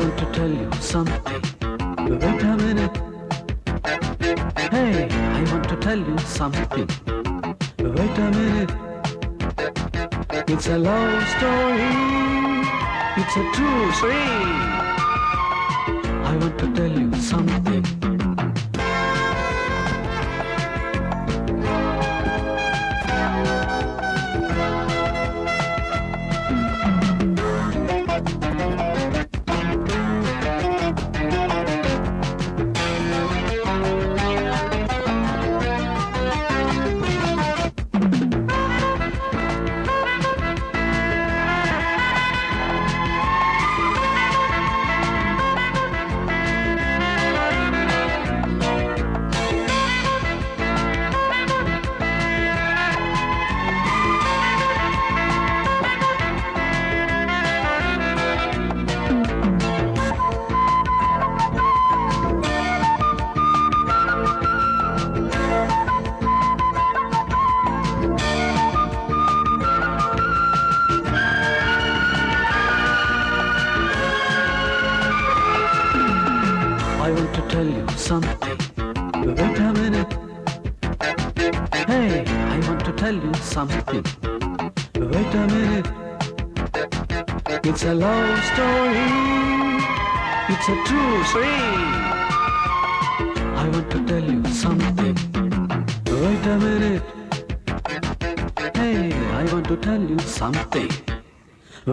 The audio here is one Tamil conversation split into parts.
want to tell you something. Wait a minute. Hey, I want to tell you something. Wait a minute. It's a love story. It's a true story. I want to tell you something. I want to tell you something. Wait a minute. Hey, I want to tell you something. Wait a minute. It's a love story. It's a true story. I want to tell you something. Wait a minute. Hey, I want to tell you something.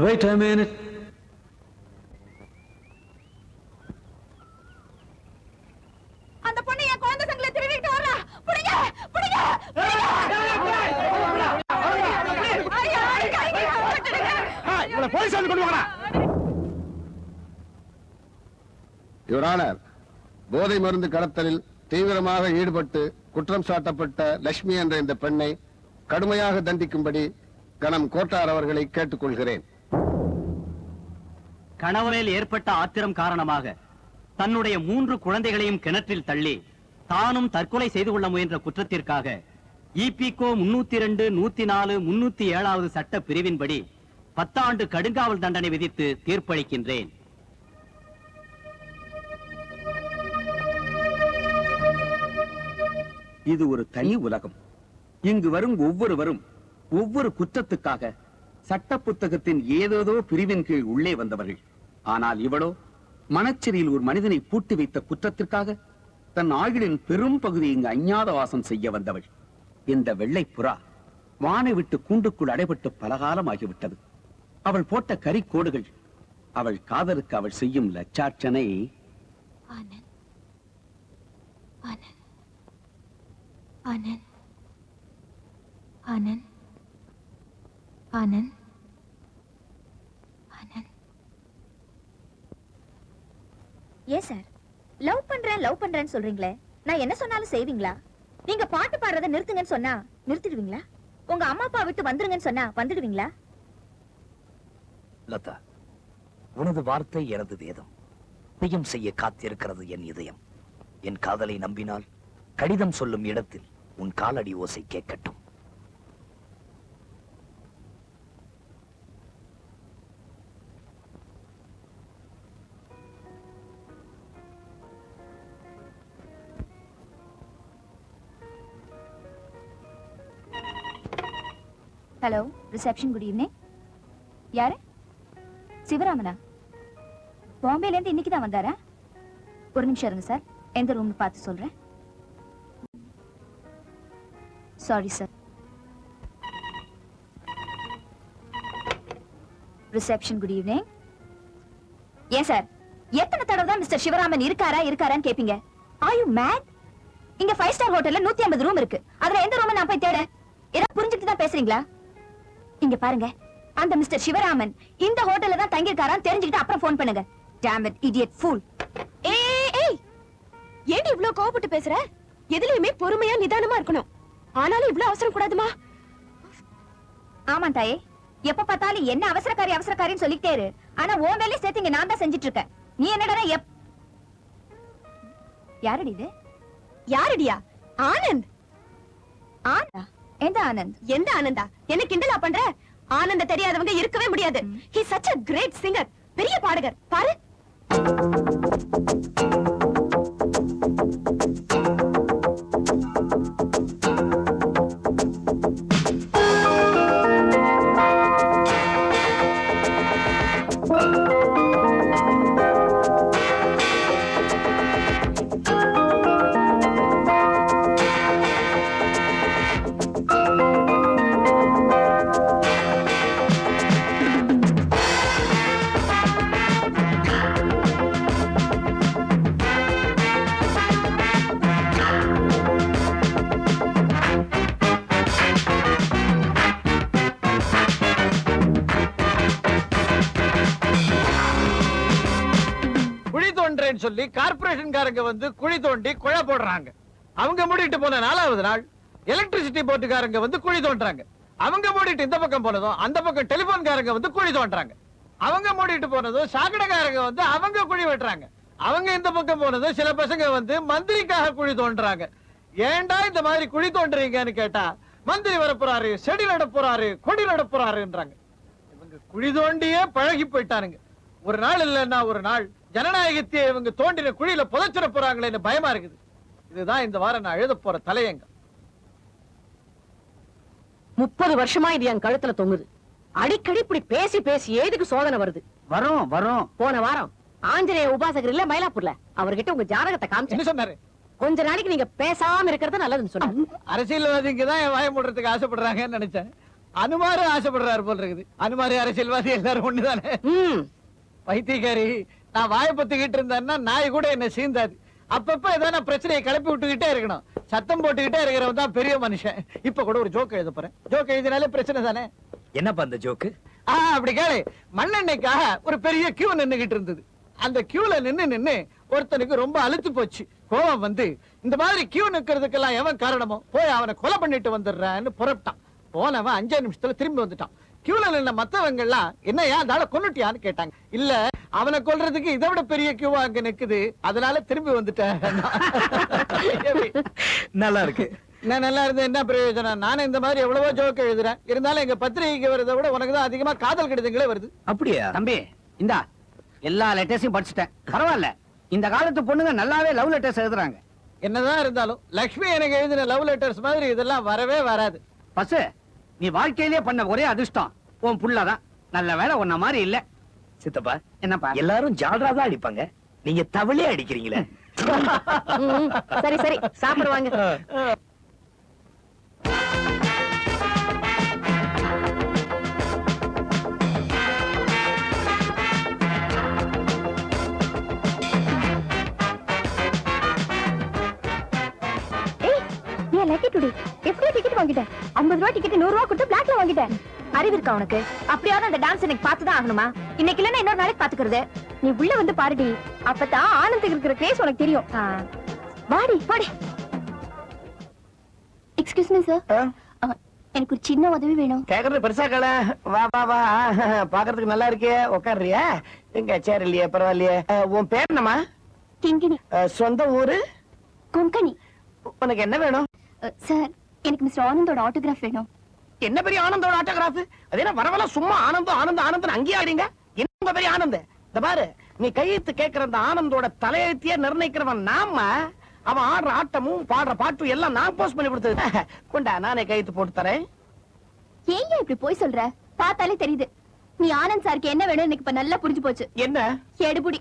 Wait a minute. Your Honor, போதை மருந்து கடத்தலில் தீவிரமாக ஈடுபட்டு குற்றம் சாட்டப்பட்ட லட்சுமி என்ற இந்த பெண்ணை கடுமையாக தண்டிக்கும்படி கணம் கோட்டார் அவர்களை கேட்டுக்கொள்கிறேன். கணவனில் ஏற்பட்ட ஆத்திரம் காரணமாக தன்னுடைய 3 குழந்தைகளையும் கிணற்றில் தள்ளி தானும் தற்கொலை செய்து கொள்ள முயன்ற குற்றத்திற்காக இபிகோ 302, 104, 307வது சட்ட பிரிவின்படி 10 ஆண்டு கடுங்காவல் தண்டனை விதித்து தீர்ப்பளிக்கின்றேன். இது ஒரு தனி உலகம். இங்கு வரும் ஒவ்வொருவரும் ஒவ்வொரு குற்றத்துக்காக சட்ட புத்தகத்தின் ஏதேதோ பிரிவின் கீழ் உள்ளே வந்தவர்கள். ஆனால் இவளோ மனச்சிறையில் ஒரு மனிதனை பூட்டி வைத்த குற்றத்திற்காக தன் ஆயுளின் பெரும் பகுதி இங்கு அஞ்ஞாத வாசம் செய்ய வந்தவள். இந்த வெள்ளை புறா வானை விட்டு கூண்டுக்குள் அடைபட்டு பலகாலமாகிவிட்டது. அவள் போட்ட கரிக்கோடுகள் அவள் காதலுக்கு அவள் செய்யும் லட்சார்ச்சனை. ஆனந்த், ஆனந்த், ஆனந்த், ஆனந்த், ஆனந்த், ஆனந்த். ஏன் சார் லவ் பண்றேன்னு சொல்றீங்களே, நான் என்ன சொன்னாலும் செய்வீங்களா? நீங்க பாட்டு பாடுறத நிறுத்துங்கன்னு சொன்னா நிறுத்திடுவீங்களா? உங்க அம்மா அப்பா விட்டு வந்துருங்கன்னு சொன்னா வந்துடுவீங்களா? லதா, உனது வார்த்தை எனது வேதம். நிச்சயம் செய்ய காத்திருக்கிறது என் இதயம். என் காதலை நம்பினால் கடிதம் சொல்லும் இடத்தில் உன் காலடி ஓசை கேட்கட்டும். Hello, reception, good evening. யாரு? சிவராமனா? பாம்பேல இருந்து இன்னைக்கு தான் வந்தாரா? ஒரு நிமிஷம் இருங்க சார், எந்த ரூம்னு பார்த்து சொல்றேன். Sorry sir. Reception, good evening. ஏன் சார் எத்தனை தடவை தான் மிஸ்டர் சிவராமன் இருக்காரான்னு கேப்பீங்க? Are you mad? இங்க 5 ஸ்டார் ஹோட்டல்ல 150 ரூம் இருக்கு. அதுல எந்த ரூம் நான் போய் தேட? ஏதாவது புரிஞ்சுட்டு தான் பேசுறீங்களா? இங்க பாருங்க, அந்த மிஸ்டர் சிவராமன் இந்த ஹோட்டல்ல தான் தங்கி இருக்காரான்னு தெரிஞ்சுக்கிட்டு அப்புறம் ஃபோன் பண்ணுங்க. Damn it, idiot fool. ஏய், ஏன் இவ்ளோ கோவப்பட்டு பேசுற? எதுலயுமே பொறுமையா நிதானமா இருக்கணும். ஆனாலும் இவ்ளோ அவசரம் கூடாதுமா? ஆமா தாயே, எப்ப பார்த்தாலும் என்ன அவசரக்காரின்னு சொல்லிட்டே இரு. ஆனா உன் வேலையை சேர்த்து இங்க நான் தான் செஞ்சுட்டு இருக்கேன். நீ என்னடா யாரடி இது? யாரடியா? ஆனந்த். ஆனந்தா? எந்த ஆனந்த்? எந்த ஆனந்தா? என்ன கிண்டலா பண்ற? ஆனந்த தெரியாதவங்க இருக்கவே முடியாது. He is such a great singer. பெரிய பாடகர். பாரு, சொல்லி கார்ப்பரேஷன்காரங்க வந்து குழி தோண்டி குழா போடுறாங்க. அவங்க மூடிட்டு போன 4வது நாள் எலக்ட்ரிசிட்டி போர்டுகாரங்க வந்து குழி தோண்டுறாங்க. அவங்க மூடிட்டு இந்த பக்கம் போனதும் அந்த பக்கம் டெலிபோன்காரங்க வந்து குழி தோண்டுறாங்க. அவங்க மூடிட்டு போனதும் சாக்கடைக்காரங்க வந்து அவங்க குழி வெட்டுறாங்க. அவங்க இந்த பக்கம் போனதும் சில பசங்க வந்து மந்திரிக்காக குழி தோண்டுறாங்க. ஏன்டா இந்த மாதிரி குழி தோண்டுறீங்கன்னு கேட்டா மந்திரி வர போறாரு, செடி நட போறாரு, கொடி நட போறாருன்றாங்க. இவங்க குழி தோண்டியே பழகி போயிட்டானுங்க. ஒரு நாள் இல்லன்னா ஒரு நாள் ஜனநாயகத்தை இவங்க தோண்டின குழியில புதைச்சிட போறாங்களேன்னு பயமா இருக்குது. இதுதான் இந்த வாரம் நான் எழுத போற தலையங்கம். 30 வருஷமா இது என் கழுத்துல தொங்குது. அடிக்கடி இப்படி பேசி பேசி ஏதுக்கு சோதனை வருது? வரும் போன வாரம் ஆஞ்சநேய உபாசகர் இல்ல மயிலாப்பூர்ல அவர்கிட்ட உங்க ஜாதகத்தை காமிச்சு என்ன சொன்னாரு? கொஞ்ச நாளைக்கு நீங்க பேசாம இருக்கிறது நல்லதுன்னு சொன்னாரு. அரசியல்வாதிங்க தான் என் வாய மூடுறதுக்கு ஆசைப்படுறாங்கன்னு நினைச்சேன். அனுமாரு ஆசைப்படுறாரு போல இருக்குது. அனுமாரி அரசியல்வாதி எல்லாரும் ஒண்ணுதானே. பைத்தியக்காரி, நான் வாய பத்திக்கிட்டு இருந்தேன்னா நாய் கூட என்ன சீந்தாது. அப்பப்ப ஏதாவது பிரச்சனையை கிளப்பி விட்டுக்கிட்டே இருக்கணும். சத்தம் போட்டுக்கிட்டே இருக்கிறவன் தான் பெரிய மனுஷன். இப்ப கூட ஒரு ஜோக் எழுத போறேன். ஜோக் எழுதினாலே பிரச்சனை தானே. என்னப்பா அந்த ஜோக்கு? அப்படி கேளு. மண்ணெண்ணெய்க்காக ஒரு பெரிய கியூ நின்னுகிட்டு இருந்தது. அந்த கியூல நின்னு ஒருத்தனுக்கு ரொம்ப அழுத்து போச்சு. கோபம் வந்து இந்த மாதிரி கியூ நிக்கிறதுக்கெல்லாம் எவன் காரணமோ போய் அவனை கொலை பண்ணிட்டு வந்துடுறான்னு புறப்பட்டான். போனவன் 5 நிமிஷத்துல திரும்பி வந்துட்டான். கியூல நின்ன மத்தவங்க எல்லாம் என்னையா தாள கொன்னுட்டியான்னு கேட்டாங்க. இல்ல, அவனை கொல்றதுக்கு இதை விட பெரிய கியூவா அங்க நிக்குது, அதனால திரும்பி வந்துட்டேன். நல்லா இருக்கு. நான் நல்லா இருந்தேன் என்ன பிரயோஜனம்? நானே இந்த மாதிரி எவ்வளவோ ஜோக் எழுதுறேன். இருந்தாலும் எங்க பத்திரிகைக்கு வரதை விட உனக்கு தான் அதிகமா காதல் கடிதங்களே வருது. அப்படியா தம்பி? இந்தா எல்லா லெட்டர்ஸையும் படிச்சுட்டேன். பரவாயில்ல, இந்த காலத்து பொண்ணுங்க நல்லாவே லவ் லெட்டர்ஸ் எழுதுறாங்க. என்னதான் இருந்தாலும் லட்சுமி எனக்கு எழுதின லவ் லெட்டர்ஸ் மாதிரி இதெல்லாம் வரவே வராது. பஸ், நீ வாழ்க்கையிலேயே பண்ண ஒரே அதிர்ஷ்டம் உன் புள்ளதான். நல்ல வேலை உன்ன மாதிரி இல்ல. சித்தப்பா, என்னப்பா? எல்லாரும் ஜால்ரா தான் அடிப்பாங்க, நீங்க தவளே அடிக்கிறீங்களே. சரி சரி, சாப்பிடுவாங்க. எப்படி டிக்கெட் வாங்கிட்டேன்? 50 ரூபாய் டிக்கெட் 100 ரூபாய் கொடுத்து பிளாக்ல வாங்கிட்டேன். அறிவு இருக்கா உனக்கு? அப்படியாவது அந்த டான்ஸ் எனக்கு பார்த்துதான் ஆகணுமா? இன்னைக்கு இல்லன்னா இன்னொரு நாளைக்கு பாத்துக்கிறது. நீ உள்ள வந்து பாருடி, அப்பதான் ஆனந்துக்கு இருக்கிற கிரேஸ் உனக்கு தெரியும். வாடி வாடி. எக்ஸ்கியூஸ் மீ சார், எனக்கு ஒரு சின்ன உதவி வேணும். கேக்குறது பெருசா கல. வா வா வா, பாக்குறதுக்கு நல்லா இருக்கே. உட்காருறியா? எங்க சேர் இல்லையே, பரவாயில்லையே. உன் பேர் என்னமா? கிங்கிணி. சொந்த ஊரு? கொங்கணி. உனக்கு என்ன வேணும்? சார், எனக்கு மிஸ்டர் ஆனந்தோட ஆட்டோகிராஃப் வேணும். என்ன பெரிய ஆனந்தோட ஆட்டோகிராஃப்? அது என்ன வரவெல்லாம் சும்மா ஆனந்தம் ஆனந்தம் ஆனந்தம் அங்கேயே ஆடுங்க? என்ன பெரிய ஆனந்தம்? இந்த பாரு, நீ கையெழுத்து கேட்கிற அந்த ஆனந்தோட தலையெழுத்தியே நிர்ணயிக்கிறவன் நாம. அவன் ஆடுற ஆட்டமும் பாடுற பாட்டும் எல்லாம் நான் போஸ்ட் பண்ணி கொடுத்தது. கொண்டா, நானே கையெழுத்து போட்டு தரேன். ஏன் இப்படி போய் சொல்ற? பார்த்தாலே தெரியுது நீ ஆனந்த் சாருக்கு என்ன வேணும். எனக்கு இப்ப நல்லா புரிஞ்சு போச்சு. என்ன? எடுபுடி.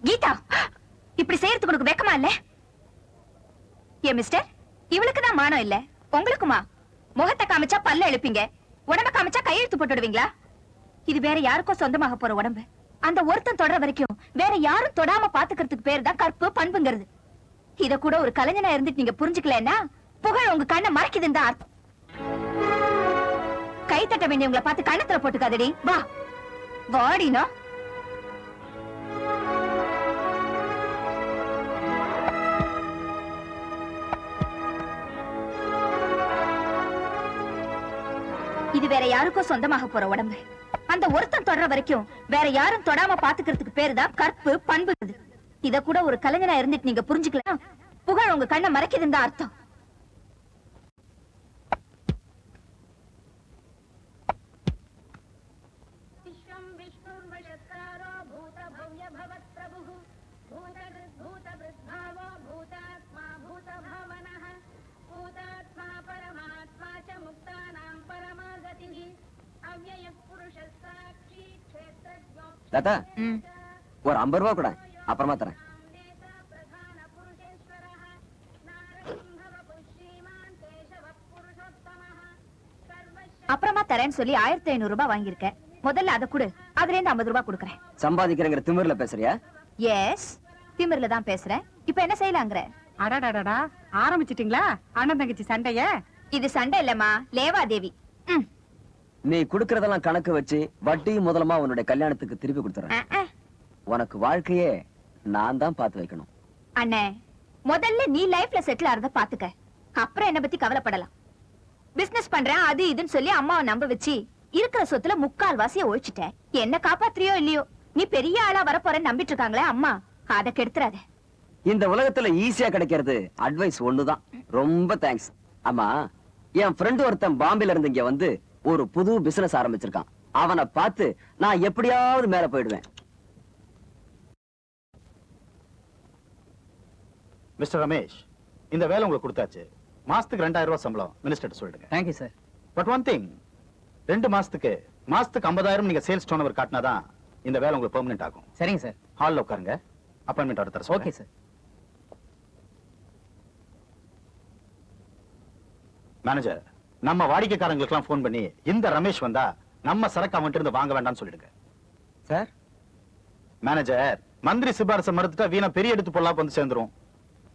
கீதா, இப்படி செய்யறதுக்கு உனக்கு வெக்கமா இல்ல? ஏ மிஸ்டர், இவளுக்கு தான் மானம் இல்ல, உங்களுக்குமா? முகத்தை காமிச்சா பல்ல எழுப்பீங்க, உடம்ப காமிச்சா கையெழுத்து போட்டுடுவீங்களா? இது வேற யாருக்கும் சொந்தமாக போற உடம்பு. அந்த ஒருத்தன் தொடர வரைக்கும் வேற யாரும் தொடாம பாத்துக்கிறதுக்கு பேர் தான் கற்பு பண்புங்கிறது. இத கூட ஒரு கலைஞனா இருந்துட்டு நீங்க புரிஞ்சுக்கலன்னா புகழ் உங்க கண்ணை மறைக்குதுன்னு தான் அர்த்தம். கை தட்ட வேண்டியவங்களை பார்த்து கண்ணத்துல போட்டுக்காதடி. வா வாடினா. இது வேற யாருக்கோ சொந்தமாக போற உடம்பு. அந்த ஒருத்தன் தொடர வரைக்கும் வேற யாரும் தொடாம பாத்துக்கிறதுக்கு பேருதான் கற்பு, பண்பு. இத கூட ஒரு கலைஞனா இருந்துட்டு நீங்க புரிஞ்சுக்கலாம். புகழ் உங்க கண்ணை மறைக்குதுன்னு தான் அர்த்தம். தாத்தா ஒரு 50 ரூபா கூட அப்புறமா தரேன். அப்புறமா தரேன்னு சொல்லி 1500 ரூபாய் வாங்கியிருக்கேன். முதல்ல அதை கொடு, அதுல இருந்து 50 ரூபாய் கொடுக்கறேன். சம்பாதிக்கிறேங்கிற திமிர்ல பேசுறியா? எஸ், திமிர்ல தான் பேசுறேன். இப்ப என்ன செய்யலாங்கிற? அடடடடா, ஆரம்பிச்சிட்டீங்களா அண்ணன் தங்கச்சி சண்டைய? இது சண்டை இல்லம்மா, லேவாதேவி. நீ குடுக்கறதெல்லாம் கணக்கு வச்சு வட்டி முதலமா உன்னுடைய கல்யாணத்துக்கு திருப்பி கொடுத்துறேன். உனக்கு வாழ்க்கையே நான் தான் பார்த்து வைக்கணும். அண்ணே, முதல்ல நீ லைஃப்ல செட்டில் ஆறத பாத்துக்க, அப்புறம் என்ன பத்தி கவலைப்படலாம். பிசினஸ் பண்றேன் அது இதுன்னு சொல்லி அம்மாவை நம்ப வச்சு இருக்கிற சொத்துல 3/4 வாசிய ஒழிச்சிட்டேன். என்ன காப்பாத்துறியோ இல்லையோ, நீ பெரிய ஆளா வரப்போறேன்னு நம்பிட்டு இருக்காங்களே அம்மா, அதை கெடுத்துறாத. இந்த உலகத்துல ஈஸியா கிடைக்கிறது அட்வைஸ் ஒண்ணுதான். ரொம்ப தேங்க்ஸ். ஆமா, என் ஃப்ரெண்ட் ஒருத்தன் பாம்பேல இருந்து இங்க வந்து ஒரு புது பிசினஸ் ஆரம்பிச்சிருக்கான். அவனை பார்த்து நான் எப்படியாவது மேல போயிடுவேன். மிஸ்டர் ரமேஷ், இந்த வேலை உங்களுக்கு கொடுத்தாச்சு. மாசத்துக்கு 2000 ரூபாய் சம்பளம் மினிஸ்டர் சொல்லிடுங்க. Thank you sir. But one thing, 2 மாசத்துக்கு 50,000 நீங்க சேல்ஸ் டர்னோவர் காட்டினாதான் இந்த வேலை உங்களுக்கு பெர்மனன்ட் ஆகும். சரிங்க சார். ஹால்ல உட்காருங்க, அப்பாயின்மெண்ட் ஆர்டர் தர. Okay sir. மேனேஜர், நம்ம வாடிக்கைக்காரங்களுக்கெல்லாம் போன் பண்ணி இந்த ரமேஷ் வந்தா நம்ம சரக்கு அவன்கிட்ட இருந்து வாங்க வேண்டாம்னு சொல்லிடுங்க. சார், மேனேஜர், மந்திரி சிபாரிசை மறுத்துட்டா வீணா பெரிய எடுத்து பொல்லா வந்து சேர்ந்துரும்.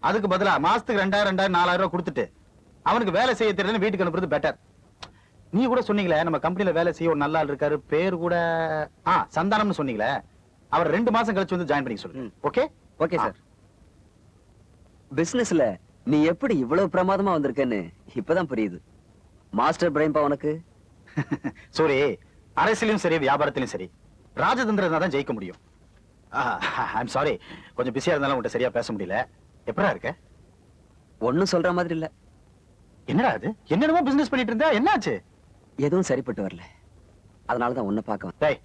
அதுக்கு பதிலா மாசத்துக்கு 2000, 4000 ரூபாய் கொடுத்துட்டு அவனுக்கு வேலை செய்ய தெரியலன்னு வீட்டுக்கு அனுப்புறது பெட்டர். நீ கூட சொன்னீங்களே நம்ம கம்பெனில வேலை செய்ய ஒரு நல்ல ஆள் இருக்காரு, பேர் கூட சந்தானம்னு சொன்னீங்களே, அவர் 2 மாசம் கழிச்சு வந்து ஜாயின் பண்ணி சொல்லுங்க. ஓகே? Okay sir. பிசினஸ்ல நீ எப்படி இவ்வளவு பிரமாதமா வந்திருக்கன்னு இப்பதான் புரியுது. மாஸ்டர் பிரைன்பா உனக்கு. சூரி, அரசியலும் சரி வியாபாரத்திலும் சரி ராஜதந்திரம் தான் ஜெயிக்க முடியும். ஐம் சாரி, கொஞ்சம் பிஸியா இருந்தாலும் உன்கிட்ட சரியா பேச முடியல. எப்படா இருக்க? ஒண்ணும் சொல்ற மாதிரி இல்ல. என்னடா அது, என்னென்னமோ பிசினஸ் பண்ணிட்டு இருந்தா என்னாச்சு? எதுவும் சரிப்பட்டு வரல, அதனாலதான் உன்னை பார்க்க வந்தேன். டேய்,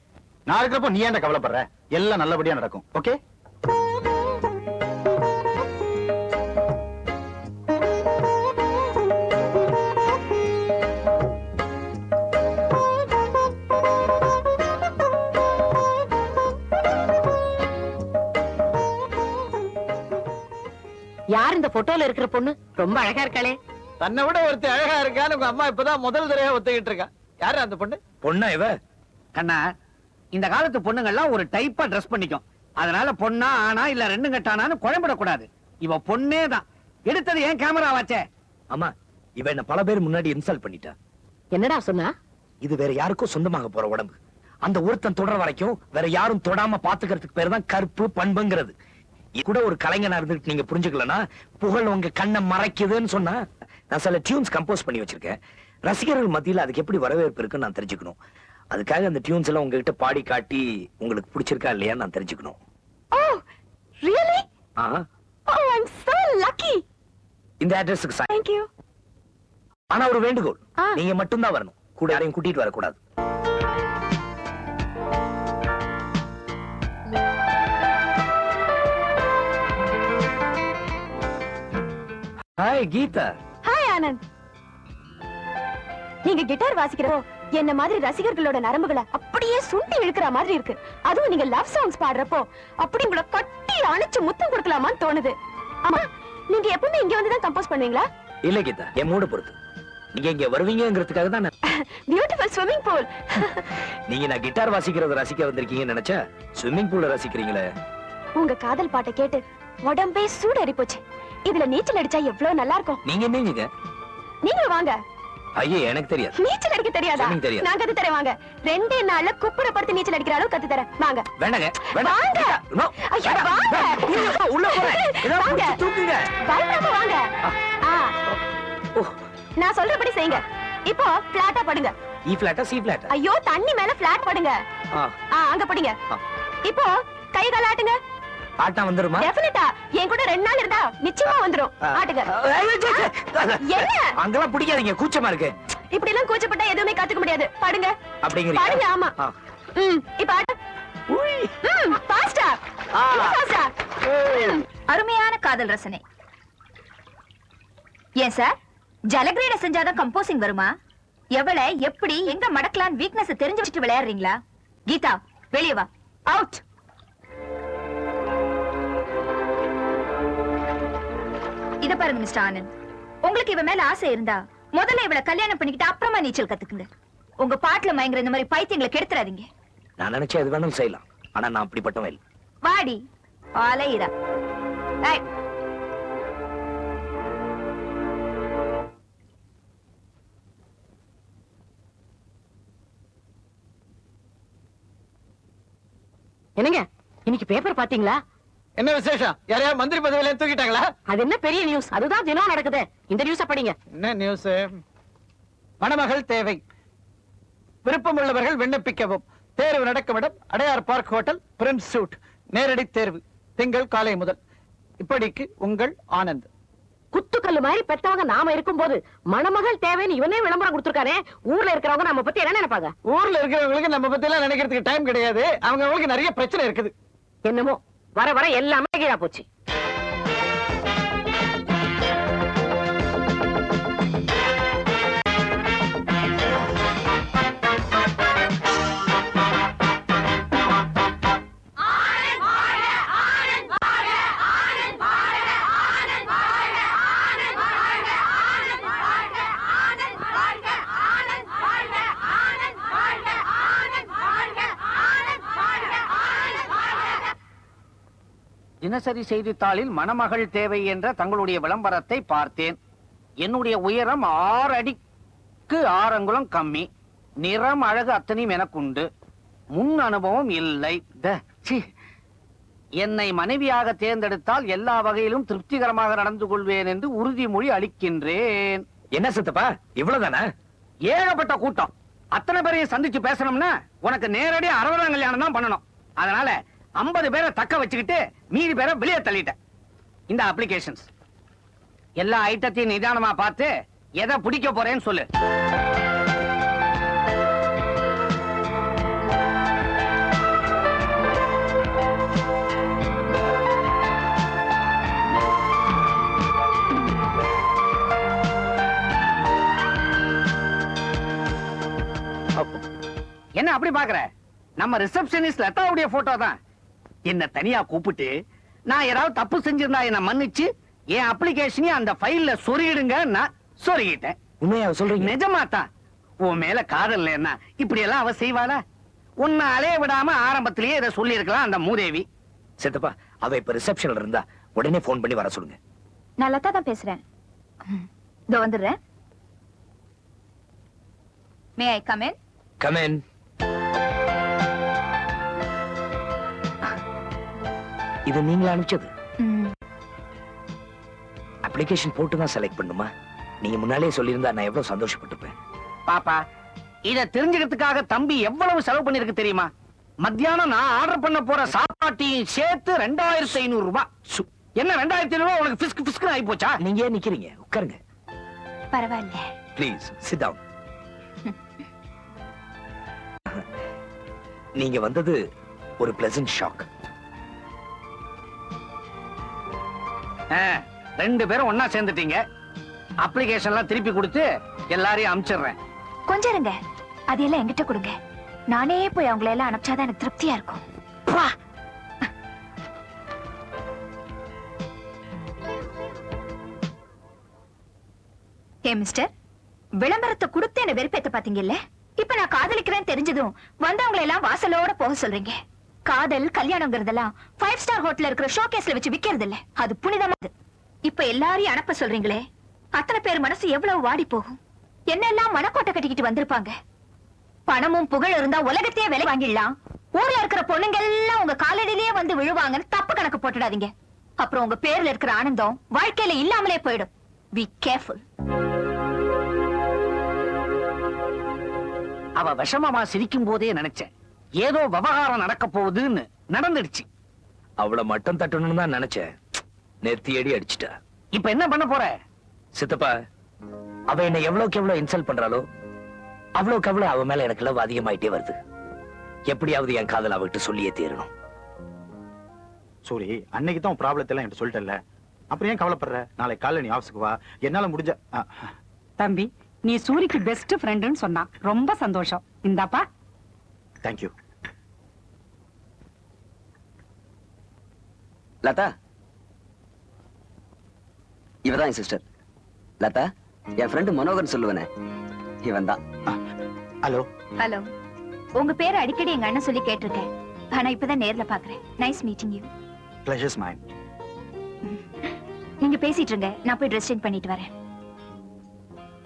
நான் இருக்கிறப்போ நீ ஏன்டா கவலைப்படுற? எல்லாம் நல்லபடியா நடக்கும். ஓகே? யார் இந்த போட்டோல இருக்கிற பொண்ணு? ரொம்ப அழகா இருக்காளே. தன்னை விட ஒருத்தி அழகா இருக்கான்னு உங்க அம்மா இப்பதான் முதல் தடவை ஒத்துக்கிட்டு இருக்கா. யாரு அந்த பொண்ணு? பொண்ணா இவ? கண்ணா, இந்த காலத்து பொண்ணுங்கள்லாம் ஒரு டைப்பா ட்ரெஸ் பண்ணிக்கும். அதனால பொண்ணா ஆனா இல்ல 2 கட்டானான்னு குழம்பிடக்கூடாது. இவ பொண்ணே தான். எடுத்தது ஏன் கேமரா வாச்சே? அம்மா, இவ என்ன பல பேர் முன்னாடி இன்சல்ட் பண்ணிட்டா. என்னடா சொன்னா? இது வேற யாருக்கும் சொந்தமாக போற உடம்பு. அந்த ஒருத்தன் தொடர வரைக்கும் வேற யாரும் தொடாம பாத்துக்கிறதுக்கு பேர் தான் கற்பு, பண்புங்கிறது. இது கூட ஒரு கலைஞனா இருந்துட்டு நீங்க புரிஞ்சுக்கலனா புகழ் உங்க கண்ணை மறைக்குதுன்னு சொன்னா, நான் சில டியூன்ஸ் கம்போஸ் பண்ணி வச்சிருக்கேன். ரசிகர்கள் மத்தியில அதுக்கு எப்படி வரவேற்பு இருக்குன்னு நான் தெரிஞ்சுக்கணும். அதுக்காக அந்த டியூன்ஸ் எல்லாம் உங்ககிட்ட பாடி காட்டி உங்களுக்கு பிடிச்சிருக்கா இல்லையா நான் தெரிஞ்சுக்கணும். Oh, really? Oh, I'm so lucky. இந்த அட்ரஸ்க்கு சாய். Thank you. ஆனா ஒரு வேண்டுகோள், நீங்க மட்டும் தான் வரணும், கூட யாரையும் கூட்டிட்டு வரக்கூடாது. ஹாய் கீதா. Hi ஆனந்த். நீங்க கிட்டார் வாசிக்கிறப்போ என்ன மாதிரி ரசிகர்களோட நரம்புகளை அப்படியே சுண்டி இழுக்கிற மாதிரி இருக்கு. அதுவும் நீங்க லவ் சாங்ஸ் பாடுறப்போ அப்படி உங்களை கட்டி அணைச்சு முத்தம் கொடுக்கலாமான்னு தோணுது. ஆமா, நீங்க எப்பவுமே இங்க வந்து தான் கம்போஸ் பண்ணுவீங்களா? இல்ல கீதா, என் மூட பொறுத்து. நீங்க இங்க வருவீங்கிறதுக்காக தான். Beautiful swimming pool. நீங்க நான் கிட்டார் வாசிக்கிறத ரசிக்க வந்திருக்கீங்கன்னு நினைச்சா ஸ்விம்மிங் பூல்ல ரசிக்கிறீங்களே. உங்க காதல் பாட்டை கேட்டு உடம்பே சூடேறி போச்சு. இதுல நீச்சல் அடிச்சா எவ்வளவு நல்லா இருக்கும். நீங்க என்னங்க? நீங்க வாங்க. ஐயே, எனக்கு தெரியாது. நீச்சல் அடிக்க தெரியாதா? தெரியாது. நான் கத்து தரேன் வாங்க. 2 நாள்ல குப்புறப்படுத்தி நீச்சல் அடிக்கிற அளவுக்கு கத்து தரேன் வாங்க. வேண்டாங்க, வாங்க. ஐயோ, வாங்க. உள்ள போறேன். ஏதாவது வாங்க. புடிச்சு தூக்குங்க. பயப்படாம வாங்க. நான் சொல்றபடி செய்யுங்க. இப்போ பிளாட்டா படுங்க. இ பிளாட்டா சி பிளாட்டா? ஐயோ தண்ணி மேல பிளாட் படுங்க. அங்க படுங்க. இப்போ கை கால் ஆட்டுங்க. ஆட்டா வந்துருமா? டெஃபினட்டா. என் கூட 2 நாள் இருந்தா நிச்சயமா வந்துரும். ஆட்டுங்க. என்ன? அங்கலாம் பிடிக்காதீங்க, கூச்சமா இருக்கு. இப்படி எல்லாம் கூச்சப்பட்டா எதுவுமே கத்துக்க முடியாது. படுங்க. அப்படிங்கறீங்க? படுங்க. ஆமா. இப்போ ஆட்டு. ஃபாஸ்டா. ஃபாஸ்டா. அருமையான காதல் ரசனை. ஏன் சார் ஜலகிரீட செஞ்சாதான் கம்போசிங் வருமா? எவளை எப்படி எங்க மடக்கலாம் வீக்னஸ் தெரிஞ்சு வச்சுட்டு விளையாடுறீங்களா? கீதா வெளியே வா. அவுட். இத பாருங்க மிஸ்டர் ஆனந்த், உங்களுக்கு இவ மேல ஆசை இருந்தா முதல்ல இவளை கல்யாணம் பண்ணிக்கிட்டு அப்புறமா நீச்சல் கத்துக்குங்க. உங்க பாட்டுல மயங்குற இந்த மாதிரி பைத்தியங்களை கெடுத்துறாதீங்க. நான் நினைச்சேன் எது வேணாலும் செய்யலாம், ஆனா நான் அப்படிப்பட்டவன் இல்ல. வாடி ஆலையிரா. ஏய் என்னங்க இன்னைக்கு பேப்பர் பாத்தீங்களா? என்ன விசேஷம்? யாரையா மந்திரி பதவியில தூக்கிட்டாங்களா? அது என்ன பெரிய நியூஸ்? அதுதான் தினம் நடக்குது. இந்த நியூஸ படிங்க. என்ன நியூஸ்? மணமகள் தேவை, விருப்பமுள்ளவர்கள் விண்ணப்பிக்கவும். தேர்வு நடக்கும் இடம் Adyar park hotel, prince suite. நேரடி தேர்வு திங்கள் காலை முதல். இப்படிக்கு உங்கள் ஆனந்த். குத்துக்கல்லு மாதிரி பெத்தவங்க நாம இருக்கும்போது மணமகள் தேவைன்னு இவனே விளம்பரம் கொடுத்திருக்கானே, ஊர்ல இருக்கிறவங்க நம்ம பத்தி என்ன நினைப்பாங்க? ஊர்ல இருக்கிறவங்களுக்கு நம்ம பத்தி எல்லாம் நினைக்கிறதுக்கு டைம் கிடையாது. அவங்களுக்கு நிறைய பிரச்சனை இருக்குது. என்னமோ வர வர எல்லாமே கீழா போச்சு. தினசரி செய்தித்தாளில் மணமகள் தேவை என்ற தங்களுடைய விளம்பரத்தை பார்த்தேன். என்னுடைய உயரம் 6 அடிக்கு 6 அங்குலம் கம்மி. நிறம் அழகு அத்தனையும் எனக்குண்டு. முன் அனுபவம் இல்லை. என்னை மனைவியாக தேர்ந்தெடுத்தால் எல்லா வகையிலும் திருப்திகரமாக நடந்து கொள்வேன் என்று உறுதிமொழி அளிக்கின்றேன். என்ன சித்தப்பா இவ்வளவுதானே? ஏகப்பட்ட கூட்டம். அத்தனை பேரையும் சந்திச்சு பேசணும்னா உனக்கு நேரடியா 60ஆம் கல்யாணம் தான் பண்ணணும். அதனால 50 பேரை தக்க வச்சுக்கிட்டு மீதி பேரை வெளியே தள்ளிட்டேன். இந்த அப்ளிகேஷன்ஸ் எல்லா ஐட்டத்தையும் நிதானமா பார்த்து எதை பிடிக்க போறேன்னு சொல்லு. என்ன அப்படி பாக்குற? நம்ம ரிசப்ஷனிஸ்ட் லதாவுடைய போட்டோ தான். என்ன தனியா கூப்பிட்டு நான் ஏதாவது தப்பு செஞ்சிருந்தா என்ன மன்னிச்சு என் அப்ளிகேஷனையும் அந்த ஃபைல்ல சொருகிடுங்க. நான் சொருகிட்டேன். உண்மையா சொல்றீங்க? நிஜமா தான். உன் மேல காதல் என்ன இப்படி எல்லாம் அவ செய்வாளா? உன்னை அலைய விடாம ஆரம்பத்திலேயே இதை சொல்லி இருக்கலாம் அந்த மூதேவி. சித்தப்பா அவ இப்ப ரிசப்ஷன்ல இருந்தா உடனே போன் பண்ணி வர சொல்லுங்க. நான் லதா தான் பேசுறேன். இதோ வந்துடுறேன். May I come in? Come in. இது நீங்களா அனுப்பிச்சது? அப்ளிகேஷன் போட்டு தான் செலக்ட் பண்ணுமா? நீங்க முன்னாலே சொல்லியிருந்தா நான் எவ்வளவு சந்தோஷப்பட்டிருப்பேன். பாப்பா இத தெரிஞ்சுக்கிறதுக்காக தம்பி எவ்வளவு செலவு பண்ணிருக்கு தெரியுமா? மத்தியானம் நான் ஆர்டர் பண்ண போற சாப்பாட்டையும் சேர்த்து 2500 ரூபாய். என்ன 2500 ரூபாய் உனக்கு பிஸ்கு பிஸ்கு ஆகி போச்சா? நீங்க ஏன் நிக்கிறீங்க? உட்காருங்க. பரவாயில்ல. Please sit down. நீங்க வந்தது ஒரு பிளசன்ட் ஷாக். 2 பேரும் ஒன்னா சேர்ந்துட்டீங்க. அப்ளிகேஷன்லாம் திருப்பி கொடுத்து எல்லாரையும் அனுப்பிச்சிடுறேன். கொஞ்சம் இருங்க, அதெல்லாம் என்கிட்ட கொடுங்க. நானே போய் அவங்களை எல்லாம் அனுப்பிச்சாதான் எனக்கு திருப்தியா இருக்கும். ஏ மிஸ்டர், விளம்பரத்தை கொடுத்து என்ன வெறுப்பேத்த பாத்தீங்கல்ல? இப்ப நான் காதலிக்கிறேன் தெரிஞ்சதும் வந்தவங்களை எல்லாம் வாசலோட போக சொல்றீங்க. காதல் கல்யாணங்கிறதெல்லாம் 5 ஸ்டார் ஹோட்டல்ல இருக்கிற ஷோகேஸ்ல வச்சு விக்கிறது இல்ல, அது புனிதமானது. இப்ப எல்லாரையும் அனுப்ப சொல்றீங்களே, அத்தனை பேர் மனசு எவ்வளவு வாடி போகும். என்னெல்லாம் மனக்கோட்டை கட்டிக்கிட்டு வந்திருப்பாங்க. பணமும் புகழ் இருந்தா உலகத்தையே விலை வாங்கிடலாம். ஊர்ல இருக்கிற பொண்ணுங்க எல்லாம் உங்க காலடியிலேயே வந்து விழுவாங்கன்னு தப்பு கணக்கு போட்டுடாதீங்க. அப்புறம் உங்க பேர்ல இருக்கிற ஆனந்தம் வாழ்க்கையில இல்லாமலே போயிடும். Be careful. அவ விஷமமா சிரிக்கும் போதே நினைச்சேன் ஏதோ விவகாரம் நடக்க போகுதுன்னு. நடந்துடுச்சு. அவளை மட்டம் தட்டணும்னு தான் நினைச்சேன். நெத்தி அடி அடிச்சுட்டா. இப்ப என்ன பண்ண போற? சித்தப்பா, அவ என்ன எவ்வளவுக்கு எவ்வளவு இன்சல்ட் பண்றாளோ அவ்வளவுக்கு அவ்வளவு அவ மேல எனக்கு லவ் அதிகமாயிட்டே வருது. எப்படியாவது என் காதல் அவகிட்ட சொல்லியே தீரணும். சூரி, அன்னைக்கு தான் ப்ராப்ளத்தை எல்லாம் என்கிட்ட சொல்லிட்டல, அப்புறம் ஏன் கவலைப்படுற? நாளை காலையில நீ ஆபீஸ்க்கு வா, என்னால முடிஞ்ச. தம்பி, நீ சூரிக்கு பெஸ்ட் ஃப்ரெண்டுன்னு சொன்னா ரொம்ப சந்தோஷம். இந்தாப்பா. தேங்க்யூ. லதா, இவதான் என் சிஸ்டர். லதா, என் ஃப்ரெண்டு மனோகர் சொல்லுவனே, இவன் தான். ஹலோ. ஹலோ. உங்க பேரை அடிக்கடி எங்க அண்ணன் சொல்லி கேட்டிருக்கேன். ஆனா இப்பதான் நேர்ல பாக்குறேன். Nice meeting you. பிளஷர்ஸ் மைன். நீங்க பேசிட்டு இருங்க, நான் போய் ட்ரெஸ் சேஞ்ச் பண்ணிட்டு வரேன்.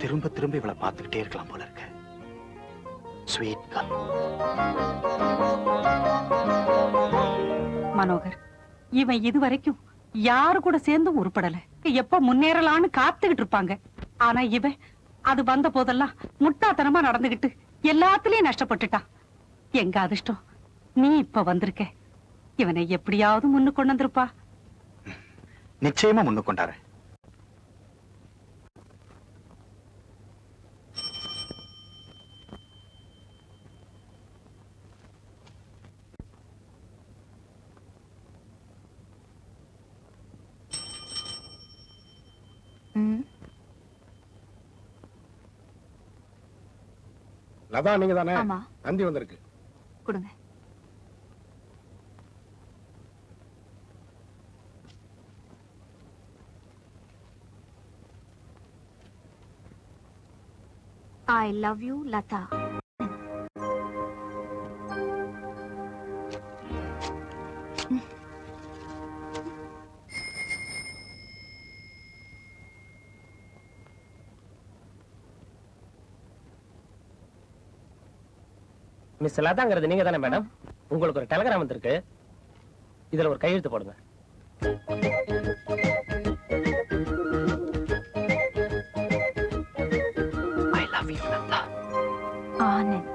திரும்ப திரும்ப இவளை பார்த்துக்கிட்டே இருக்கலாம் போல இருக்கு. Sweet girl. மனோகர், இவன் இதுவரைக்கும் யாரு கூட சேர்ந்து உருப்படல. எப்ப முன்னேறலான்னு காத்துக்கிட்டு இருப்பாங்க. ஆனா இவன் அது வந்த போதெல்லாம் முட்டாத்தனமா நடந்துகிட்டு எல்லாத்துலயும் நஷ்டப்பட்டுட்டான். எங்க அதிர்ஷ்டம் நீ இப்ப வந்திருக்க. இவனை எப்படியாவது முன்னு கொண்டு வந்திருப்பா. நிச்சயமா முன்னு கொண்டாரு. லதா, நீங்க தானே? ஆமா. நந்தி வந்திருக்கு. கொடுங்க. I love you, Lata. Miss லதாங்கிறது நீங்க தானே மேடம்? உங்களுக்கு ஒரு டெலிகிராம் வந்திருக்கு. இதுல ஒரு கையெழுத்து போடுங்க. I love you, Lata. Anand.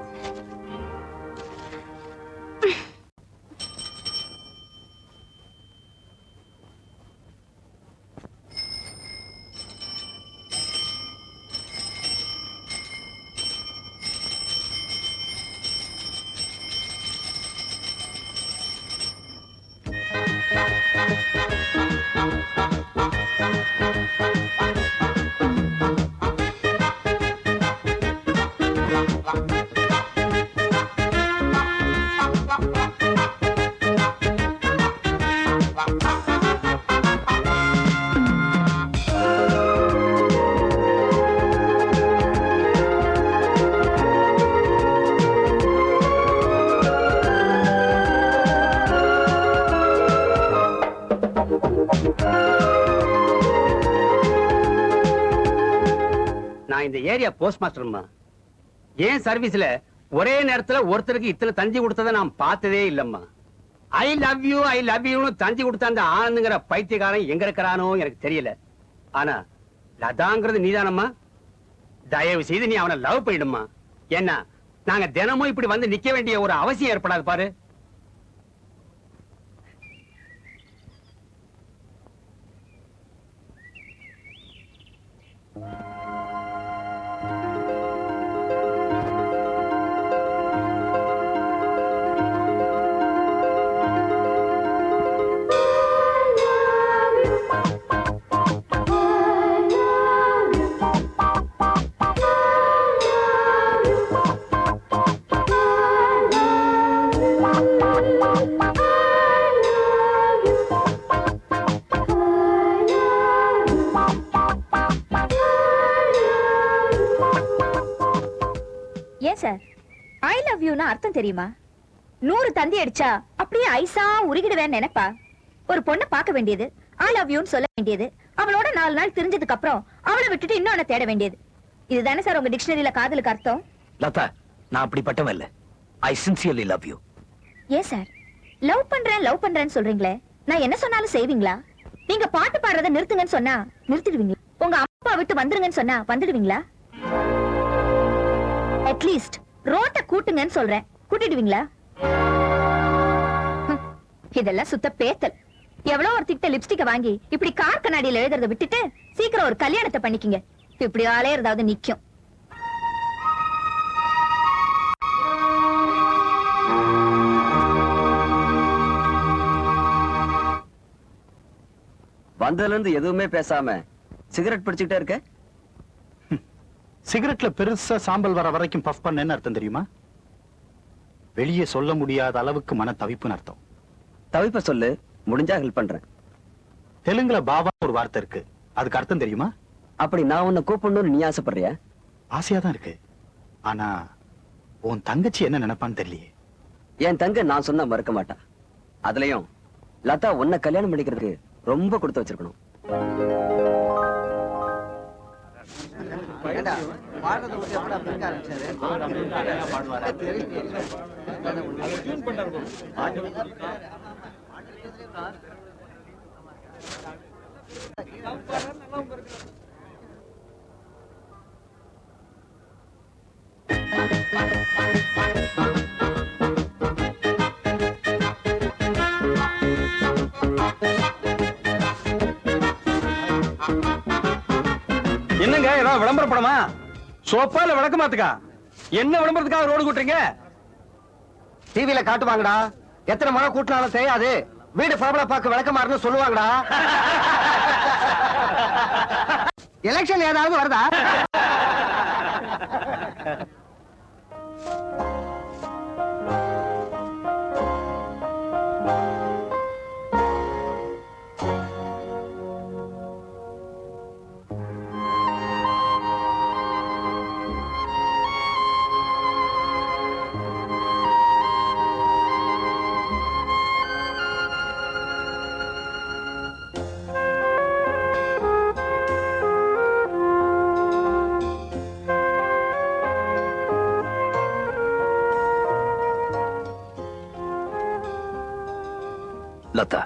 நான் இந்த ஏரியா போஸ்ட் மாஸ்டர்மா. ஏன் சர்வீஸ்ல ஒரே நேரத்துல ஒருத்தருக்கு இத்தனை தஞ்சி கொடுத்ததை நான் பார்த்ததே இல்லம்மா. ஐ லவ் யூன்னு தஞ்சி கொடுத்த அந்த ஆனந்துங்கிற பைத்தியக்காரன் எங்க இருக்கிறானோ எனக்கு தெரியல. ஆனா லதாங்கிறது நீதானம்மா. தயவு செய்து நீ அவனை லவ் பண்ணிடுமா. ஏன்னா நாங்க தினமும் இப்படி வந்து நிக்க வேண்டிய ஒரு அவசியம் ஏற்படாது பாரு. ஏன் சார், ஐ லவ் யூனா அர்த்தம் தெரியுமா? 100 தந்தி அடிச்சா அப்படியே ஐசா உருகிடுவேன்னு நினைப்பா. ஒரு பொண்ணை பார்க்க வேண்டியது, ஐ லவ் யூன்னு சொல்ல வேண்டியது, அவளோட 4 நாள் தெரிஞ்சதுக்கு அப்புறம் அவளை விட்டுட்டு இன்னொன்னு தேட வேண்டியது. இதுதானே சார் உங்க டிக்ஷனரியில காதலுக்கு அர்த்தம்? லதா, நான் அப்படிப்பட்டவன் இல்ல. I sincerely love you. ஏன் சார், லவ் பண்றேன்னு சொல்றீங்களே, நான் என்ன சொன்னாலும் செய்வீங்களா? நீங்க பாட்டு பாடுறத நிறுத்துங்கன்னு சொன்னா நிறுத்திடுவீங்களா? உங்க அப்பா விட்டு வந்துருங்கன்னு சொன்னா வந்துடுவீங்களா? அட்லீஸ்ட் ரோட்டை கூட்டுங்கன்னு சொல்றேன், கூட்டிடுவீங்களா? இதெல்லாம் சுத்த பேத்தல். எவ்வளவு ஒரு திட்ட லிப்ஸ்டிக்க வாங்கி இப்படி கார் கண்ணாடியில எழுதுறத விட்டுட்டு சீக்கிரம் ஒரு கல்யாணத்தை பண்ணிக்கிங்க. இப்படி அலையறதாவது நிக்கும். வந்ததுல இருந்து எதுவுமே பேசாம சிகரெட் பிடிச்சுக்கிட்டே இருக்க. சிகரெட்ல பெருசா சாம்பல் வர வரைக்கும் பஃப் பண்ணேன்னு அர்த்தம் தெரியுமா? வெளியே சொல்ல முடியாத அளவுக்கு மன தவிப்புன்னு அர்த்தம். தவிப்ப சொல்லு, முடிஞ்சா ஹெல்ப் பண்றேன். தெலுங்குல பாவா ஒரு வார்த்தை இருக்கு, அதுக்கு அர்த்தம் தெரியுமா? அப்படி நான் உன்னை கூப்பிடணும்னு நீ ஆசைப்படுறியா? ஆசையாதான் இருக்கு. ஆனா உன் தங்கச்சி என்ன நினைப்பான்னு தெரியலையே. என் தங்க நான் சொன்னா மறுக்க மாட்டா. அதுலயும் லதா உன்னை கல்யாணம் பண்ணிக்கிறதுக்கு ரொம்ப கொடுத்து வச்சிருக்கணும். என்னங்க ஏதாவது விளம்பர படமா? சோப்பா இல்ல விளக்க மாத்துக்கா? என்ன விளம்பரத்துக்காக ரோடு கூட்டுறீங்க? டிவில காட்டுவாங்கடா, எத்தனை மழை கூட்டினாலும் தெரியாது. வீடு பிரபல பாக்க விளக்கமாறுன்னு சொல்லுவாங்கடா. எலெக்ஷன் ஏதாவது வருதா? லதா,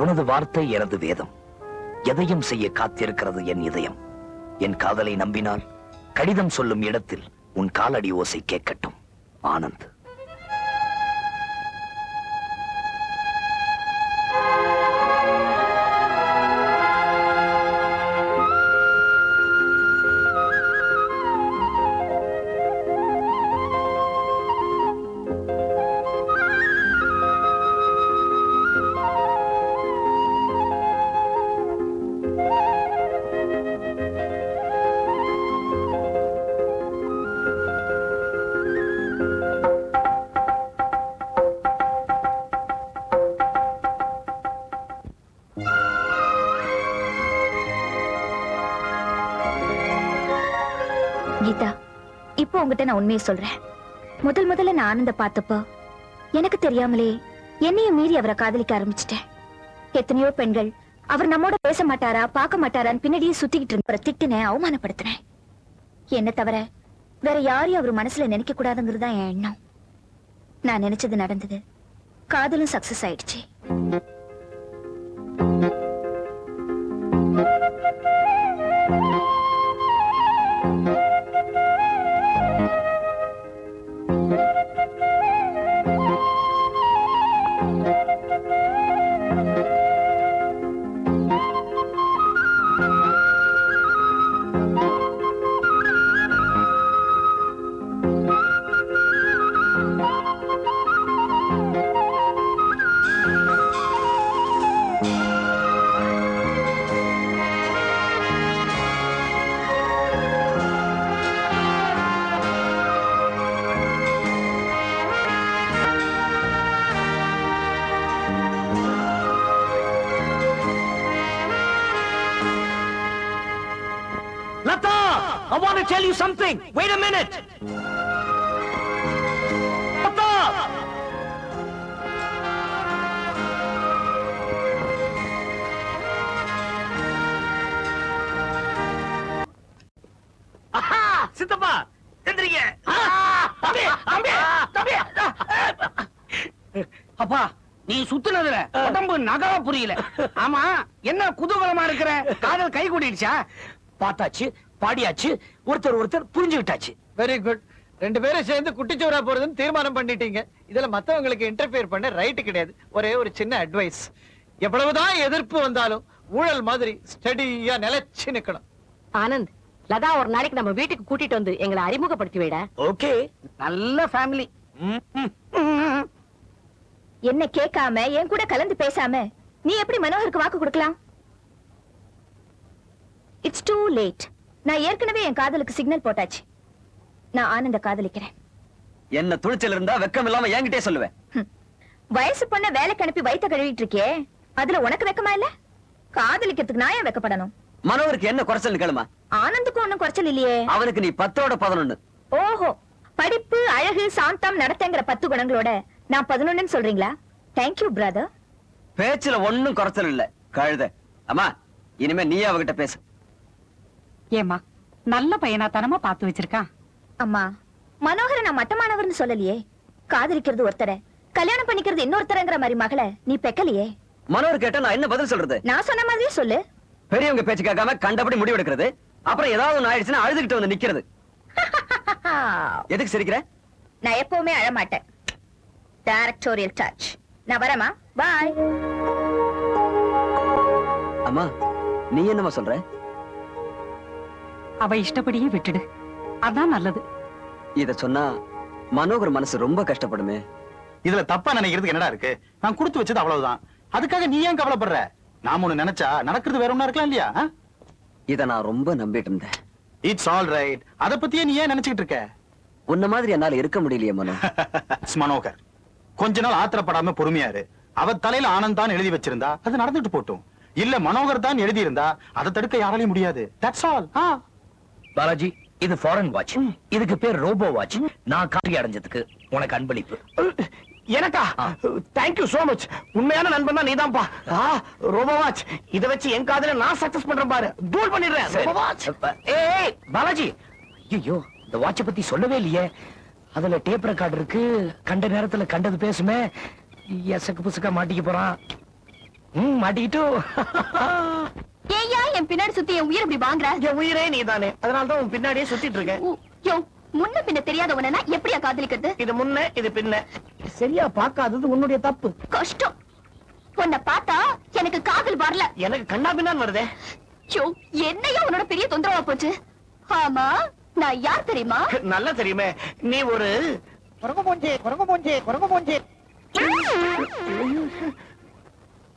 உனது வார்த்தை எனது வேதம். எதையும் செய்ய காத்திருக்கிறது என் இதயம். என் காதலை நம்பினால் கடிதம் சொல்லும் இடத்தில் உன் காலடி ஓசை கேட்கட்டும். ஆனந்த். கீதா, இப்போ உங்ககிட்ட நான் உண்மையை சொல்றேன். முதல்ல நான் ஆனந்த பார்த்தப்போ எனக்கு தெரியாமலே என்னையும் மீறி அவரை காதலிக்க ஆரம்பிச்சிட்டேன். எத்தனையோ பெண்கள் அவர் நம்மோட பேச மாட்டாரா, பார்க்க மாட்டாரான்னு பின்னாடியே சுத்திக்கிட்டு இருந்த திட்டினேன், அவமானப்படுத்தினேன். என்ன தவிர வேற யாரையும் அவர் மனசுல நினைக்க கூடாதுங்கிறதா என் எண்ணம். நான் நினைச்சது நடந்தது. காதலும் சக்சஸ் ஆயிடுச்சு. I want to tell you something. Wait a minute. Lata! Aha! சித்தப்பா, எந்திரிங்க. தம்பி, தம்பி, தம்பி. அப்பா, நீ சுத்துனதுல உடம்பு நகர புரியல. ஆமா, என்ன குதூகலமா இருக்கிற? காதல் கை கூடிடுச்சா? பார்த்தாச்சு, பாடியாச்சு, ஒருத்தர் புரிஞ்சுக்கிட்டாச்சு. Very good. ரெண்டு பேரும் சேர்ந்து குட்டிச்சோரா போறதுன்னு தீர்மானம் பண்ணிட்டீங்க. இதுல மத்தவங்களுக்கு இன்டர்ஃபியர் பண்ண ரைட் கிடையாது. ஒரே ஒரு சின்ன அட்வைஸ், எவ்வளவுதான் எதிர்ப்பு வந்தாலும் ஊழல் மாதிரி ஸ்டடியா நிலைச்சு நிக்கணும். ஆனந்த், லதா ஒரு நாளைக்கு நம்ம வீட்டுக்கு கூட்டிட்டு வந்து எங்களை அறிமுகப்படுத்தி விட. ஓகே, நல்ல ஃபேமிலி. என்ன கேட்காம என் கூட கலந்து பேசாம நீ எப்படி மனோகருக்கு வாக்கு கொடுக்கலாம்? It's too late. நான் ஏற்கனவே என் காதலுக்கு சிக்னல் போட்டாச்சு. நான் ஆனந்த காதலிக்கிறேன். என்ன துணிச்சல் இருந்தா வெக்கம் இல்லாம என்கிட்டே சொல்லுவேன். வயசு பொண்ண வேலைக்கு அனுப்பி வயித்த கழுவிட்டு இருக்கே, அதுல உனக்கு வெக்கமா இல்ல? காதலிக்கிறதுக்கு நான் ஏன் வெக்கப்படணும்? மனோகருக்கு என்ன குறைச்சல் கேளுமா. ஆனந்துக்கும் ஒண்ணும் குறைச்சல் இல்லையே. அவனுக்கு நீ 10ஓட 11. ஓஹோ, படிப்பு, அழகு, சாந்தம், நடத்தைங்கிற 10 குணங்களோட நான் 11ன்னு சொல்றீங்களா? Thank you brother. பேச்சுல ஒண்ணும் குறைச்சல் இல்ல கழுத. அம்மா, இனிமே நீ அவகிட்ட பேசு. ஏமா, நல்ல பையனா தனமா பார்த்து வச்சிருக்கான். அம்மா, மனோகர நான் மட்டமானவர்னு சொல்லலையே. காதலிக்கிறது ஒருத்தர, கல்யாணம் பண்ணிக்கிறது இன்னொருத்தரங்கிற மாதிரி மகளை நீ பெக்கலையே. மனோகர் கேட்டா நான் என்ன பதில் சொல்றது? நான் சொன்ன மாதிரியே சொல்லு. பெரியவங்க பேச்சு கேட்காம கண்டபடி முடிவு எடுக்கிறது, அப்புறம் ஏதாவது ஒண்ணு ஆயிடுச்சுன்னா அழுதுகிட்டு வந்து நிக்கிறது. எதுக்கு சிரிக்கிற? நான் எப்பவுமே அழமாட்டேன். Directorial touch. நான் வரமா, பாய். அம்மா, நீ என்னமா சொல்ற? அவ இஷ்டப்படியே விட்டுடு, அதான் நல்லது. இத சொன்னா மனோகர் மனசு ரொம்ப கஷ்டப்படுமே. இதுல தப்பா நினைக்கிறதுக்கு என்னடா இருக்கு? நான் கொடுத்து வச்சது அவ்வளவுதான். அதுக்காக நீ ஏன் கவலைப்படுற? நாம ஒண்ணு நினைச்சா நடக்கிறது வேற ஒண்ணா இருக்கலாம் இல்லையா? இத நான் ரொம்ப நம்பிட்டு இருந்தேன். It's all right. அத பத்தியே நீ ஏன் நினைச்சிட்டு இருக்க? உன்ன மாதிரி என்னால இருக்க முடியலையே மனோ. மனோகர், கொஞ்ச நாள் ஆத்திரப்படாம பொறுமையாரு. அவ தலையில ஆனந்த் தான் எழுதி வச்சிருந்தா அது நடந்துட்டு போட்டும். இல்ல மனோகர் தான் எழுதி இருந்தா அதை தடுக்க யாராலையும் முடியாது. That's all. பாலாஜி, இது ஃபாரின் வாட்ச். இதுக்கு பேர் ரோபோ வாட்ச். நான் காரி அடைஞ்சதுக்கு உனக்கு அன்பளிப்பு. எனக்கா? Thank you so much. உண்மையான நண்பன் தான் நீதான்ப்பா. ரோபோ வாட்ச் இத வச்சு என் காதல நான் சக்சஸ் பண்றேன் பாரு. தூள் பண்ணிடுறேன். Robo watch. ஏய் பாலாஜி, ஐயோ இந்த வாட்ச பத்தி சொல்லவே இல்லையே. அதுல டேப் ரெக்கார்ட் இருக்கு. கண்ட நேரத்துல கண்டது பேசுமே. எசக்கு புசுக்கா மாட்டிக்க போறான். மாட்டிக்கிட்டு ஏய்யா என் பின்னாடி சுத்தி என் உயிர் இப்படி வாங்குற? என் உயிரே நீதானே, அதனால தான் உன் பின்னாடியே சுத்திட்டு இருக்கேன். யோ, முன்ன பின்ன தெரியாதவன நான் எப்படியா காதலிக்கிறது? இது முன்ன இது பின்ன. சரியா பார்க்காதது உன்னுடைய தப்பு. கஷ்டம். உன்னை பார்த்தா எனக்கு காதல் வரல. எனக்கு கண்ணா பின்னான்னு வருதே. யோ, என்னையா உன்னோட பெரிய தொந்தரவா போச்சு? ஆமா, நான் யார் தெரியுமா? நல்லா தெரியுமே. நீ ஒரு குரங்கு போஞ்சே.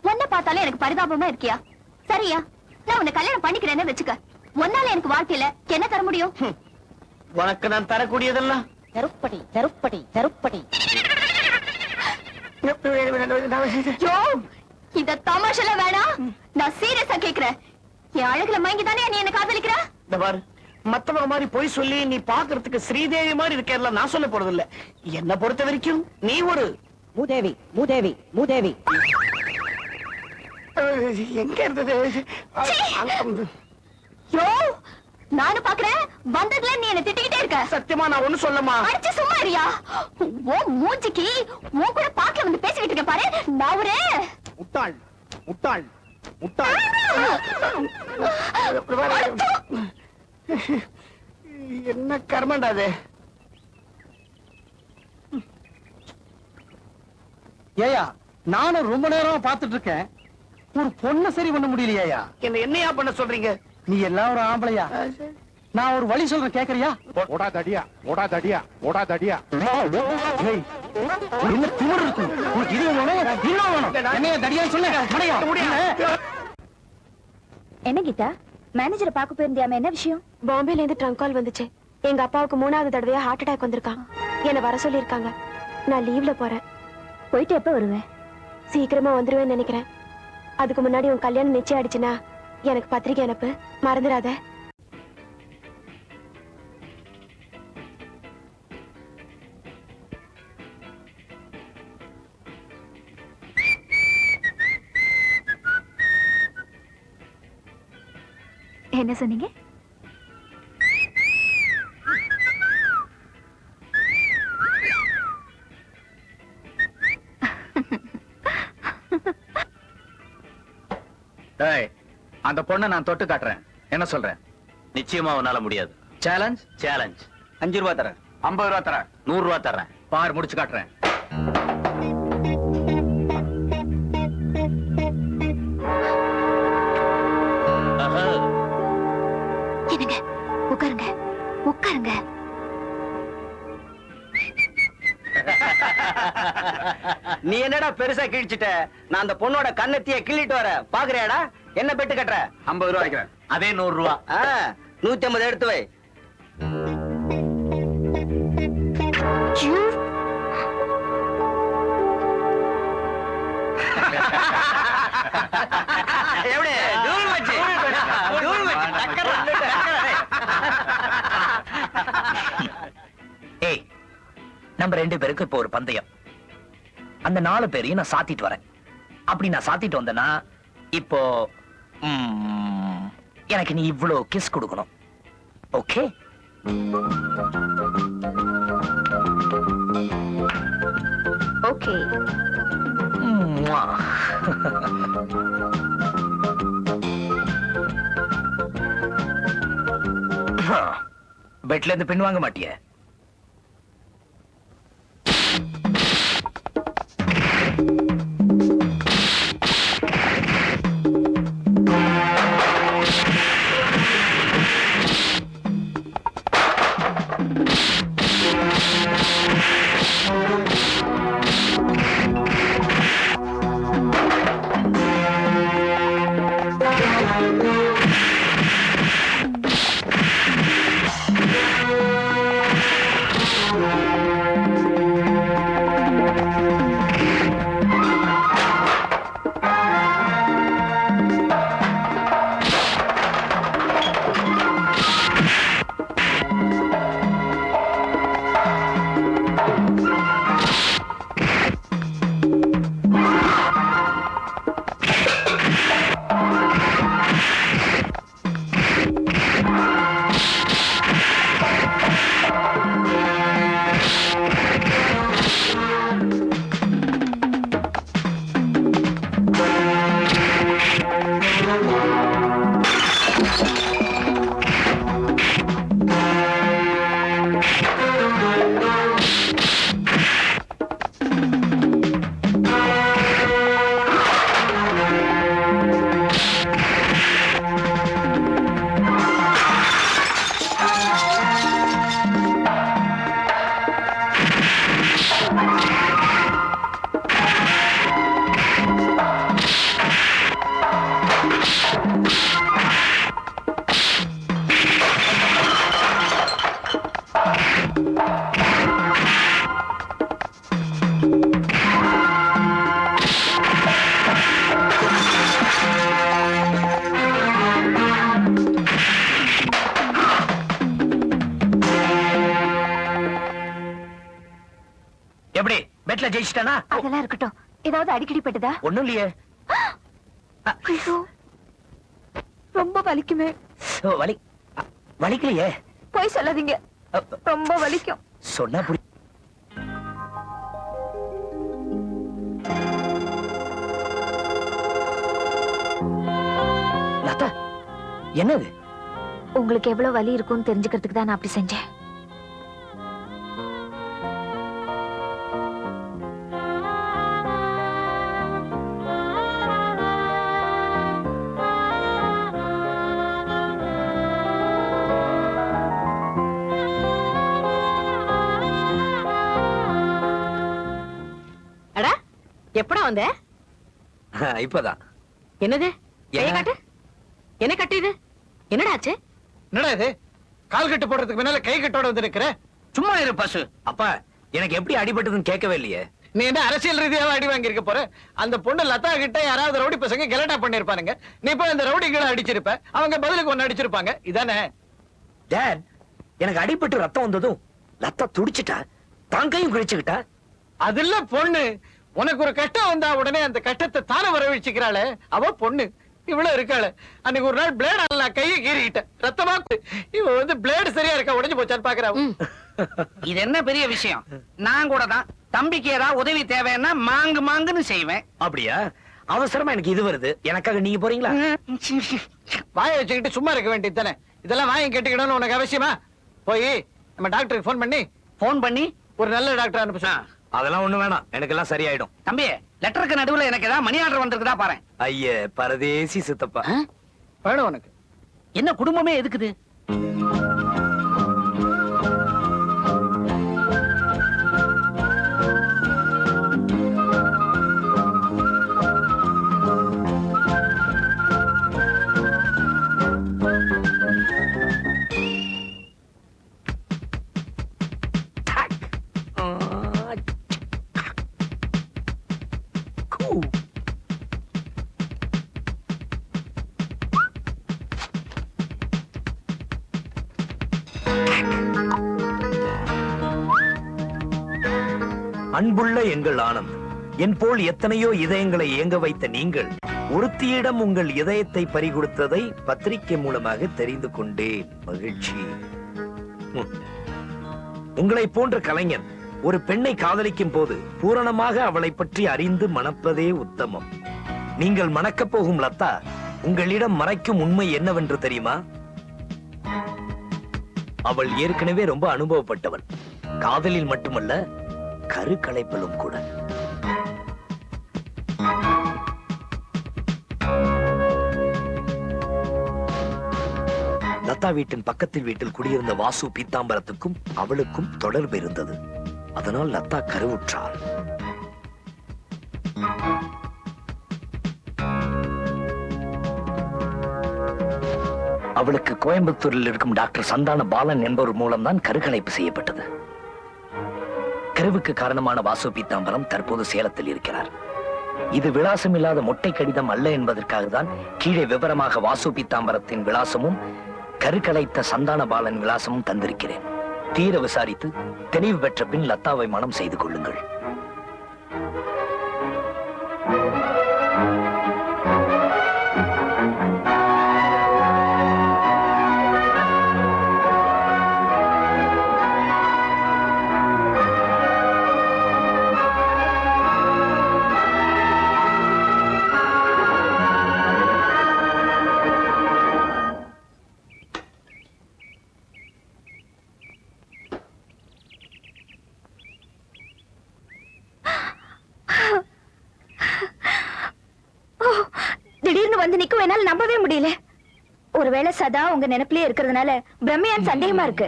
உன்னை பார்த்தாலே எனக்கு பரிதாபமா இருக்கியா? சரியா, நான் உன்னை கல்யாணம் பண்ணிக்கிறேன்னு வச்சுக்க. உன்னால எனக்கு வாழ்க்கையில என்ன தர முடியும்? உனக்கு நான் தரக்கூடியதெல்லாம் தருப்படி தருப்படி தருப்படி. யோ, இந்த தமாஷல வேணாம். நான் சீரியஸா கேக்குறேன். என் அழகுல மயங்கி தானே நீ என்ன காதலிக்கிற? இந்த பாரு, மத்தவங்க மாதிரி போய் சொல்லி நீ பாக்குறதுக்கு ஸ்ரீதேவி மாதிரி இருக்கேல்ல, நான் சொல்ல போறது இல்ல. என்ன பொறுத்த வரைக்கும் நீ ஒரு மூதேவி மூதேவி மூதேவி. எங்க இருந்தது? யோ, நானும் பாக்குறேன். வந்ததுல நீ என்ன திட்டிக்கிட்டே இருக்க. சத்தியமா நான் ஒண்ணு சொல்லமா? அடிச்சு சும்மா இருயா. ஓ மூஞ்சிக்கு உன் கூட பாக்கல வந்து பேசிக்கிட்டு இருக்கேன் பாரு. நான் ஒரு முட்டாள் முட்டாள் முட்டாள். என்ன கர்மண்டா அது? ஏயா, நானும் ரொம்ப நேரம் பார்த்துட்டு இருக்கேன். ஒரு பொண்ணை சரி பண்ண முடியலையா? என்னையா பண்ண சொல்றீங்க? நீ எல்லாம் ஒரு ஆம்பளையா? நான் ஒரு வழி சொல்றேன், கேக்குறியா? ஓடா தடியா. ஏய், என்ன திமிரு இருக்கு உனக்கு? இது வேணும், இன்னும் வேணும். என்னைய தடியான்னு சொன்ன? என்ன கீதா, மேனேஜரை பார்க்க போயிருந்தியாமே, என்ன விஷயம்? பாம்பேல இருந்து ட்ரங்க் கால் வந்துச்சு. எங்க அப்பாவுக்கு 3வது தடவையா ஹார்ட் அட்டாக் வந்திருக்கான். என்ன வர சொல்லிருக்காங்க. நான் லீவ்ல போறேன். போயிட்டு எப்ப வருவேன்? சீக்கிரமா வந்துருவேன்னு நினைக்கிறேன். அதுக்கு முன்னாடி உன் கல்யாணம் நிச்சயம் ஆயிடுச்சுன்னா எனக்கு பத்திரிக்கை அனுப்பு, மறந்துடாத. என்ன சொன்னீங்க? அந்த பொண்ணை நான் தொட்டு காட்டுறேன். என்ன சொல்றேன்? நிச்சயமா உன்னால முடியாது. சேலஞ்ச். 5 ரூபாய் தரேன். 50 ரூபா தரேன். 100 ரூபா தர்றேன். பார் முடிச்சு காட்டுறேன். என்னங்க உட்காருங்க உட்காருங்க. நீ என்னடா பெருசா கிழிச்சிட்ட? நான் அந்த பொண்ணோட கண்ணத்திய கிள்ளிட்டு வர பாக்குறியாடா? என்ன பெட்டு கட்டுற? 50 ரூபா வைக்கிறேன். அதே 100 ரூபா. 150 எடுத்து வை. எப்படி? தூள் வச்சு. தூள் வச்சு. டக்கரா. ஏய், நம்ம 2 பேருக்கு இப்போ ஒரு பந்தயம். அந்த 4 பேரையும் நான் சாத்திட்டு வரேன். அப்படி நான் சாத்திட்டு வந்தேன்னா இப்போ எனக்கு நீ இவ்ளோ கிஸ் கொடுக்கணும். ஓகே? ஓகே. பெட்ல இருந்து பின் வாங்க மாட்டிய? எப்படி? பெட்ல ஜெயிச்சிட்டானா? அதெல்லாம் இருக்கட்டும். ஏதாவது அடிக்கடி பட்டதா? ஒண்ணும் இல்லையே. ஐயோ, ரொம்ப வலிக்குமே. வலிக்கலையே. போய் சொல்லாதீங்க, ரொம்ப வலிக்கும். சொன்னா புரி. லதா, என்னது? உங்களுக்கு எவ்வளவு வலி இருக்கும்னு தெரிஞ்சுக்கிறதுக்கு தான் நான் அப்படி செஞ்சேன். எப்படா வந்த? இப்பதான். என்னது? கையை காட்டு. என்ன கட்டு இது? என்னடா ஆச்சு? என்னடா இது? கால் கட்டு போடுறதுக்கு முன்னால கை கட்டோட வந்து நிக்கிற. சும்மா இரு பசு. அப்பா, எனக்கு எப்படி அடிபட்டதுன்னு கேட்கவே இல்லையே. நீ என்ன அரசியல் ரீதியாக அடி வாங்கி இருக்க போற? அந்த பொண்ணு லதா கிட்ட யாராவது ரவுடி பசங்க கெலட்டா பண்ணிருப்பானுங்க. நீ போய் அந்த ரவுடிகளை அடிச்சிருப்ப, அவங்க பதிலுக்கு ஒன்னு அடிச்சிருப்பாங்க. இதானே? டாட், எனக்கு அடிபட்டு ரத்தம் வந்ததும் லதா துடிச்சிட்டா, தங்கையும் கிழிச்சுக்கிட்டா. அதுல பொண்ணு உனக்கு ஒரு கஷ்டம் வந்தா உடனே அந்த கஷ்டத்தை தானே வரவழைச்சுக்கிறாளே, அவ பொண்ணு. இவ்வளவு இருக்காள. அன்னைக்கு ஒரு நாள் பிளேட் அல்ல கையை கீறிட்டேன், ரத்தமா. இவ வந்து பிளேடு சரியா இருக்கா, உடைஞ்சு போச்சான்னு பாக்குறா. இது என்ன பெரிய விஷயம்? நான் கூட தான் தம்பிக்கு ஏதாவது உதவி தேவைன்னா மாங்கு மாங்குன்னு செய்வேன். அப்படியா? அவசரமா எனக்கு இது வருது, எனக்காக நீங்க போறீங்களா? வாயை வச்சுக்கிட்டு சும்மா இருக்க வேண்டியது தானே. இதெல்லாம் வாங்கி கேட்டுக்கணும்னு உனக்கு அவசியமா? போய் நம்ம டாக்டருக்கு போன் பண்ணி போன் பண்ணி ஒரு நல்ல டாக்டர் அனுப்ப சொன்னா. அதெல்லாம் ஒண்ணு வேணாம், எனக்கு எல்லாம் சரியாயிடும். தம்பி லெட்டருக்கு நடுவுல எனக்கு ஏதாவது மணி ஆர்டர் வந்திருக்குதா பாரு. ஐயே பரதேசி சித்தப்பா. வேணும் உனக்கு. என்ன குடும்பமே எதுக்குது? அன்புள்ள எங்கள் ஆனந்த், என் போல் எத்தனையோ இதயங்களை ஏங்க வைத்த நீங்கள் ஒருத்தியிடம் உங்கள் இதயத்தை பறிகொடுத்ததை பத்திரிகை மூலமாக தெரிந்து கொண்டேன். மகிழ்ச்சி. உங்களை போன்ற கலைஞன் ஒரு பெண்ணை காதலிக்கும் போது பூரணமாக அவளை பற்றி அறிந்து மணப்பதே உத்தமம். நீங்கள் மணக்கப் போகும் லதா உங்களிடம் மறைக்கும் உண்மை என்னவென்று தெரியுமா? அவள் ஏற்கனவே ரொம்ப அனுபவப்பட்டவள். காதலில் மட்டுமல்ல, கருக்கலைப்பிலும் கூட. லதா வீட்டின் பக்கத்தில் வீட்டில் குடியிருந்த வாசு பீத்தாம்பரத்துக்கும் அவளுக்கும் தொடர்பு இருந்தது. அதனால் லதா கருவுற்றாள். அவளுக்கு கோயம்புத்தூரில் இருக்கும் டாக்டர் சந்தான பாலன் என்பவர் மூலம்தான் கருக்கலைப்பு செய்யப்பட்டது. கருவுக்கு காரணமான வாசு பீத்தாம்பரம் தற்போது சேலத்தில் இருக்கிறார். இது விலாசம் இல்லாத மொட்டை கடிதம் அல்ல என்பதற்காக தான் கீழே விவரமாக வாசு பீத்தாம்பரத்தின் விலாசமும் கருக்கலைத்த சந்தான பாலன் விலாசமும் தந்திருக்கிறேன். தீர விசாரித்து தெளிவு பெற்ற பின் லதாவை மனம் செய்து கொள்ளுங்கள். திடீர்னு வந்து நிக்கும் என்னால நம்பவே முடியல. ஒருவேளை சதா உங்க நினைப்பிலே இருக்கிறதுனால பிரம்மையான் சந்தேகமா இருக்கு.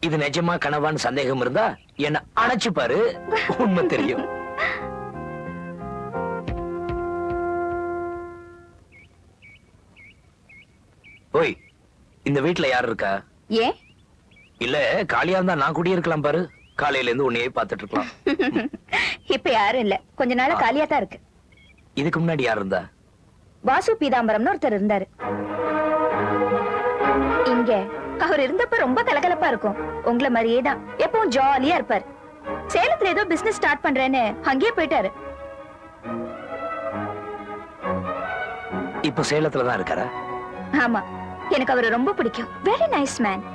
இது நிஜமா கனவான்னு சந்தேகம் இருந்தா என்ன அணைச்சு பாரு, உண்மை தெரியும். ஓய், இந்த வீட்டுல யார் இருக்கா? ஏன் இல்ல, காலியா இருந்தா நான் குடியிருக்கலாம் பாரு. காலையில இருந்து உன்னையே பாத்துட்டு இருக்கலாம். இப்ப யாரும் இல்ல, கொஞ்ச நாள காலியா தான் இருக்கு. இதுக்கு முன்னாடி யார் இருந்தா? வாசு பீதாம்பரம்னு ஒருத்தர் இருந்தாரு. இங்க அவர் இருந்தப்ப ரொம்ப கலகலப்பா இருக்கும். உங்களை மாதிரியே தான் எப்பவும் ஜாலியா இருப்பாரு. சேலத்துல ஏதோ பிசினஸ் ஸ்டார்ட் பண்றேன்னு அங்கேயே போயிட்டாரு. இப்ப சேலத்துல தான் இருக்காரா? ஆமா, எனக்கு அவரை ரொம்ப பிடிக்கும். Very nice man.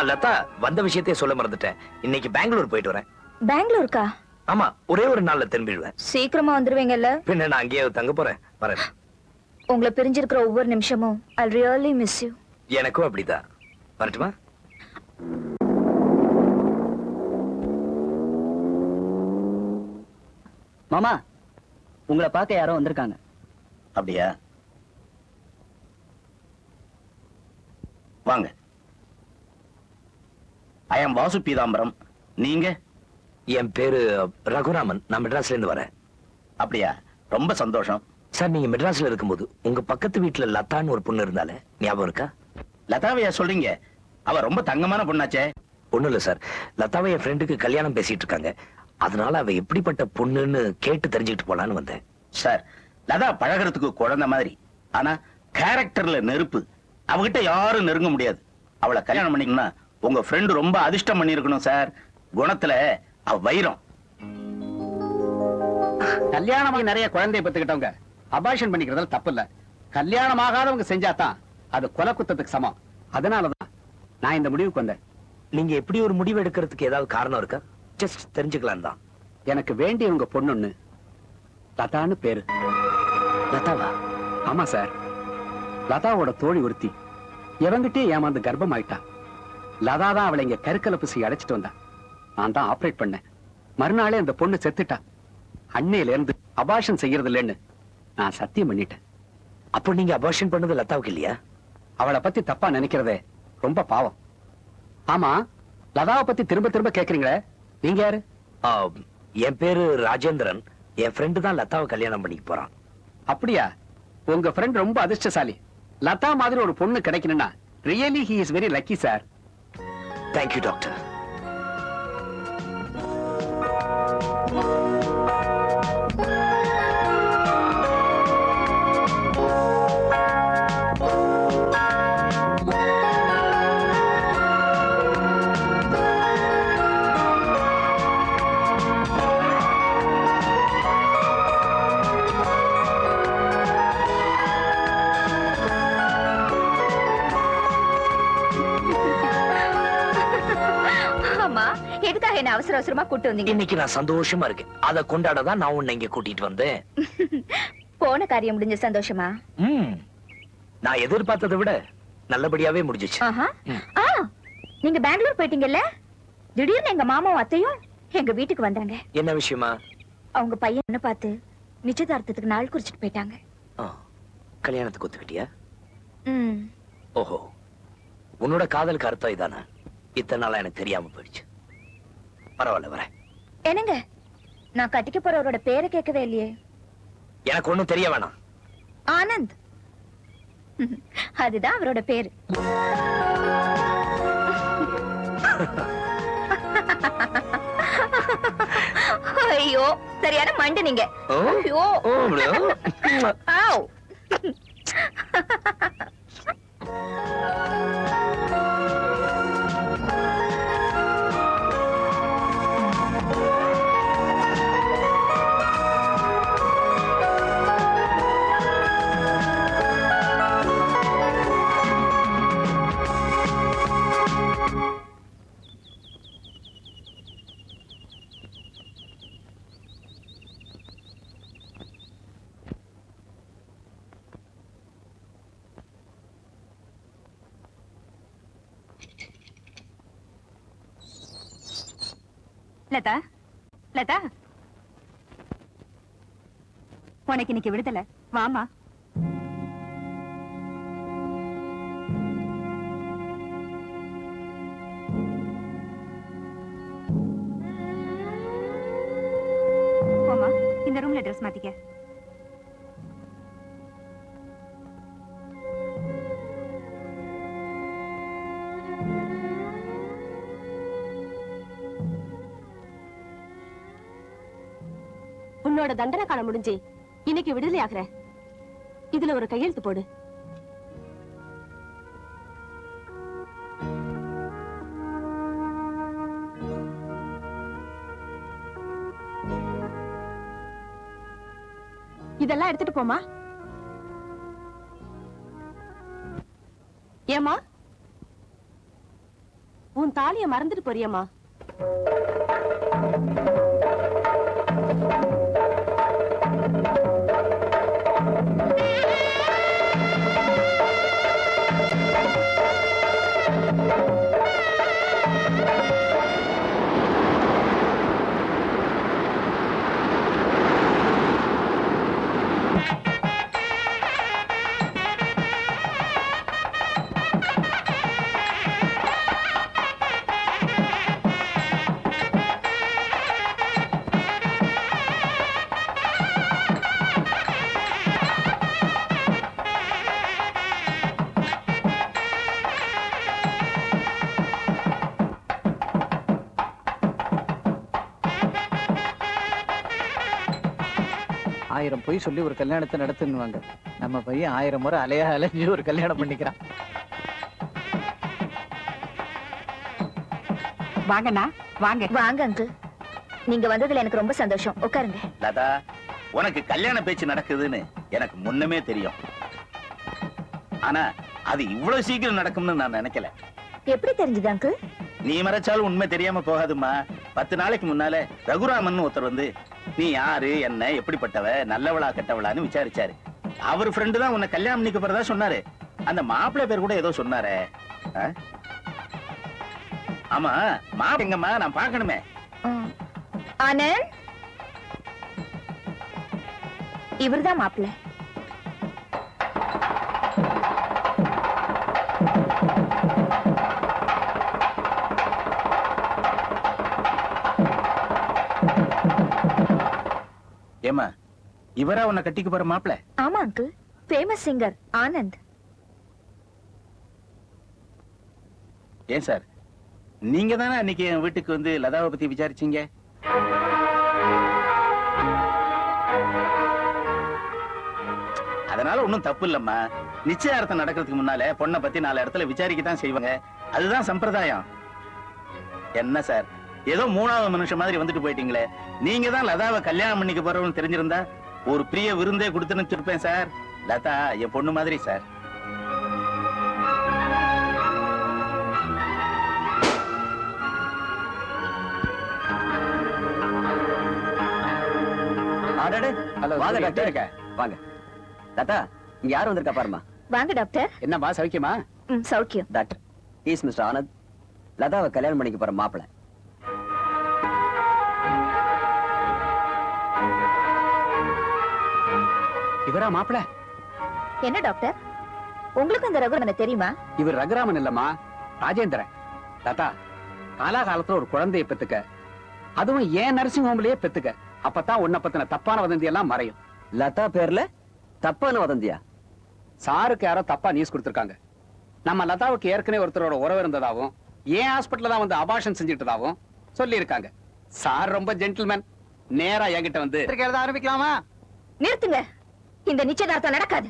லதா, வந்த விஷயத்தையே சொல்ல மறந்துட்டேன். இன்னைக்கு பெங்களூர் போயிட்டு வரேன். பெங்களூருக்கா? ஆமா, ஒரே ஒரு நாள்ல திரும்பிடுவேன். சீக்கிரமா வந்துருவீங்கல்ல? பின்ன நான் அங்கேயே தங்க போறேன். வரேன். உங்களை பிரிஞ்சிருக்கிற ஒவ்வொரு நிமிஷமும் I really miss you. எனக்கும் அப்படிதான். வரட்டுமா? மாமா, உங்களை பார்க்க யாரோ வந்திருக்காங்க. அப்படியா? வாங்க. ஐ அம் வாசு பீதாம்பரம். நீங்க? என் பேரு ரகுராமன். நான் மெட்ராஸ்ல இருந்து வரேன். அப்படியா? ரொம்ப சந்தோஷம். சார், நீங்க மெட்ராஸ்ல இருக்கும்போது உங்க பக்கத்து வீட்டுல லதான்னு ஒரு பொண்ணு இருந்தாலே, ஞாபகம் இருக்கா? லதாவையா சொல்றீங்க? அவ ரொம்ப தங்கமான பொண்ணாச்சே. ஒண்ணும் இல்ல சார், லதாவை என் ஃப்ரெண்டுக்கு கல்யாணம் பேசிட்டு இருக்காங்க. அதனால அவ எப்படிப்பட்ட பொண்ணுன்னு கேட்டு தெரிஞ்சுக்கிட்டு போலான்னு வந்தேன். சார், லதா பழகிறதுக்கு குழந்தை மாதிரி, ஆனா கேரக்டர்ல நெருப்பு. அவகிட்ட யாரும் நெருங்க முடியாது. அவளை கல்யாணம் பண்ணிக்கணும்னா உங்க ஃப்ரெண்டு ரொம்ப அதிர்ஷ்டம் பண்ணிருக்கணும் சார். குணத்துல அவ வைரம். கல்யாணமாக நிறைய குழந்தைய பெத்துக்கிட்டவங்க அபார்ஷன் பண்ணிக்கிறதுல தப்பு இல்ல. கல்யாணம் ஆகாதவங்க செஞ்சாதான் அது கொலை குத்தத்துக்கு சமம். அதனாலதான் நான் இந்த முடிவுக்கு வந்தேன். நீங்க எப்படி ஒரு முடிவு எடுக்கிறதுக்கு ஏதாவது காரணம் இருக்கா? ஜஸ்ட் தெரிஞ்சுக்கலாம் தான். எனக்கு வேண்டியவங்க பொண்ணுன்னு லதான்னு பேரு. லதாவா? ஆமா சார். லதாவோட தோழி ஒருத்தி எவங்கிட்டே ஏமாந்து கர்ப்பம் ஆயிட்டா. லதா தான் அவளை இங்க கருக்கலப்பு செய்ய அழைச்சிட்டு வந்தா. நான் தான் ஆபரேட் பண்ணேன். மறுநாளே அந்த பொண்ணு செத்துட்டா. அன்னையில இருந்து அபாஷன் செய்யறது இல்லைன்னு நான் சத்தியம் பண்ணிட்டேன். அப்போ நீங்க அபார்ஷன் பண்ணது லதாவுக்கு இல்லையா? அவளை பத்தி தப்பா நினைக்கிறதே ரொம்ப பாவம். ஆமா, லதாவை பத்தி திரும்ப திரும்ப கேக்குறீங்களே, நீங்க யாரு? என் பேரு ராஜேந்திரன். என் ஃப்ரெண்டு தான் லதாவை கல்யாணம் பண்ணிக்க போறான். அப்படியா? உங்க ஃப்ரெண்ட் ரொம்ப அதிர்ஷ்டசாலி. லதா மாதிரி ஒரு பொண்ணு கிடைக்கணும்னா really he is very lucky sir. Thank you doctor. ஆமா, எதுக்காக என்ன அவசர அவசரமா கூட்டு வந்தீங்க? இன்னைக்கு நான் சந்தோஷமா இருக்கேன். அதை கொண்டாடதான் நான் உன்னை இங்க கூட்டிட்டு வந்தேன். போன காரியம் முடிஞ்ச சந்தோஷமா? நான் எதிர்பார்த்ததை விட நல்லபடியாவே முடிஞ்சிச்சு. நீங்க பெங்களூர் போயிட்டீங்கல்ல, திடீர்னு எங்க மாமாவும் அத்தையும் எங்க வீட்டுக்கு வந்தாங்க. என்ன விஷயமா? அவங்க பையனை பார்த்து நிச்சயதார்த்தத்துக்கு நாள் குறிச்சிட்டு போயிட்டாங்க. கல்யாணத்துக்கு ஒத்துக்கிட்டியா? ம். ஓஹோ, உன்னோட காதலுக்கு அர்த்தம் இதானா? இத்தனை நாளா எனக்கு தெரியாம போயிடுச்சு. பரவாயில்ல, வரேன். என்னங்க, நான் கட்டிக்க போறவரோட பேரை கேட்கவே இல்லையே. எனக்கு ஒண்ணும் தெரிய வேணாம். ஆனந்த், அதுதான் அவரோட பேரு. ஐயோ, சரியான மண்டு நீங்க. ஐயோ. ஆவ். லதா, லதா, உனக்கு இன்னைக்கு விடுதலை. வாமா. போமா, இந்த ரூம்ல ட்ரெஸ் மாத்திக்க. உன்னோட தண்டனை காண முடிஞ்சு இன்னைக்கு விடுதலை ஆகுற. இதுல ஒரு கையெழுத்து போடு. இதெல்லாம் எடுத்துட்டு போமா. ஏமா, உன் தாலிய மறந்துட்டு போறியம்மா? ஆயிரம் பொய் சொல்லி ஒரு கல்யாணத்தை நடத்துன்னுவாங்க. நம்ம பையன் 1000 முறை அலையா அலைஞ்சு ஒரு கல்யாணம் பண்ணிக்கிறான். வாங்கண்ணா, வாங்க. வாங்க அங்கிள், நீங்க வந்ததுல எனக்கு ரொம்ப சந்தோஷம். உட்காருங்க. லதா, உனக்கு கல்யாண பேச்சு நடக்குதுன்னு எனக்கு முன்னமே தெரியும். ஆனா அது இவ்வளவு சீக்கிரம் நடக்கும்னு நான் நினைக்கல. எப்படி தெரிஞ்சது அங்கிள்? நீ மறைச்சாலும் உண்மை தெரியாம போகாதுமா. 10 நாளைக்கு முன்னால ரகுராமன் ஒருத்தர் வந்து நீ யாரு, என்ன, எப்படிப்பட்டவ, நல்லவளா கெட்டவளான்னு விசாரிச்சாரு. அவர் ஃப்ரெண்டு தான் உன்னை கல்யாணம் பண்ணிக்க போறதா சொன்னாரு. அந்த மாப்பிள்ளை பேர் கூட ஏதோ சொன்னாரே. ஆமா, மாப்பிள்ளை எங்கம்மா? நான் பார்க்கணுமே. ஆனந்த், இவர்தான் மாப்பிள்ளை. ஏமா, இவரா உன்னை கட்டிக்க போற மாப்பிள்ளை? ஆமா அங்கிள், ஃபேமஸ் சிங்கர் ஆனந்த். ஏன் சார், நீங்க தானே அன்னைக்கு என் வீட்டுக்கு வந்து லதாவை பத்தி விசாரிச்சீங்க? அதனால ஒண்ணும் தப்பு இல்லம்மா. நிச்சயார்த்தம் நடக்கிறதுக்கு முன்னால பொண்ணை பத்தி 4 இடத்துல விசாரிக்கத்தான் செய்வாங்க. அதுதான் சம்பிரதாயம். என்ன சார், ஏதோ 3வது மனுஷன் மாதிரி வந்துட்டு போயிட்டீங்களே. நீங்க தான் லதாவை கல்யாணம் பண்ணிக்க போறவன்னு தெரிஞ்சிருந்தா ஒரு பிரிய விருந்தே கொடுத்துன்னு இருப்பேன் சார். லதா என் பொண்ணு மாதிரி சார். வாங்க டாக்டர், வாங்க. லதா, இங்க யார் வந்திருக்கா பாருமா. வாங்க டாக்டர். என்னம்மா சௌக்கியமா? சௌக்கியம். டாக்டர், இஸ் மிஸ்டர் ஆனந்த், லதாவை கல்யாணம் பண்ணிக்க போற மாப்பிள்ளை. இவரா மாப்பிள்ள? என்ன டாக்டர், உங்களுக்கு அந்த ரகுராமனை தெரியுமா? இவர் ரகுராமன் இல்லம்மா, ராஜேந்திரன். லதா, காலாகாலத்துல ஒரு குழந்தையை பெத்துக்க, அதுவும் ஏன் நர்சிங் ஹோம்லயே பெத்துக்க. அப்பதான் உன்னை பத்தின தப்பான வதந்தி எல்லாம் மறையும். லதா பேர்ல தப்பான வதந்தியா? சாருக்கு யாரோ தப்பா நியூஸ் கொடுத்திருக்காங்க. நம்ம லதாவுக்கு ஏற்கனவே ஒருத்தரோட உறவு இருந்ததாவும், ஏன் ஹாஸ்பிட்டல்ல தான் வந்து அபார்ஷன் செஞ்சுட்டதாவும் சொல்லி இருக்காங்க. சார் ரொம்ப ஜென்டில்மேன். நேரா என்கிட்ட வந்து ஆரம்பிக்கலாமா? நிறுத்துங்க, இந்த நிச்சயதார்த்தம் நடக்காது.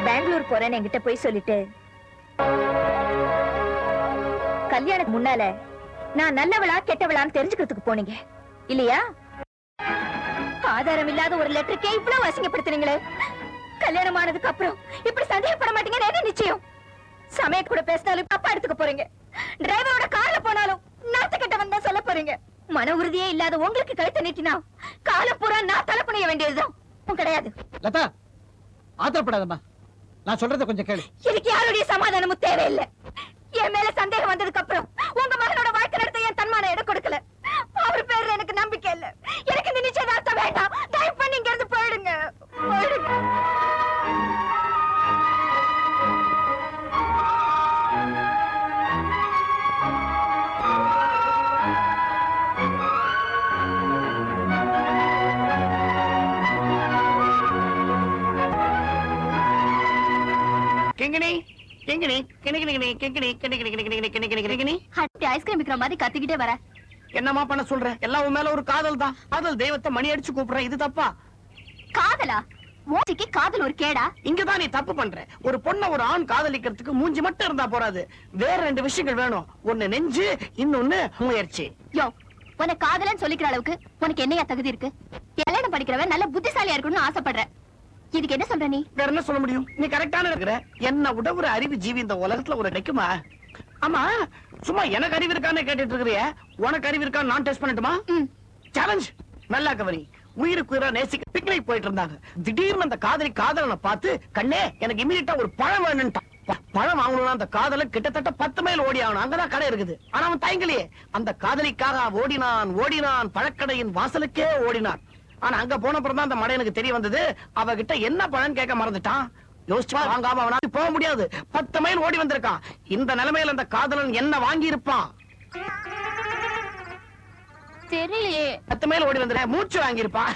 பெங்களூர் போறேன்னு என்கிட்ட போய் சொல்லிட்டு கல்யாணத்துக்கு முன்னால நான் நல்லவளா கெட்டவளான்னு தெரிஞ்சுக்கிறதுக்கு போனீங்க இல்லையா? ஆதாரம் இல்லாத ஒரு லெட்டருக்கே இவ்வளவு அசிங்கப்படுத்துறீங்களே. கல்யாணம் ஆனதுக்கு அப்புறம் இப்படி சந்தேகப்பட மாட்டீங்கன்னு என்ன நிச்சயம்? சமயம் கூட பேசினாலும் தப்பா எடுத்துக்க போறீங்க. டிரைவரோட கார்ல போனாலும் நாத்து கெட்டவன் தான் சொல்ல போறீங்க. மன உறுதியே இல்லாத உங்களுக்கு கழுத்தை நீட்டினா காலம் பூரா நான் தலை புனைய வேண்டியதுதான் கிடையாது. லதா, ஆத்திரப்படாதம்மா. நான் சொல்றத கொஞ்சம் கேளு. எனக்கு யாருடைய சமாதானமும் தேவையில்லை. என் மேல சந்தேகம் வந்ததுக்கு அப்புறம் உங்க மகனோட வாழ்க்கை நடத்த என் தன்மான இடம் கொடுக்கல. அவர் பேர்ல எனக்கு நம்பிக்கை இல்ல. எனக்கு இந்த நிச்சயதார்த்தம் வேண்டாம். தயவு பண்ணி இங்க இருந்து போயிடுங்க. கிங்கிணி கிங்கிணி கிணிகிணி கிங்கிணி கிணிகிணி கிணிகிணி கிணிகிணி கிணிகிணி. ஹட்டி ஐஸ்கிரீம் விக்கிற மாதிரி கத்திக்கிட்டே வர. என்னமா பண்ண சொல்ற? எல்லாம் உன் மேல ஒரு காதல் தான். காதல் தெய்வத்தை மணி அடிச்சு கூப்பிடுற, இது தப்பா? காதலா? ஓசிக்கு காதல் ஒரு கேடா? இங்கதான் நீ தப்பு பண்ற. ஒரு பொண்ண ஒரு ஆண் காதலிக்கிறதுக்கு மூஞ்சி மட்டும் இருந்தா போறாது. வேற 2 விஷயங்கள் வேணும். ஒண்ணு நெஞ்சு, இன்னொன்னு முயற்சி. யோ, உனக்கு காதலன்னு சொல்லிக்கிற அளவுக்கு உனக்கு என்னையா தகுதி இருக்கு? கல்யாணம் படிக்கிறவன் நல்ல புத்திசாலியா இருக்கணும்னு ஆசைப்படுற. இதுக்கு என்ன சொல்ற நீ? வேற என்ன சொல்ல முடியும்? நீ கரெக்டான இருக்கிற. என்ன விட ஒரு அறிவு ஜீவி இந்த உலகத்துல ஒரு கிடைக்குமா? ஆமா, சும்மா எனக்கு அறிவு இருக்கான்னு கேட்டுட்டு இருக்கிறிய. உனக்கு அறிவு இருக்கான்னு நான் டெஸ்ட் பண்ணட்டுமா? சேலஞ்ச். நல்லா கவனி. உயிருக்கு உயிரா நேசிக்க பிக்னிக் போயிட்டு இருந்தாங்க. திடீர்னு அந்த காதலனை பார்த்து, கண்ணே எனக்கு இமீடியட்டா ஒரு பழம் வேணும்ட்டான். பழம் வாங்கணும்னா அந்த காதல கிட்டத்தட்ட 10 மைல் ஓடி ஆகணும். அங்கதான் கடை இருக்குது. ஆனா அவன் தயங்கலையே. அந்த காதலிக்காக ஓடினான் பழக்கடையின் வாசலுக்கே ஓடினான். ஆனா அங்க போன அப்புறம் அந்த மடையனுக்கு தெரிய வந்தது, அவகிட்ட என்ன பழம் கேட்க மறந்துட்டான். யோசிச்சு வாங்காம அவனால போக முடியாது. 10 மைல் ஓடி வந்திருக்கான். இந்த நிலைமையில அந்த காதலன் என்ன வாங்கி இருப்பான்? தெரியலையே. 10 மைல் ஓடி வந்து மூச்சு வாங்கி இருப்பான்.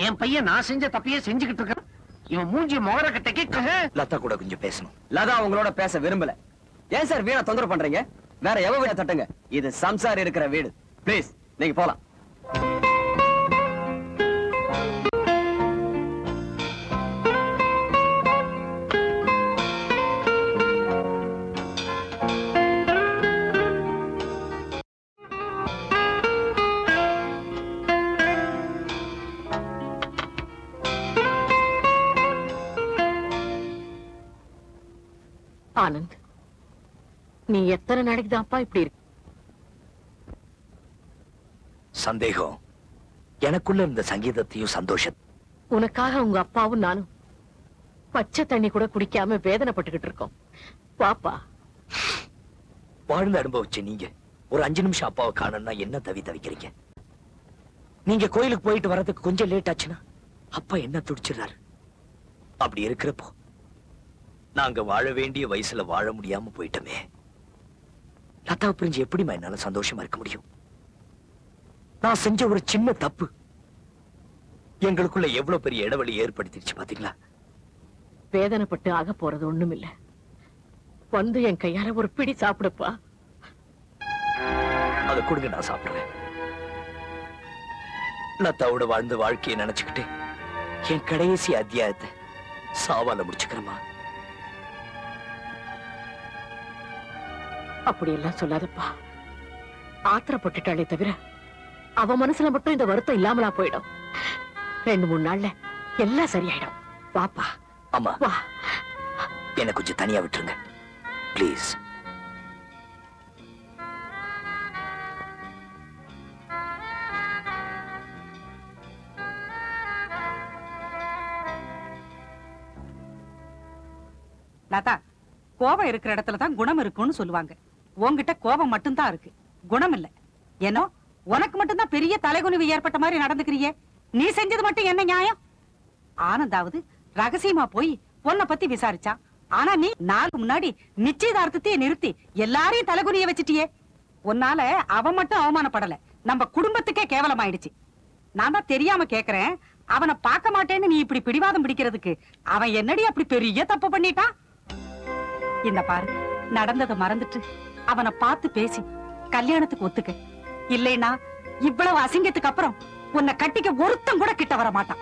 என் பையன் நான் செஞ்ச தப்பையே செஞ்சுக்கிட்டு இருக்கான். இவன் மூஞ்சி மோர கட்டைக்கு. லதா கூட கொஞ்சம் பேசணும். லதா உங்களோட பேச விரும்பல. ஏன் சார் வீணா தொந்தரவு பண்றீங்க? வேற எவ வீட தட்டுங்க. இது சம்சார் இருக்கிற வீடு. ப்ளீஸ் நீங்க போலாம். ஆனந்த், நீ எத்தனை நாளைக்கு தான்ப்பா இப்படி இருக்கு? சந்தேகம் எனக்குள்ள இருந்த சங்கீதத்தையும் சந்தோஷம். உனக்காக உங்க அப்பாவும் நானும் பச்சை தண்ணி கூட குடிக்காம வேதனைப்பட்டுக்கிட்டு இருக்கோம். பாப்பா, வாழ்ந்து அனுபவிச்சு நீங்க ஒரு 5 நிமிஷம் அப்பாவை காணணும்னா என்ன தவிக்கிறீங்க? நீங்க கோயிலுக்கு போயிட்டு வர்றதுக்கு கொஞ்சம் லேட் ஆச்சுன்னா அப்பா என்ன துடிச்சிடறாரு. அப்படி இருக்கிறப்போ நாங்க வாழ வேண்டிய வயசுல வாழ முடியாம போயிட்டோமே. லதாவை பிரிஞ்சு எப்படிமா என்னால சந்தோஷமா இருக்க முடியும்? நான் செஞ்ச ஒரு சின்ன தப்பு எங்களுக்குள்ள எவ்வளவு பெரிய இடைவெளி ஏற்படுத்திடுச்சு பாத்தீங்களா? வேதனைப்பட்டு ஆக போறது ஒண்ணுமில்ல. வந்து என் கையால ஒரு பிடி சாப்பிடுப்பா. அதை கொடுங்க, நான் சாப்பிடுறேன். லதாவோட வாழ்ந்த வாழ்க்கையை நினைச்சுக்கிட்டு என் கடைசி அத்தியாயத்தை சாவால முடிச்சுக்கிறேமா. அப்படி எல்லாம் சொல்லாதப்பா. ஆத்திரப்பட்டுட்டாளே தவிர அவ மனசுல மட்டும் இந்த வருத்தம் இல்லாமலா போயிடும். 2-3 நாள்ல எல்லாம் சரியாயிடும். வாப்பா. அம்மா, வா. என்ன கொஞ்சம் தனியா விட்டுருங்க பிளீஸ். லதா, கோபம் இருக்கிற இடத்துலதான் குணம் இருக்கும்னு சொல்லுவாங்க. உன்கிட்ட கோபம் மட்டும்தான் இருக்கு, குணம் இல்ல. ஏனோ உனக்கு மட்டும்தான் பெரிய தலைகுனிவு ஏற்பட்ட மாதிரி நடந்துக்கிறியே. நீ செஞ்சது மட்டும் என்ன நியாயம்? ஆனந்தாவது ரகசியமா போய் உன்னை பத்தி விசாரிச்சான். ஆனா நீ நாளுக்கு முன்னாடி நிச்சயதார்த்தத்தையே நிறுத்தி எல்லாரையும் தலைகுனிய வச்சிட்டியே. உன்னால அவன் மட்டும் அவமானப்படல, நம்ம குடும்பத்துக்கே கேவலமாயிடுச்சு. நான் தான் தெரியாம கேக்குறேன், அவனை பார்க்க மாட்டேன்னு நீ இப்படி பிடிவாதம் பிடிக்கிறதுக்கு அவன் என்னடி அப்படி பெரிய தப்பு பண்ணிட்டான்? இந்த பாரு, நடந்ததை மறந்துட்டு அவனை பார்த்து பேசி கல்யாணத்துக்கு ஒத்துக்க. இல்லைனா இவ்வளவு அசிங்கத்துக்கு அப்புறம் உன்னை கட்டிக்க ஒருத்தம் கூட கிட்ட வர மாட்டான்.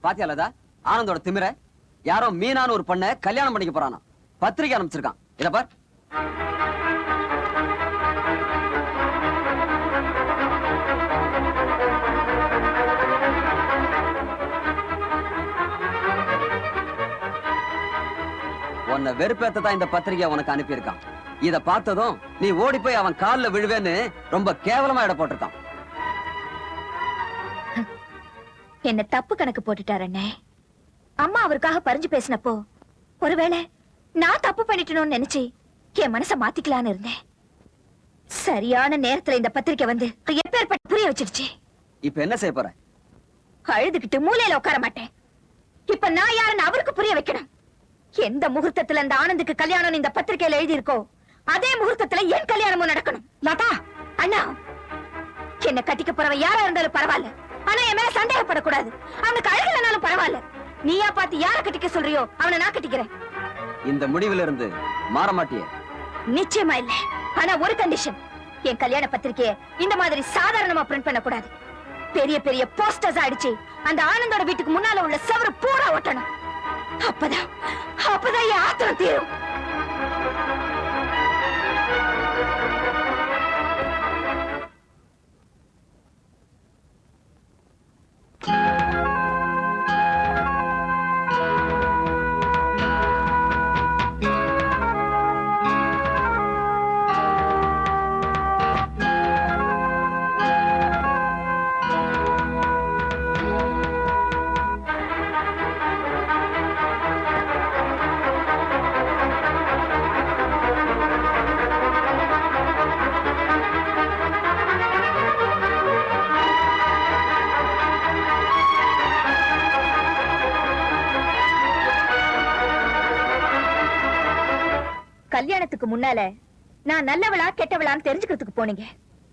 பாத்தியா லதா, ஆனந்தோட திமிர? யாரோ மீனான்னு ஒரு பொண்ண கல்யாணம் பண்ணிக்க போறானா, பத்திரிக்கை அனுப்பிச்சிருக்கான். இத பார். உன்னை வெறுப்பேத்தான் இந்த பத்திரிகை உனக்கு அனுப்பியிருக்கான். இத பார்த்ததும் நீ ஓடி போய் அவன் கால்ல விழுவேன்னு ரொம்ப கேவலமா இட போட்டிருக்கான். என்ன தப்பு கணக்கு போட்டுட்டாரு அண்ணே. அம்மா அவருக்காக பறிஞ்சு பேசினப்போ ஒருவேளை நான் தப்பு பண்ணிட்டேன்னு நினைச்சு என் மனச மாத்திக்கலான்னு இருந்தேன். சரியான நேரத்துல இந்த பத்திரிக்கை வந்து எப்பேற்பட்ட புரிய வச்சிருச்சு. இப்ப என்ன செய்ய போற? அழுதுகிட்டு மூலையில உட்கார மாட்டேன். இப்ப நான் யாருன்னு அவருக்கு புரிய வைக்கணும். எந்த முகூர்த்தத்துல அந்த ஆனந்துக்கு கல்யாணம் இந்த பத்திரிக்கையில எழுதி இருக்கோ அதே முகூர்த்தத்துல என் கல்யாணமும் நடக்கணும். லதா, அண்ணா, என்ன கட்டிக்க போறவன் யாரா இருந்தாலும் பரவாயில்ல, ஆனா என் மேல சந்தேகப்படக்கூடாது. அவனுக்கு அழகலனாலும் பரவாயில்ல. நீயா பார்த்து யார கட்டிக்க சொல்றியோ அவனை நான் கட்டிக்கிறேன். இந்த முடிவுல இருந்து மாற மாட்டியே? நிச்சயமா இல்ல. ஆனா ஒரு கண்டிஷன், என் கல்யாண பத்திரிக்கைய இந்த மாதிரி சாதாரணமா பிரிண்ட் பண்ண கூடாது. பெரிய பெரிய போஸ்டர்ஸ் அடிச்சு அந்த ஆனந்தோட வீட்டுக்கு முன்னால உள்ள செவரு பூரா ஒட்டணும். அப்பதான் என் ஆத்திரம் தீரும். கல்யாணத்துக்கு முன்னால நான் நல்லவளா கெட்டவளான்னு தெரிஞ்சுக்கிறதுக்கு போனீங்க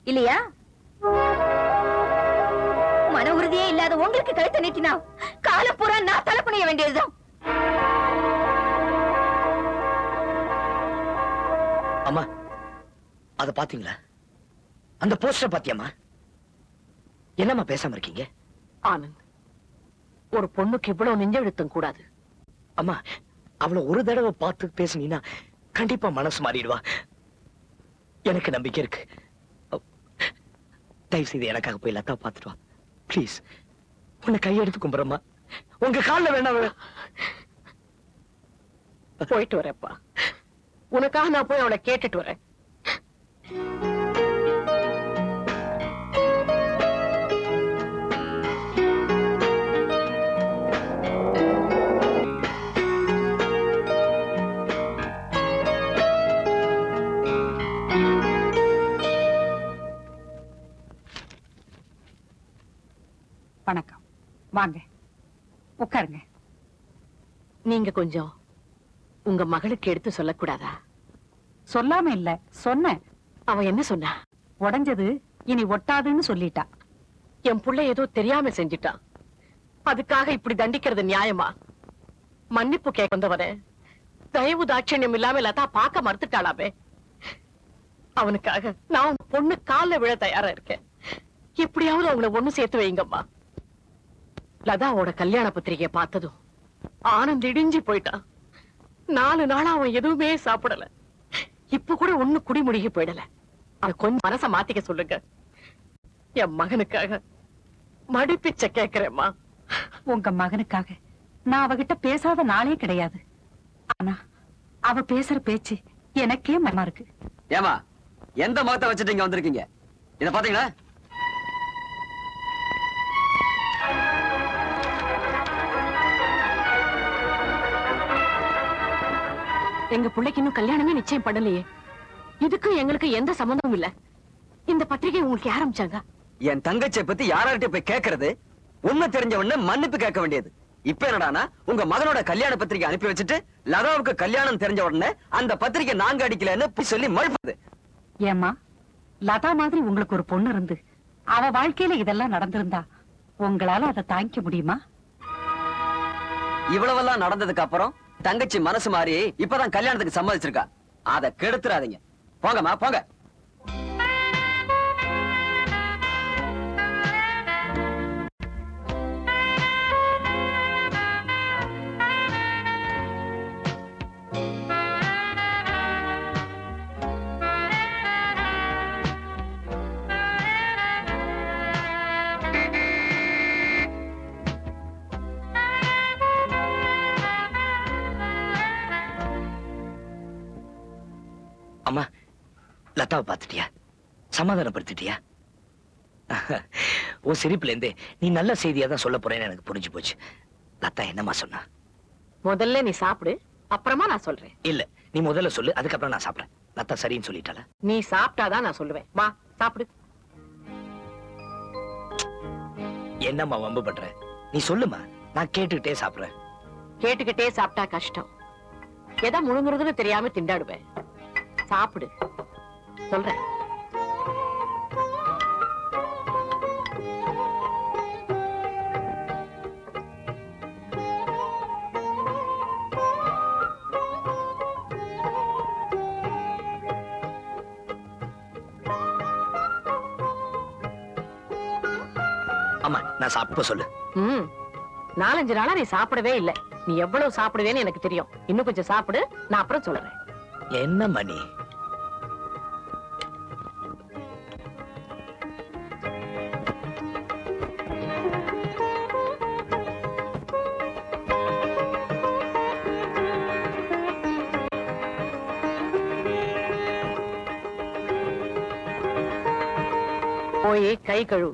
இல்லையா? மன உறுதியே இல்லாத உங்களுக்கு கழுத்தை நீட்டினா காலம் பூரா நான் தலை புனைய வேண்டியதுதான். அம்மா, அத பாத்தீங்களா? அந்த போஸ்டர் பாத்தியம்மா? என்னம்மா பேசாம இருக்கீங்க? ஆனந்த், ஒரு பொண்ணுக்கு இவ்வளவு நெஞ்செழுத்தம் கூடாது. அம்மா, அவளை ஒரு தடவை பார்த்து பேசுனீன்னா கண்டிப்பா மனசு மாறிடுவா. எனக்கு நம்பிக்கை இருக்கு. தயவு செய்து எனக்காக போய் லதா பாத்துட்டு வா ப்ளீஸ். உன்னை கையெடுத்து கும்பிடுறமா, உங்க காலில் வேணாம். போயிட்டு வரேன்ப்பா. உனக்காக நான் போய் அவளை கேட்டுட்டு வரேன். வணக்கம், வாங்க உட்காருங்க. நீங்க கொஞ்சம் உங்க மகளுக்கு எடுத்து சொல்லக்கூடாதா? சொல்லாம இல்ல, சொன்னேன். அவ என்ன சொன்னா? உடைஞ்சது இனி ஒட்டாதுன்னு சொல்லிட்டா. என் புள்ள ஏதோ தெரியாம செஞ்சிட்டான், அதுக்காக இப்படி தண்டிக்கிறது நியாயமா? மன்னிப்பு கேட்க வந்தவன தயவு தாட்சண்யம் இல்லாம லதா பார்க்க மறுத்துட்டாளாமே. அவனுக்காக நான் உங்க பொண்ணு கால்ல விழ தயாரா இருக்கேன். எப்படியாவது அவங்கள ஒண்ணு சேர்த்து வைங்கம்மா. லதாவோட கல்யாண பத்திரிகையை பார்த்ததும் ஆனந்த் இடிஞ்சு போயிட்டான். 4 நாளா அவன் எதுவுமே சாப்பிடல. இப்ப கூட ஒண்ணு குடிமுடிகி போயிடல. அவன் கொஞ்சம் மனச மாத்திக்க சொல்லுங்க. என் மகனுக்காக மடிப்பிச்ச கேக்குறேம்மா. உங்க மகனுக்காக நான் அவகிட்ட பேசாத நாளே கிடையாது. ஆனா அவ பேசுற பேச்சு எனக்கே மனமா இருக்கு. ஏமா, எந்த முகத்தை வச்சுட்டு இங்க வந்திருக்கீங்க? இத பாத்தீங்களா? எங்க பிள்ளைக்கு இன்னும் கல்யாணமே நிச்சயம் பண்ணலையே. இதுக்கும் எங்களுக்கு எந்த சம்பந்தமும் இல்ல. இந்த பத்திரிகை உங்களுக்கு யார் அனுப்பிச்சாங்க? என் தங்கச்சியை பத்தி யார்கிட்ட போய் கேக்குறது? உண்மை தெரிஞ்ச உடனே மன்னிப்பு கேட்க வேண்டியது. இப்ப என்னடானா, உங்க மகனோட கல்யாண பத்திரிகை அனுப்பி வச்சுட்டு லதாவுக்கு கல்யாணம் தெரிஞ்ச உடனே அந்த பத்திரிகை நாங்க அடிக்கலன்னு சொல்லி மறுப்பது. ஏமா, லதா மாதிரி உங்களுக்கு ஒரு பொண்ணு இருந்து அவ வாழ்க்கையில இதெல்லாம் நடந்திருந்தா உங்களால அதை தாங்கிக்க முடியுமா? இவ்வளவெல்லாம் நடந்ததுக்கு அப்புறம் தங்கச்சி மனசு மாறி இப்பதான் கல்யாணத்துக்கு சம்மதிச்சிருக்கா. அதை கெடுத்துறாதீங்க. போங்கம்மா போங்க. அம்மா, லதாவை பார்த்துட்டியா? சமாதானப்படுத்திட்டியா? உன் சிரிப்புல இருந்தே நீ நல்ல செய்தியா தான் சொல்ல போறேன்னு எனக்கு புரிஞ்சு போச்சு. லதா என்னம்மா சொன்னா? முதல்ல நீ சாப்பிடு, அப்புறமா நான் சொல்றேன். இல்ல, நீ முதல்ல சொல்லு, அதுக்கப்புறம் நான் சாப்பிடுறேன். லதா சரின்னு சொல்லிட்டாளா? நீ சாப்பிட்டாதான் நான் சொல்லுவேன். வா சாப்பிடு. என்னம்மா வம்பு பண்ற? நீ சொல்லுமா, நான் கேட்டுக்கிட்டே சாப்பிடுறேன். கேட்டுக்கிட்டே சாப்பிட்டா கஷ்டம். எதை முழுங்குறதுன்னு தெரியாம திண்டாடுவேன். சாப்பிடு சொல்றேன். அம்மா, நான் சாப்பிட சொல்லு. 4-5 நாளா நீ சாப்பிடவே இல்லை. நீ எவ்வளவு சாப்பிடுவேன்னு எனக்கு தெரியும். இன்னும் கொஞ்சம் சாப்பிடு, நான் அப்புறம் சொல்றேன். என்ன மணி? போய் கை கழுவு.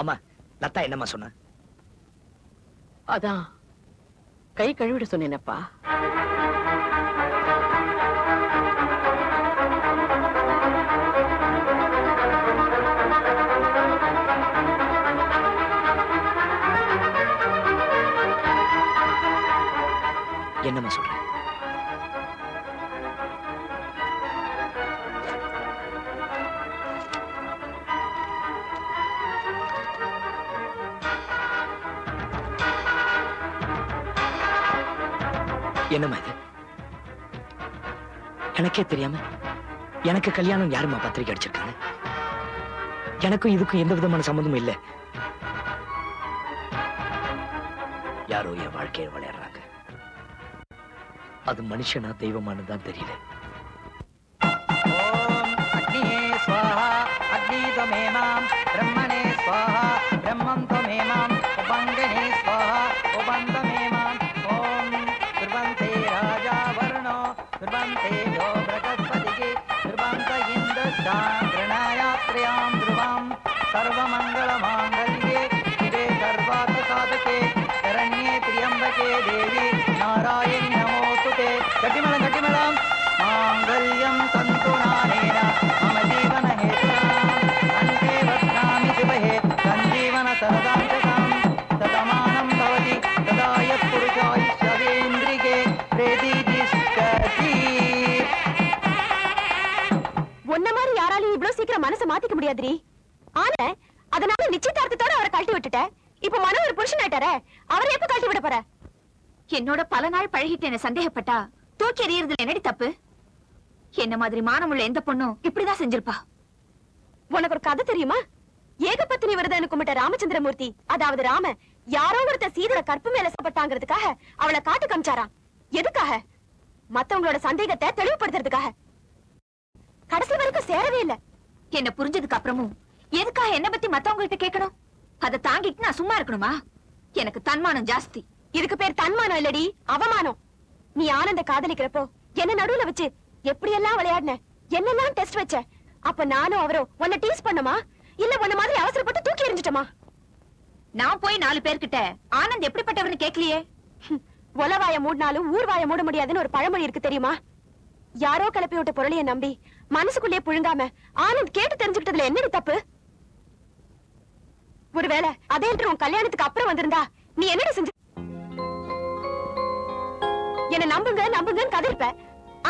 அம்மா, லதா என்னம்மா சொன்ன? அதான் கை கழுவிட சொன்னேனப்பா. என்னம்மா சொல்ற? என்னம்மா இது? எனக்கே தெரியாம எனக்கு கல்யாணம் யாருமா பத்திரிக்கை அடிச்சிருக்காங்க? எனக்கும் இதுக்கும் எந்த விதமான சம்பந்தமும் இல்ல. யாரோ என் வாழ்க்கையை விளையாடுறாங்க. அது மனுஷனா தெய்வமானு தான் தெரியல. ஓம் அக்னியே ஸ்வாஹா அக்னி தமேமாம் பிரம்மணே ஸ்வாஹா பிரம்மம் தமேமாம் உபங்கனே ஸ்வாஹா உபந்தமேமாம் ஓம் துர்வந்தே ராஜா வர்ணோ துர்வந்தே யோ பிரகஸ்பதிகே துர்வந்த இந்திரஸ்தான் பிரணாயாத்ரயாம் துருவாம் சர்வமங்களமாங்கல்யே சிவே சர்வார்த்த சாதகே சரண்யே திரியம்பகே தேவி நாராயணி நமோஸ்துதே. கட்டிமலம் மாங்கல்யம் தந்துநானேன மம ஜீவன ஹேதுனாம் கண்டே வத்னாமி சிவஹே சஞ்சீவன சரதாஞ்சகாம் சதமானம் பவதி சதாய புருஷாயுஷ்யவேந்திரிகே பிரதிதிஷ்டதி. உன்ன மாதிரி யாராலையும் இவ்வளவு சீக்கிரம் மனசை மாத்திக்க முடியாதுரி. ஆனா அதனால நிச்சயதார்த்தத்தோட அவரை கழட்டி விட்டுட்ட. இப்ப மன ஒரு புருஷன் ஆயிட்டாரே, அவரை எப்ப கழட்டி விட போற? என்னோட பல நாள் பழகிட்டு என்ன சந்தேகப்பட்டா தூக்கி எறியறதுல என்னடி தப்பு? என்ன மாதிரி மானமுள்ள எந்த பொண்ணும் இப்படிதான் செஞ்சிருப்பா. உனக்கு ஒரு கதை தெரியுமா? ஏகபத்தினி விரதம் கும்பிட்ட ராமச்சந்திரமூர்த்தி, அதாவது ராம, யாரோ ஒருத்த சீதர கற்பு மேல சப்பட்டாங்கிறதுக்காக அவளை காட்டு காமிச்சாராம். எதுக்காக? மத்தவங்களோட சந்தேகத்தை தெளிவுபடுத்துறதுக்காக. கடைசி வரைக்கும் சேரவே இல்ல. என்ன புரிஞ்சதுக்கு அப்புறமும் எதுக்காக என்ன பத்தி மத்தவங்க கிட்ட கேட்கணும்? அதை தாங்கிட்டு நான் சும்மா இருக்கணுமா? எனக்கு தன்மானம் ஜாஸ்தி. இதுக்கு பேர் தன்மானம் இல்லடி, அவமானம். நீ ஆனந்த காதலிக்கிறப்போ என்ன நடுவுல வச்சு எப்படி எல்லாம் விளையாடின, என்னெல்லாம் டெஸ்ட் வச்ச. அப்ப நானும் அவரோ உன்னை டீஸ் பண்ணமா, இல்ல உன்ன மாதிரி அவசரப்பட்டு தூக்கி எறிஞ்சிட்டமா? நான் போய் 4 பேர்கிட்ட ஆனந்த் எப்படிப்பட்டவர்னு கேட்கலையே. ஒலவாய மூடினாலும் ஊர்வாய மூட முடியாதுன்னு ஒரு பழமொழி இருக்கு தெரியுமா? யாரோ கிளப்பி விட்ட பொருளைய நம்பி மனசுக்குள்ளேயே புழுங்காம ஆனந்த் கேட்டு தெரிஞ்சுக்கிட்டதுல என்னடி தப்பு? ஒருவேளை அதே உன் கல்யாணத்துக்கு அப்புறம் வந்திருந்தா நீ என்னடி செஞ்ச? என்ன நம்புங்க நம்புங்கன்னு கதறிப்ப.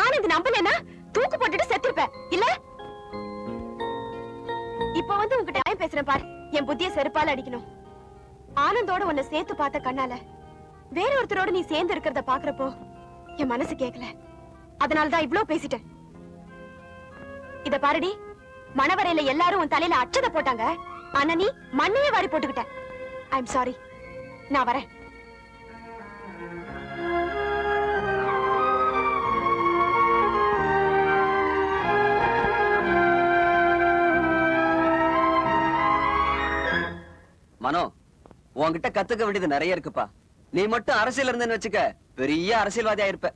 ஆனந்த் நம்பலன்னா தூக்கு போட்டுட்டு செத்துருப்ப இல்ல? இப்ப வந்து உங்ககிட்ட நியாயம் பேசுறேன் பாரு. என் புத்திய செருப்பால அடிக்கணும். ஆனந்தோட உன்னை சேர்த்து பார்த்த கண்ணால வேற ஒருத்தரோட நீ சேர்ந்து இருக்கிறத பாக்குறப்போ என் மனசு கேட்கல. அதனாலதான் இவ்ளோ பேசிட்டேன். இத பாருடி, மணவரையில எல்லாரும் உன் தலையில அச்சத போட்டாங்க. ஆனா நீ மண்ணையே வாரி போட்டுக்கிட்ட. I am sorry. நான் வரேன். மனோ, உன்கிட்ட கத்துக்க வேண்டியது நிறைய இருக்குப்பா. நீ மட்டும் அரசியல் இருந்தேன்னு வச்சுக்க, பெரிய அரசியல்வாதியா இருப்ப.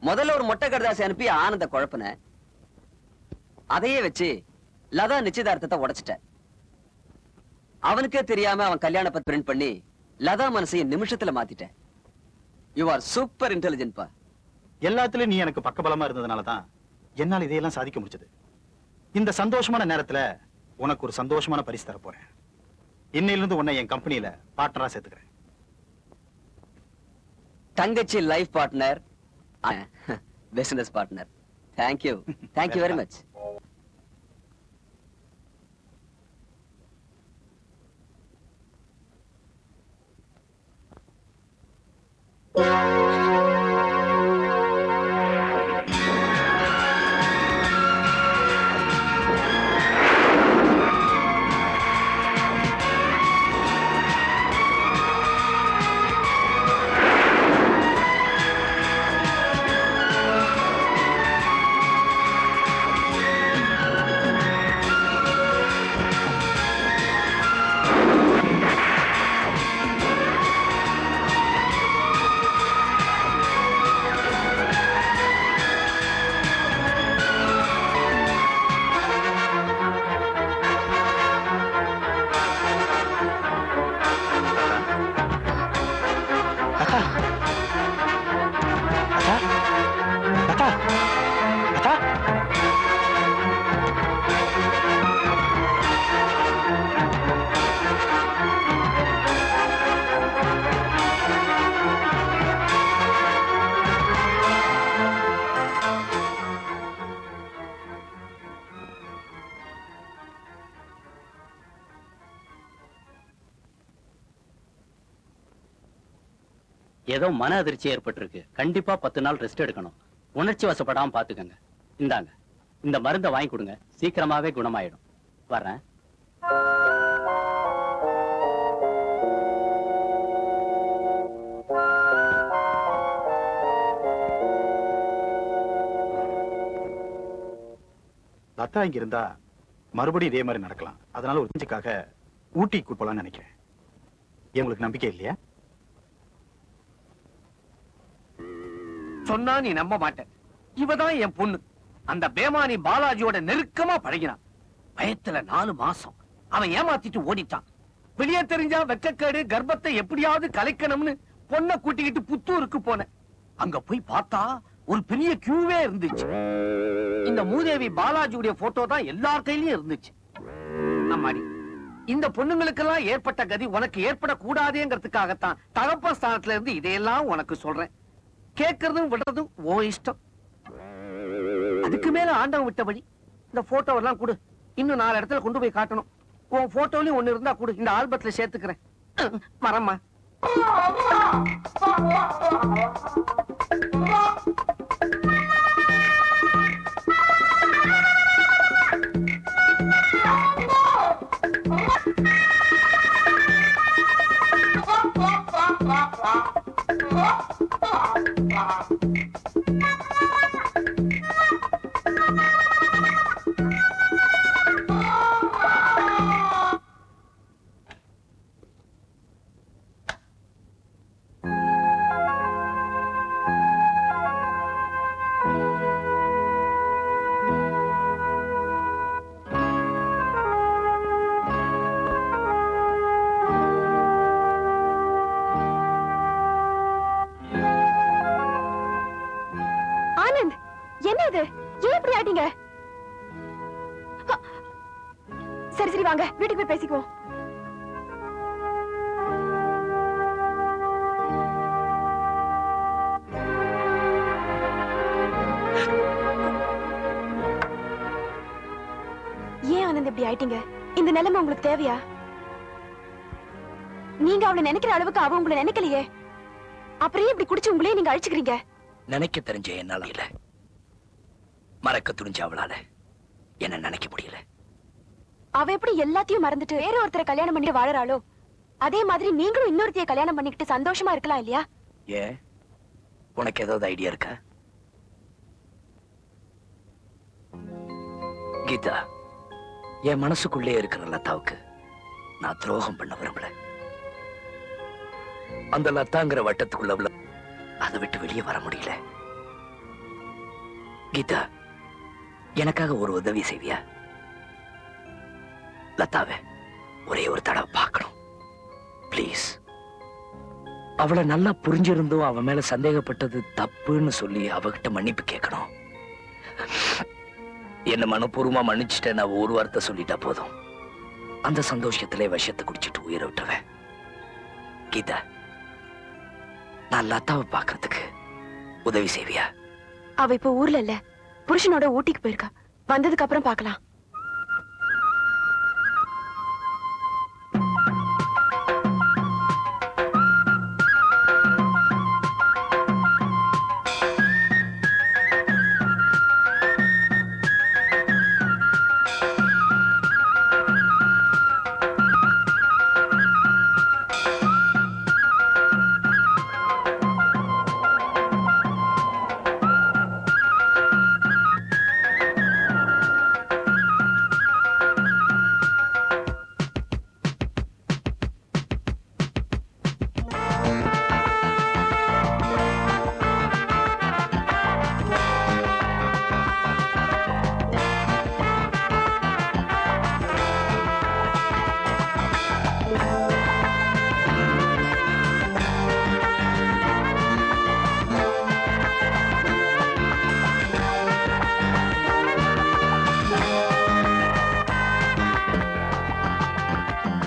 முதல்ல ஒரு மொட்டை கடிதாசி அனுப்பி ஆனந்த குழப்பன, அதையே வச்சு லதா நிச்சயதார்த்தத்தை உடைச்சிட்ட. அவனுக்கே தெரியாம அவன் கல்யாண பத்திரம் பிரிண்ட் பண்ணி லதா மனசைய நிமிஷத்துல மாத்திட்ட. யூ ஆர் சூப்பர் இன்டெலிஜென்ட் பா. எல்லாத்துலயும் நீ எனக்கு பக்கபலமா இருந்ததுனாலதான் என்னால இதையெல்லாம் சாதிக்க முடிச்சது. இந்த சந்தோஷமான நேரத்துல உனக்கு ஒரு சந்தோஷமான பரிசு தர போறேன். இன்னையிலிருந்து உன்னை என் கம்பெனியில பார்ட்னரா சேர்த்துக்கிறேன். தங்கச்சி life partner, business partner. Thank you, thank you very much. ஏதோ மன அதிர்ச்சி ஏற்பட்டிருக்கு. கண்டிப்பா 10 நாள் ரெஸ்ட் எடுக்கணும். உணர்ச்சி வசப்படாம பாத்துக்கங்க. இந்தாங்க, இந்த மருந்தை வாங்கி கொடுங்க. சீக்கிரமாவே குணமாயிடும். வர்றேன். லதா இங்க இருந்தா மறுபடியும் இதே மாதிரி நடக்கலாம். அதனால ஒரு செஞ்சுக்காக ஊட்டி கூட்டு போலாம்னு நினைக்கிறேன். உங்களுக்கு நம்பிக்கை இல்லையா? சொன்னா நீ நம்ப மாட்டேன். இவதான் என் பொண்ணு. அந்த பேமானி பாலாஜியோட நெருக்கமா பழகினான். பயத்துல 4 மாசம் அவன் ஏமாத்திட்டு ஓடிட்டான். வெளியே தெரிஞ்சா வெக்கக்கேடு, கர்ப்பத்தை எப்படியாவது கலைக்கணும்னு பொண்ணை கூட்டிக்கிட்டு புத்தூருக்கு போனேன். அங்க போய் பார்த்தா ஒரு பெரிய கியூவே இருந்துச்சு. இந்த மூதேவி பாலாஜியுடைய போட்டோ தான் எல்லார் கையிலயும் இருந்துச்சு. அம்மாடி, இந்த பொண்ணுங்களுக்கெல்லாம் ஏற்பட்ட கதி உனக்கு ஏற்படக்கூடாதுங்கிறதுக்காகத்தான் தகப்பன் ஸ்தானத்துல இருந்து இதையெல்லாம் உனக்கு சொல்றேன். கேட்கறதும் விடுறதும் ஓ இஷ்டம். அதுக்கு மேல ஆண்டவன் விட்டபடி இந்த போட்டோ எல்லாம் கொடு. இன்னும் 4 இடத்துல கொண்டு போய் காட்டணும். உன் போட்டோலயும் ஒண்ணு இருந்தா கொடு, இந்த ஆல்பத்துல சேர்த்துக்கிறேன். மரம்மா. ஆனந்த், என்ன இது? ஏன் இப்படி ஆட்டீங்க? சரி சரி வாங்க, வீட்டுக்கு போய் பேசிக்குவோம். ஏன் ஆனந்த் இப்படி ஆயிட்டீங்க? இந்த நிலைமை உங்களுக்கு தேவையா? நீங்க அவளை நினைக்கிற அளவுக்கு அவ உங்களை நினைக்கலையே. அப்புறம் இப்படி குடிச்சு உங்களே நீங்க அழிச்சுக்கிறீங்க. நினைக்க தெரிஞ்ச என்னால இல்ல, மறக்க துணிஞ்ச அவளால என்ன நினைக்க முடியல. அவ எப்படி எல்லாத்தையும் மறந்துட்டு வேற ஒருத்தரை கல்யாணம் பண்ணி வாழறாளோ, அதே மாதிரி நீங்களும் இன்னொருத்தைய கல்யாணம் பண்ணிக்கிட்டு சந்தோஷமா இருக்கலாம் இல்லையா? ஏன், உனக்கு ஏதாவது ஐடியா இருக்கா? கீதா, என் மனசுக்குள்ளே இருக்கிற லதாவுக்கு நான் துரோகம் பண்ண விரும்பல. அந்த லதாங்கிற வட்டத்துக்குள்ள அதை விட்டு வெளியே வர முடியல. கீதா, எனக்காக ஒரு உதவி செய்வியா? லதாவை ஒரே ஒரு தடவை பார்க்கணும் பிளீஸ். அவளை நல்லா புரிஞ்சிருந்தும் அவன் மேல சந்தேகப்பட்டது தப்புன்னு சொல்லி அவகிட்ட மன்னிப்பு கேட்கணும். என்ன மனப்பூர்வமா மன்னிச்சுட்டேன் நான் ஒரு வார்த்தை சொல்லிட்டா போதும். அந்த சந்தோஷத்திலே விஷத்தை குடிச்சிட்டு உயிரை விட்டுவேன். கீதா, நான் லதாவை பார்க்கறதுக்கு உதவி செய்வியா? அவ இப்ப ஊர்ல இல்ல, புருஷனோட ஊட்டிக்கு போயிருக்கா. வந்ததுக்கு அப்புறம் பார்க்கலாம்.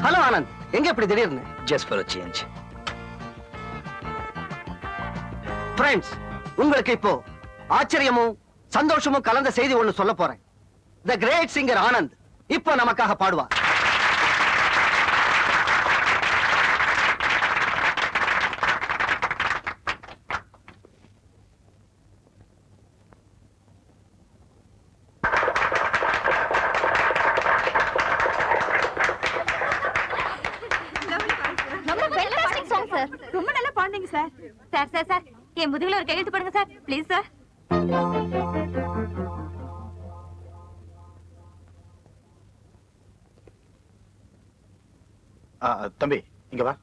ஹலோ ஆனந்த், எங்க இப்படி திடீர்னு? Just for a change. Friends, உங்களுக்கு இப்போ ஆச்சரியமும் சந்தோஷமும் கலந்த செய்தி ஒண்ணு சொல்ல போறேன். தி கிரேட் சிங்கர் ஆனந்த் இப்போ நமக்காக பாடுவார். ரொம்ப நல்லா பாடுனீங்க சார். சார் சார் சார், என் முதுகுல ஒரு கையெழுத்து போடுங்க சார், ப்ளீஸ் சார். தம்பி இங்க வா.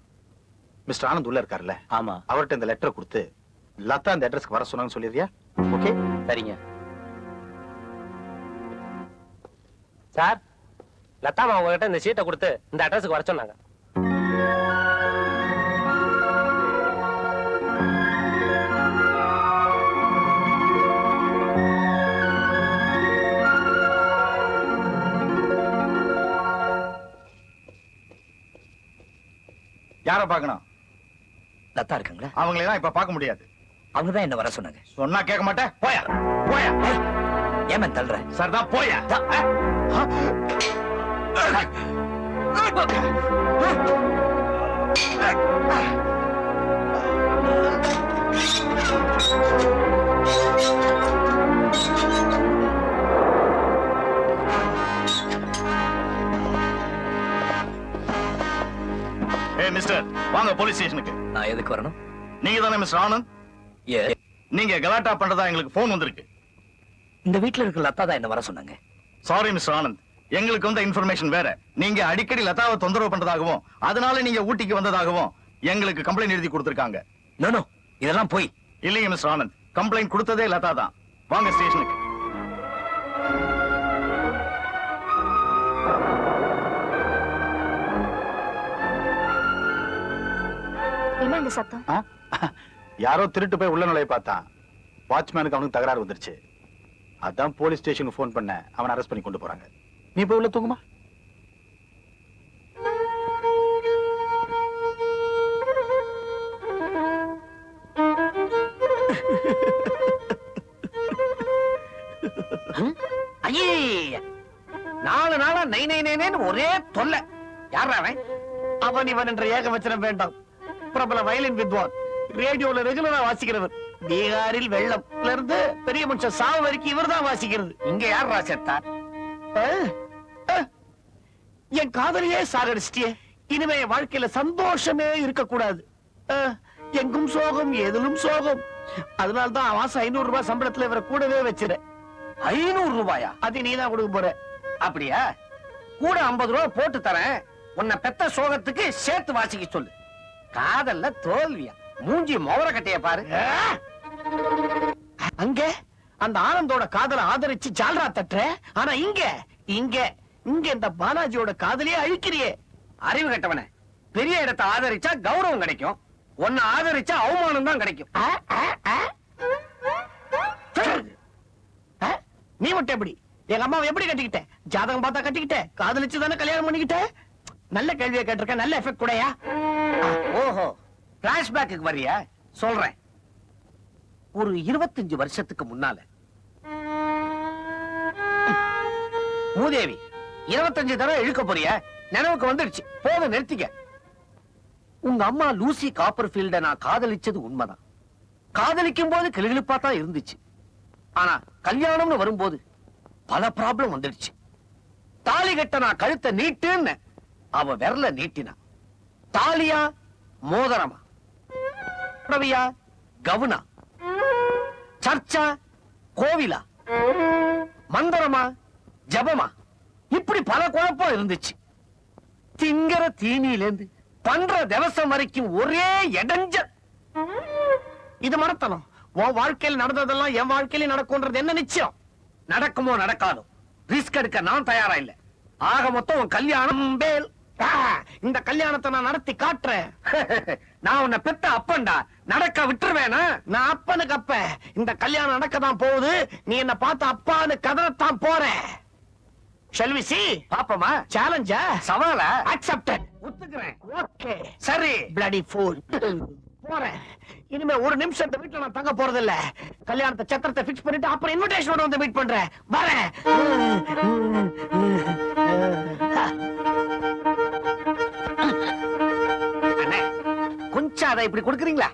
மிஸ்டர் ஆனந்த் உள்ள இருக்காருல்ல? ஆமா. அவர்கிட்ட இந்த லெட்டரை கொடுத்து லதா இந்த அட்ரஸ்க்கு வர சொன்னாங்கன்னு சொல்லிடுறியா? ஓகே சரிங்க சார். லதாமா உங்ககிட்ட இந்த சீட்டை கொடுத்து இந்த அட்ரஸ்க்கு வர சொன்னாங்க. யார பாக்கணும்? லதா இருக்குங்களா? அவங்களை எல்லாம் இப்ப பார்க்க முடியாது. அவங்கதான் என்ன வர சொன்னாங்க. சொன்னா கேட்க மாட்டேன். போயா போயா. ஏமன் தள்ளுற? சார் தான் போயா. மிஸ்டர், வாங்க போலீஸ் ஸ்டேஷனுக்கு. நான் எதுக்கு வரணும்? நீங்க தானே மிஸ்டர் ஆனந்த்? நீங்க கலாட்டா பண்றதா எங்களுக்கு போன் வந்திருக்கு. இந்த வீட்டுல இருக்க லதா தான் என்ன வர சொன்னாங்க. சாரி மிஸ்டர் ஆனந்த், எங்களுக்கு வந்த இன்ஃபர்மேஷன் வேற. நீங்க அடிக்கடி லதாவை தொந்தரவு பண்றதாகவும் அதனால நீங்க ஊட்டிக்கு வந்ததாகவும் எங்களுக்கு கம்ப்ளைண்ட் எழுதி கொடுத்திருக்காங்க. நோ, இதெல்லாம் போய். இல்லைங்க மிஸ்டர் ஆனந்த், கம்ப்ளைண்ட் கொடுத்ததே லதா தான். வாங்க ஸ்டேஷனுக்கு. என்ன அந்த சத்தம்? யாரோ திருட்டு போய் உள்ள நுழைய பார்த்தான். வாட்ச்மேனுக்கு அவனுக்கு தகராறு வந்துருச்சு. அதான் போலீஸ் ஸ்டேஷனுக்கு போன் பண்ண அவனை அரெஸ்ட் பண்ணி கொண்டு போறாங்க. நீ போய் உள்ள தூங்குமா? ஐயே, 4 நாளா நை நை நைன்னு ஒரே தொல்லை. யாரா அவன்? அவன் இவன் என்ற ஏகவச்சனம் வேண்டாம். பிரபல வயலின் வித்வான், ரேடியோல ரெகுலரா வாசிக்கிறவர். பீகாரில் வெள்ளம்ல இருந்து பெரிய மனுஷன் சாவு வரைக்கும் இவர் தான் வாசிக்கிறது. இங்க யார் ராசத்தார்? என் காதலியே சாகடிச்சிட்டியே. இனிமே என் வாழ்க்கையில சந்தோஷமே இருக்க கூடாது. எங்கும் சோகம், எதிலும் சோகம். அதனால்தான் மாசம் 500 ரூபாய் சம்பளத்துல இவரை கூடவே வச்சிருக்கேன். 500 ரூபாயா? அது நீ தான் கொடுக்க போற. அப்படியா? கூட 50 ரூபாய் போட்டு தரேன். உன்னை பெத்த சோகத்துக்கு சேர்த்து வாசிக்க சொல்லு. காதல்ல தோல்வியா? மூஞ்சி மோவர கட்டைய பாரு. அங்க அந்த ஆனந்தோட காதலை ஆதரிச்சு ஜால்ரா தட்டுற. ஆனா இங்க இங்க இங்க இந்த பாலாஜியோட காதலியே அழிக்கிறியே. அறிவு கட்டவன, பெரிய இடத்தை ஆதரிச்சா கௌரவம் கிடைக்கும், உன்னை ஆதரிச்சா அவமானம் தான் கிடைக்கும். நீ மட்டும் எப்படி? எங்க அம்மாவை எப்படி கட்டிக்கிட்ட? ஜாதகம் பார்த்தா கட்டிக்கிட்ட? காதலிச்சு தானே கல்யாணம் பண்ணிக்கிட்ட? நல்ல கேள்வியை கேட்டிருக்க. நல்ல எஃபெக்ட் கூடயா? ஓஹோ, பிளாஷ்பேக்கு வரியா? சொல்றேன். ஒரு 25 வருஷத்துக்கு முன்னால மூதேவி 25 தடவை இழுக்க போறிய நினைவுக்கு வந்துடுச்சு. போதும், நிறுத்திக்க. உங்க அம்மா லூசி காப்பர்ஃபீல்ட நான் காதலிச்சது உண்மைதான். காதலிக்கும் போது கிளிகிழிப்பா தான் இருந்துச்சு. ஆனா கல்யாணம்னு வரும்போது பல ப்ராப்ளம் வந்துடுச்சு. தாலி கட்ட நான் கழுத்தை நீட்டுன்னு அவ விரல நீட்டினா. தாலியா மோதிரமா? புடவையா கவுனா? சர்ச்சா கோவிலா? மந்திரமா ஜபமா? இப்படி பல குழப்பம் இருந்துச்சு. திங்கிற தீனியிலேந்து பண்ற திவசம் வரைக்கும் ஒரே இடைஞ்ச. இது மறத்தணும். உன் வாழ்க்கையில் நடந்ததெல்லாம் என் வாழ்க்கையில நடக்கும்ன்றது என்ன நிச்சயம்? நடக்குமோ நடக்காதோ ரிஸ்க் எடுக்க நான் தயாரா இல்ல. ஆக மொத்தம் உன் கல்யாணம் பேல். இந்த கல்யாணத்தை நான் நடத்தி காட்டுறேன். நான் உன்னை பெத்த அப்பன்டா, நடக்க விட்டுருவேனா? நான் அப்பனுக்கு அப்ப. இந்த கல்யாணம் நடக்கதான் போகுது. நீ என்ன பார்த்து அப்பான்னு கதறத்தான் போற. Shall we see? பாப்பமா? சேலஞ்சா? சவாலா? அக்செப்டட். ஒத்துக்கிறேன். ஓகே சரி. bloody fool. போறேன். இனிமே ஒரு நிமிஷம் இந்த வீட்டுல நான் தங்க போறது இல்ல. கல்யாணத்தை சத்திரத்தை பிக்ஸ் பண்ணிட்டு அப்புறம் இன்விடேஷனோட வந்து மீட் பண்றேன். வரேன். அண்ணே, கொஞ்சம் அதை இப்படி கொடுக்குறீங்களா?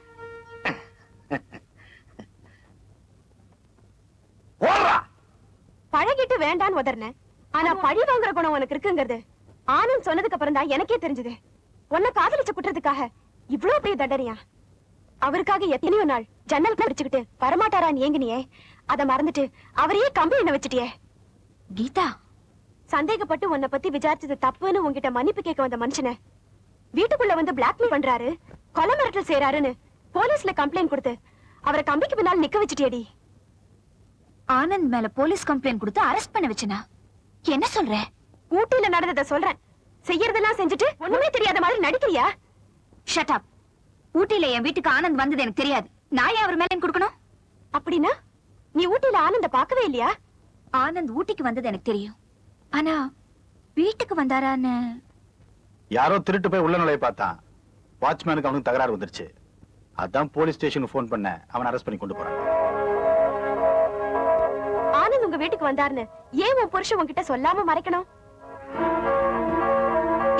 பழகிட்டு வேண்டான்னு உதர்னேன். ஆனா பழி வாங்குற குணம் உனக்கு இருக்குங்கிறது ஆனந்த் சொன்னதுக்கு அப்புறம் தான் எனக்கே தெரிஞ்சது. உன்னை காதலிச்ச குற்றத்துக்காக இவ்வளவு பெரிய தண்டனையா? அவருக்காக எத்தனையோ நாள் ஜன்னல் பிடிச்சுக்கிட்டு வரமாட்டாரான்னு ஏங்கினியே, அதை மறந்துட்டு அவரையே கம்பி என்ன வச்சுட்டியே. கீதா, சந்தேகப்பட்டு உன்னை பத்தி விசாரிச்சது தப்புன்னு உன்கிட்ட மன்னிப்பு கேட்க வந்த மனுஷனை வீட்டுக்குள்ள வந்து பிளாக்மெயில் பண்றாரு, கொலை மிரட்டல் செய்யறாருன்னு போலீஸ்ல கம்ப்ளைண்ட் கொடுத்து அவரை கம்பிக்கு பின்னால் நிக்க வச்சிட்டியடி. ஆனந்த் மேல போலீஸ் கம்ப்ளைண்ட் கொடுத்து அரெஸ்ட் பண்ண வச்சனா? என்ன சொல்ற? ஊட்டியில நடந்தத சொல்றேன். செய்யறதெல்லாம் செஞ்சுட்டு ஒண்ணுமே தெரியாத மாதிரி நடிக்கிறியா? Shut up. ஊட்டியில என் வீட்டுக்கு ஆனந்த் வந்தது எனக்கு தெரியாது. நான் ஏன் அவர் மேல கொடுக்கணும்? அப்படின்னா நீ ஊட்டியில ஆனந்த பார்க்கவே இல்லையா? ஆனந்த் ஊட்டிக்கு வந்தது எனக்கு தெரியும். ஆனா வீட்டுக்கு வந்தாரான்னு யாரோ திருட்டு போய் உள்ள நுழைய பார்த்தான். வாட்ச்மேனுக்கு அவனுக்கு தகராறு வந்துருச்சு. அதான் போலீஸ் ஸ்டேஷனுக்கு போன் பண்ண அவன் அரெஸ்ட் பண்ணி கொண்டு போறான். ஆனந்த் உங்க வீட்டுக்கு வந்தாருன்னு ஏன் உன் புருஷன் உன்கிட்ட சொல்லாம மறைக்கணும்?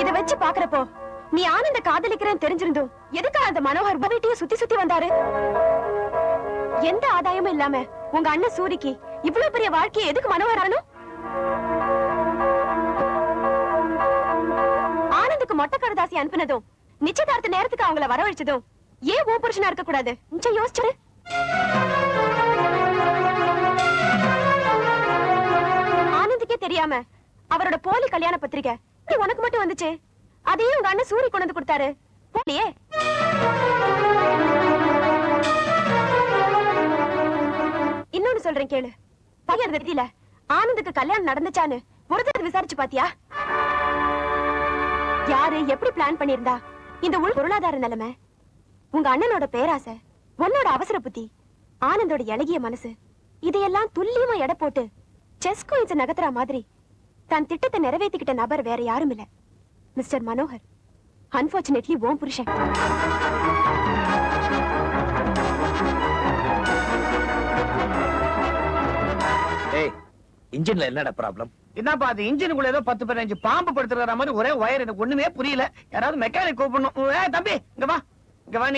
இத வச்சு பாக்குறப்போ நீ ஆனந்த காதலிக்கிறேன்னு தெரிஞ்சிருந்தும் எதுக்கு அந்த மனோகர் வீட்டையும் சுத்தி சுத்தி வந்தாரு? எந்த ஆதாயமும் இல்லாம உங்க அண்ணன் சூரிக்கு இவ்வளவு பெரிய வாழ்க்கையை எதுக்கு மனோகர் ஆகணும்? ஆனந்துக்கு மொட்டை கடுதாசி அனுப்பினதும் நிச்சயதார்த்த நேரத்துக்கு அவங்கள வரவழைச்சதும் ஏன் உன் புருஷனா இருக்க கூடாது? கொஞ்சம் யோசிச்சிரு. ஆனந்துக்கே தெரியாம அவரோட போலி கல்யாண பத்திரிக்கை உனக்கு மட்டும் வந்துச்சு. அதையும் உங்க அண்ணன் சூரி கொண்டு வந்து கொடுத்தாரு. போலியே. இன்னொன்னு சொல்றேன் கேளு. பகிர்ந்ததில ஆனந்துக்கு கல்யாணம் நடந்துச்சான்னு ஒரு தடவை விசாரிச்சு பாத்தியா? யாரு எப்படி பிளான் பண்ணிருந்தா இந்த உள் பொருளாதார நிலைமை, உங்க அண்ணனோட பேராசை, உன்னோட அவசர புத்தி, ஆனந்தோட இளகிய மனசு, இதையெல்லாம் துல்லியமா எடை போட்டு செஸ் கோயின்ஸ் நகர்த்துற மாதிரி தன் திட்டத்தை நிறைவேற்றிக்கிட்ட நபர் வேற யாரும் இல்ல, மிஸ்டர் மனோகர். அன்பார்ச்சுனேட்லி உன் புருஷன். ஏய், இன்ஜின்ல என்னடா ப்ராப்ளம்? என்னப்பா அது இன்ஜினுக்குள்ள ஏதோ 10-15 பாம்பு படுத்துற மாதிரி ஒரே வயர், எனக்கு ஒண்ணுமே புரியல. யாராவது மெக்கானிக் கூப்பிடணும். ஏய் தம்பி, இங்க வா, இங்க வா.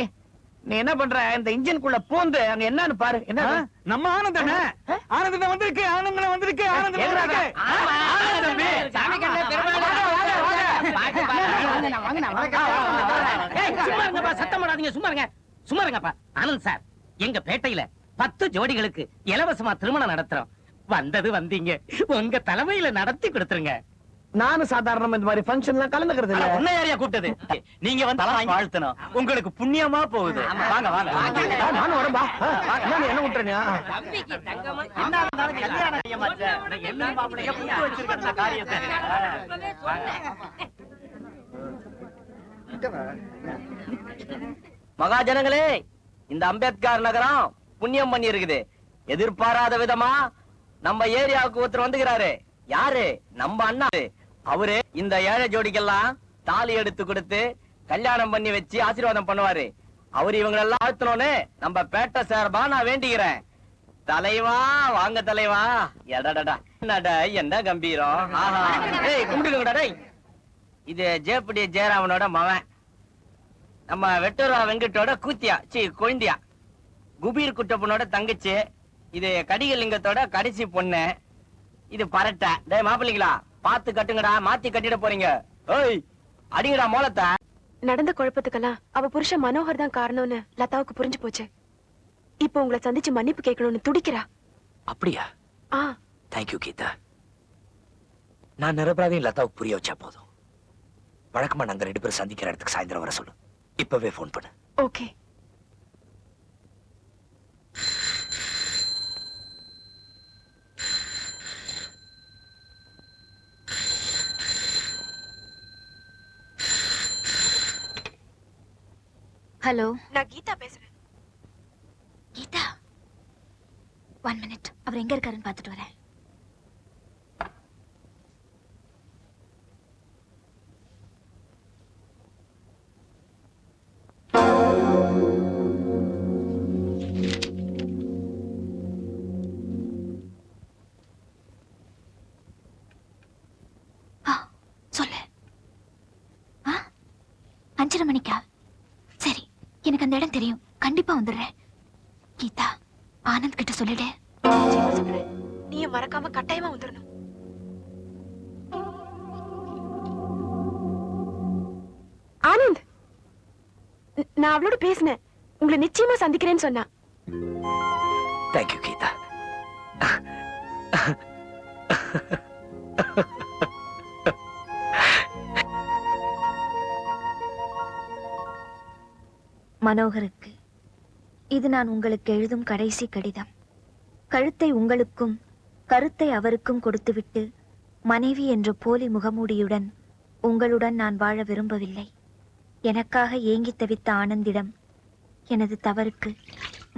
நீ என்ன பண்ற? இந்த இன்ஜினுக்குள்ள பூந்து அங்க என்னன்னு பாரு. என்ன நம்ம ஆனந்தன ஆனந்தன வந்திருக்கு, ஆனந்தன வந்திருக்கு, ஆனந்தன வந்திருக்கு. சாமி கண்ணே பெருமாளே, சும்மா இருங்கப்பா, சத்தம் போடாதீங்க, சும்மா இருங்க, சும்மா இருங்கப்பா. ஆனந்த் சார், எங்க பேட்டையில 10 ஜோடிகளுக்கு இலவசமா திருமணம் நடத்துறோம். வந்தது வந்தீங்க, உங்க தலைமையில நடத்தி கொடுத்துருங்க. நானும் சாதாரணமா இந்த மாதிரி ஃபங்க்ஷன் எல்லாம் கலந்துக்கிறது இல்ல. உன்னை யாரையா கூப்பிட்டது? நீங்க வந்து தலை வாங்கி வாழ்த்தணும். உங்களுக்கு புண்ணியமா போகுது. வாங்க வாங்க. நானும் வரம்பா. என்ன விட்டுறேன்? என்ன இருந்தாலும் கல்யாணம் செய்ய மாட்டேன். என்ன மாப்பிளைய புட்டு வச்சிருக்க இந்த காரியத்தை. மகாஜனங்களே, இந்த அம்பேத்கர் நகரம் புண்ணியம் பண்ணி இருக்குது. எதிர்பாராத விதமா நம்ம ஏரியாவுக்கு ஒருத்தர் வந்துகிறாரு. யாரு? நம்ம அண்ணா. அவரு இந்த ஏழை ஜோடிக்கெல்லாம் தாலி எடுத்து கொடுத்து கல்யாணம் பண்ணி வச்சு ஆசீர்வாதம் பண்ணுவாரு. அவரு இவங்களெல்லாம் ஆழ்த்தணும்னு நம்ம பேட்டை சார்பா நான் வேண்டிக்கிறேன். தலைவா, வாங்க தலைவா. எடடா, என்னடா என்ன கம்பீரம். ஏய் கும்பிடுங்கடா. டேய், இது ஜேபடி ஜெயராமனோட மவன், நம்ம வெட்டூரா வெங்கட்டோட கூத்தியா கொழுந்தியா, குபீர் குட்டப்பனோட தங்கச்சி, இது கடிகலிங்கத்தோட கடைசி பொண்ணு, இது பரட்டை. டேய் மாப்பிள்ளைங்களா, பாத்து கட்டுங்கடா, மாத்தி கட்டிட போறீங்க. ஏய் அடிங்கடா மோளத்தை. நடந்த குழப்பத்துக்கெல்லாம் அவ புருஷன் மனோகர் தான் காரணம்னு லதாவுக்கு புரிஞ்சு போச்சு. இப்ப உங்களை சந்திச்சு மன்னிப்பு கேட்கணும்னு துடிக்கிறா. அப்படியா? ஆ, தேங்க்யூ கீதா. நான் நிரபராதையும் லதாவுக்கு புரிய வச்சா போதும். வழக்கமா நாங்க 2 பேரும் சந்திக்கிற இடத்துக்கு சாயந்தரம் வர சொல்லு. இப்பவே போன் பண்ணு. ஓகே. ஹலோ, நான் கீதா பேசுறேன். கீதா, 1 மினிட். அவர் எங்க இருக்காருன்னு பார்த்துட்டு வரேன். சொல்லு. 5:30 மணிக்கா? சரி, எனக்கு அந்த இடம் தெரியும். கண்டிப்பா வந்துடுறேன். கீதா, ஆனந்த் கிட்ட சொல்லிடு. நீ மறக்காம கட்டாயமா வந்துடணும். ஆனந்த், நான் அவளோட பேசினேன். உங்களை நிச்சயமா சந்திக்கிறேன்னு சொன்னா. தேங்க்யூ கீதா. மனோகருக்கு, இது நான் உங்களுக்கு எழுதும் கடைசி கடிதம். கழுத்தை உங்களுக்கும் கருத்தை அவருக்கும் கொடுத்துவிட்டு மனைவி என்ற போலி முகமூடியுடன் உங்களுடன் நான் வாழ விரும்பவில்லை. எனக்காக ஏங்கி தவித்த ஆனந்திடம் எனது தவறுக்கு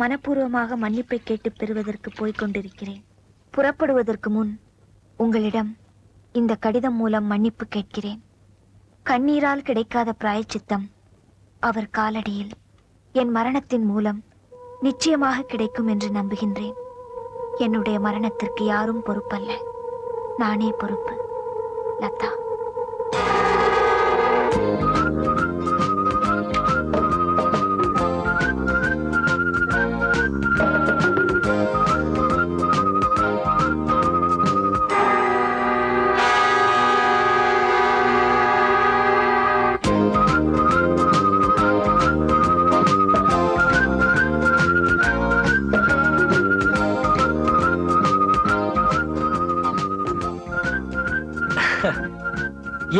மனப்பூர்வமாக மன்னிப்பை கேட்டு பெறுவதற்கு போய்க் கொண்டிருக்கிறேன். புறப்படுவதற்கு முன் உங்களிடம் இந்த கடிதம் மூலம் மன்னிப்பு கேட்கிறேன். கண்ணீரால் கிடைக்காத பிராயச்சித்தம் அவர் காலடியில் என் மரணத்தின் மூலம் நிச்சயமாக கிடைக்கும் என்று நம்புகின்றேன். என்னுடைய மரணத்திற்கு யாரும் பொறுப்பல்ல, நானே பொறுப்பு. லதா.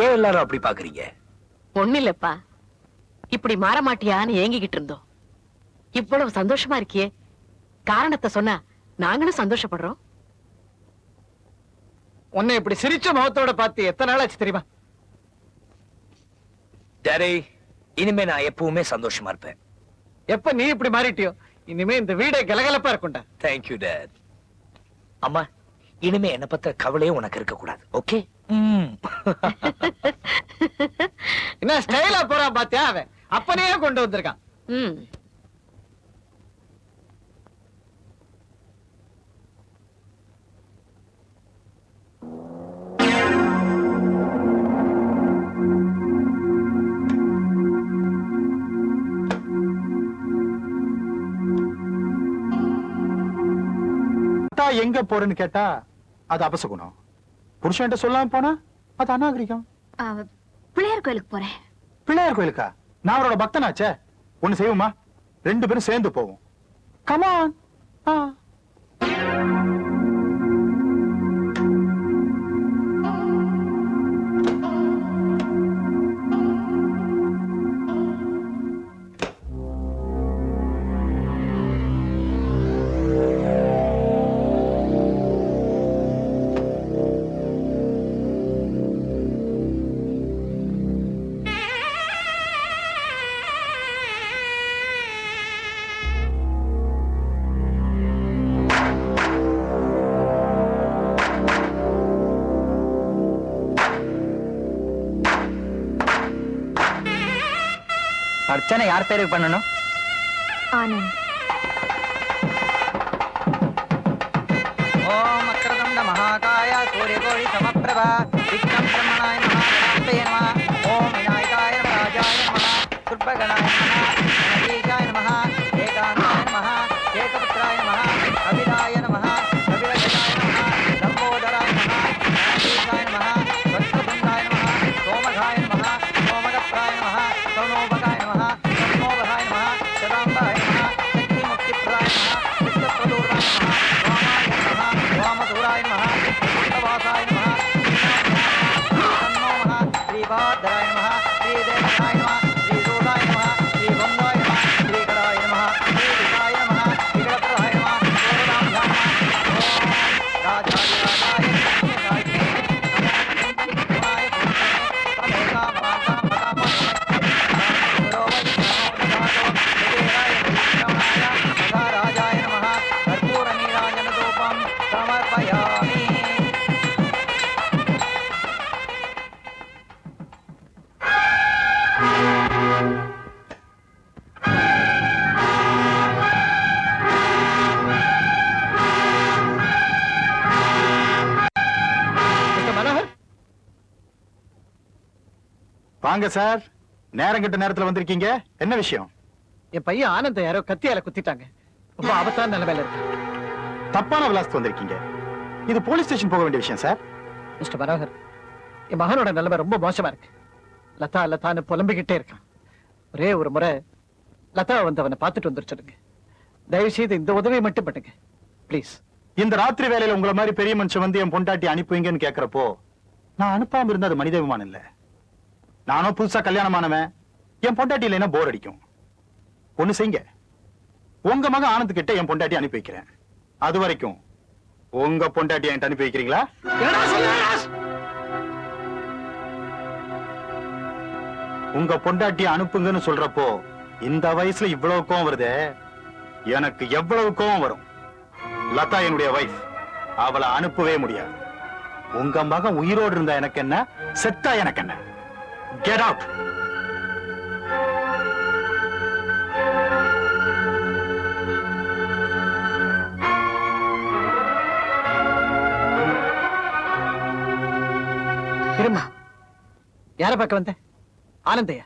ஏன் எல்லாரும் அப்படி பாக்குறீங்க? ஒண்ணு இல்லப்பா, இப்படி மாற மாட்டியான்னு ஏங்கிக்கிட்டு இருந்தோம். இவ்வளவு சந்தோஷமா இருக்கியே, காரணத்தை சொன்னா நாங்களும் சந்தோஷப்படுறோம். உன்னை இப்படி சிரிச்ச முகத்தோட பார்த்து எத்தனை நாள் ஆச்சு தெரியுமா? டாடி, இனிமே நான் எப்பவுமே சந்தோஷமா இருப்பேன். எப்ப நீ இப்படி மாறிட்டியோ, இனிமே இந்த வீடே கலகலப்பா இருக்கும்டா. Thank you dot. அம்மா, இனிமே என்ன பத்த கவலையே உனக்கு இருக்க கூடாது. ஓகே? என்ன ஸ்டைலா போறான் பாத்தியா? அவன் அப்பனே கொண்டு வந்திருக்கான். எங்க போறேன்னு கேட்டா அது அபசகுணம். புருஷன்ட்ட சொல்லாம போனா அது அநாகரிகம். பிள்ளையார் கோயிலுக்கு போறேன். பிள்ளையார் கோயிலுக்கா? நான் அவரோட பக்தனாச்சே. ஒண்ணு செய்வோமா? 2 பேரும் சேர்ந்து போவோம். கமான். அர்ச்சனை யார் பேருக்கு பண்ணணும்? ஆனந்த். ஓம் அக்ரதுண்ட மகாகாய சூரியகோடி சமப்பிரபா விக்ரம் பிரம்மணாய மகாகணாய நமः. ஓம் விநாயகாய ராஜாய நமः. சுப்பகணாய நமः. கணேசாய நமः. ஏகாந்தாய நமः. ஏகபுத்ராய நமः. அபிராய நமः. அபிரஜாய நமः. லம்போதராய நமः. கணேசாய நமः. வக்ரதுண்டாய நமः. சோமகாய நமः. சோமகப்ராய நமः. சோமோபகாய நமः. சோமோபகாய நமः. சதாம்பாய நமः. சக்தி முக்திப்ரதாய நமः. விஷ்ணுப்ரதூராய நமः. ராமாய நமः. ராமதூராய நமः. வாசாய நமः. தன்னோ நமः. ஸ்ரீபாதராய நமः. ஸ்ரீதேவனாய நமः. ஸ்ரீசூதாய நமः. ஸ்ரீபந்தாய நமः. ஸ்ரீகடாய நமः. ஸ்ரீவிகாய நமः. விகடப்ரதாய நமः. சோரதாம்யாய நமः. ஓம் ராஜாதிராஜாய கணேசாய ராஜாய நமः. கற்பூர நீராஜன தூபம் சமர்ப்பயாமி. மனோகர், வாங்க சார். நேரம் கெட்ட நேரத்துல வந்திருக்கீங்க. என்ன விஷயம்? என் பையன் ஆனந்த யாரோ கத்தியால குத்திட்டாங்க. ரொம்ப ஆபத்தான நிலைமையில இருக்கு. தப்பான விலாசத்து வந்திருக்கீங்க. இது போலீஸ் ஸ்டேஷன் போக வேண்டிய விஷயம் சார். மிஸ்டர் மனோகர், என் மகனோட நிலைமை ரொம்ப மோசமா இருக்கு. லதா லதான்னு புலம்பிக்கிட்டே இருக்கான். ஒரே ஒரு முறை லதா வந்து அவனை பார்த்துட்டு வந்துருச்சுடுங்க. தயவு செய்து இந்த உதவியை மட்டும் பண்ணுங்க ப்ளீஸ். இந்த ராத்திரி வேலையில உங்களை மாதிரி பெரிய மனுஷன் வந்து என் பொண்டாட்டி அனுப்புவீங்கன்னு கேக்குறப்போ நான் அனுப்பாம இருந்தா அது மனிதாபிமானம் இல்ல. நானும் புதுசா கல்யாணமானவன். என் பொண்டாட்டி இல்லைன்னா போர் அடிக்கும். ஒண்ணு செய்யுங்க, உங்க மகன் ஆனந்த் கிட்ட என் பொண்டாட்டி அனுப்பி வைக்கிறேன். அது வரைக்கும் உங்க பொண்டாட்டி என்கிட்ட அனுப்பி வைக்கிறீங்களா? உங்க பொண்டாட்டி அனுப்புங்கன்னு சொல்றப்போ இந்த வயசுல இவ்வளவு கோவம் வருதே, எனக்கு எவ்வளவு கோவம் வரும். லதா என்னுடைய வைஃப், அவளை அனுப்பவே முடியாது. உங்க மகன் உயிரோடு இருந்தா எனக்கு என்ன, செத்தா எனக்கு என்ன. Get out. இருமா, யார பார்க்க வந்த? ஆனந்தையா?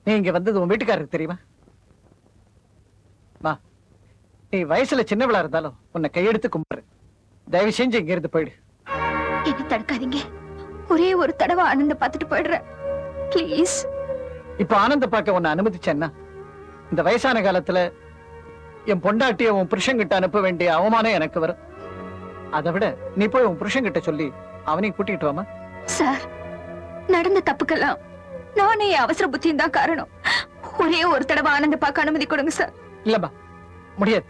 நீ இங்க வந்தது உன் வீட்டுக்காரருக்கு தெரியுமா? மா, நீ வயசுல சின்னவளா இருந்தாலும் உன்னை கையெடுத்து கும்பிடுற. தயவு செஞ்சு இங்க இருந்து போயிடு. என்ன தடுக்காதீங்க, ஒரே ஒரு தடவை ஆனந்த பார்த்துட்டு போயிடுறேன் ப்ளீஸ். இப்ப ஆனந்த பார்க்க உன்னை அனுமதிச்சேன்னா இந்த வயசான காலத்துல என் பொண்டாட்டிய உன் புருஷன்கிட்ட அனுப்ப வேண்டிய அவமானம் எனக்கு வரும். அதை விட நீ போய் உன் புருஷன்கிட்ட சொல்லி அவனையும் கூட்டிட்டு வாமா. சார், நடந்த தப்புக்கெல்லாம் நானே அவசர புத்தியும் தான் காரணம். ஒரே ஒரு தடவை ஆனந்த பார்க்க அனுமதி கொடுங்க சார். இல்லப்பா, முடியாது.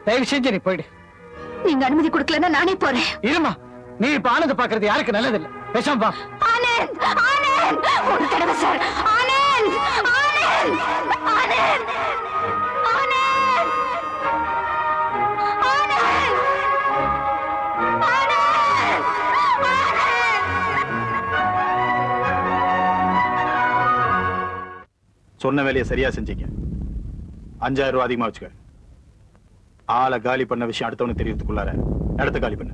தயவு செஞ்சு நீ போயிடு. நீங்க அனுமதி கொடுக்கலன்னா நானே போறேன். இருமா, நீ இப்ப ஆனந்த பாக்குறது யாருக்கு நல்லது இல்ல. பேசாம வா. ஆனந்த், ஆனந்த், ஒரு தடவை சார். ஆனந்த், ஆனந்த், ஆனந்த், ஆனந்த், சொன்ன வேலையை சரியா செஞ்சீங்க. 5000 ரூபாய் அதிகமா வச்சுக்க. ஆளை காலி பண்ண விஷயம் அடுத்தவனுக்கு தெரியறதுக்குள்ளார இடத்த காலி பண்ணு.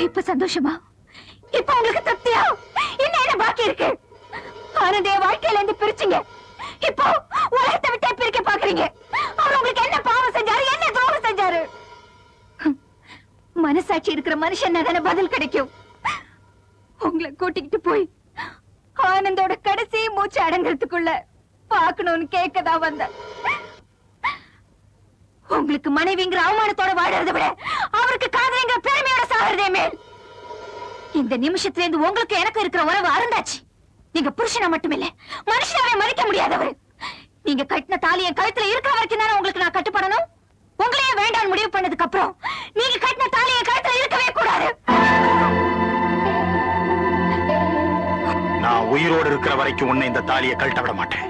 இப்ப சந்தோஷமா? இப்ப உங்களுக்கு திருப்தியா? என்ன பாக்கி இருக்கு? ஆனந்தைய வாழ்க்கையில இருந்து பிரிச்சீங்க, இப்போ உலகத்தை விட்டே பிரிக்க பாக்குறீங்க. அவர் உங்களுக்கு என்ன பாவம் செஞ்சாரு, என்ன துரோகம் செஞ்சாரு? மனசாட்சி இருக்கிற மனுஷன் தானே பதில் கிடைக்கும். உங்களை கூட்டிக்கிட்டு போய் ஆனந்தோட கடைசி மூச்சு அடங்குறதுக்குள்ள பாக்கணும்னு கேட்கதா வந்த. உங்களுக்கு மனைவிங்கிற அவமானத்தோட வாழறதை விட அவருக்கு காதலிங்கிற பெருமையோட சாகிறதே மேல். இந்த நிமிஷத்துல இருந்து உங்களுக்கு எனக்கு இருக்கிற உறவு அருந்தாச்சு. நீங்க புருஷனா மட்டுமில்ல, மனுஷனாவே மதிக்க முடியாதவர். நீங்க கட்டின தாலி என் கழுத்துல இருக்கிற வரைக்கும் தானே உங்களுக்கு நான் கட்டுப்படணும். உங்களையே வேண்டாம் முடிவு பண்ணதுக்கு அப்புறம் நீங்க கட்டின தாலி என் கழுத்துல இருக்கவே கூடாது. நான் உயிரோடு இருக்கிற வரைக்கும் உன்னை இந்த தாலியை கழட்ட விட மாட்டேன்.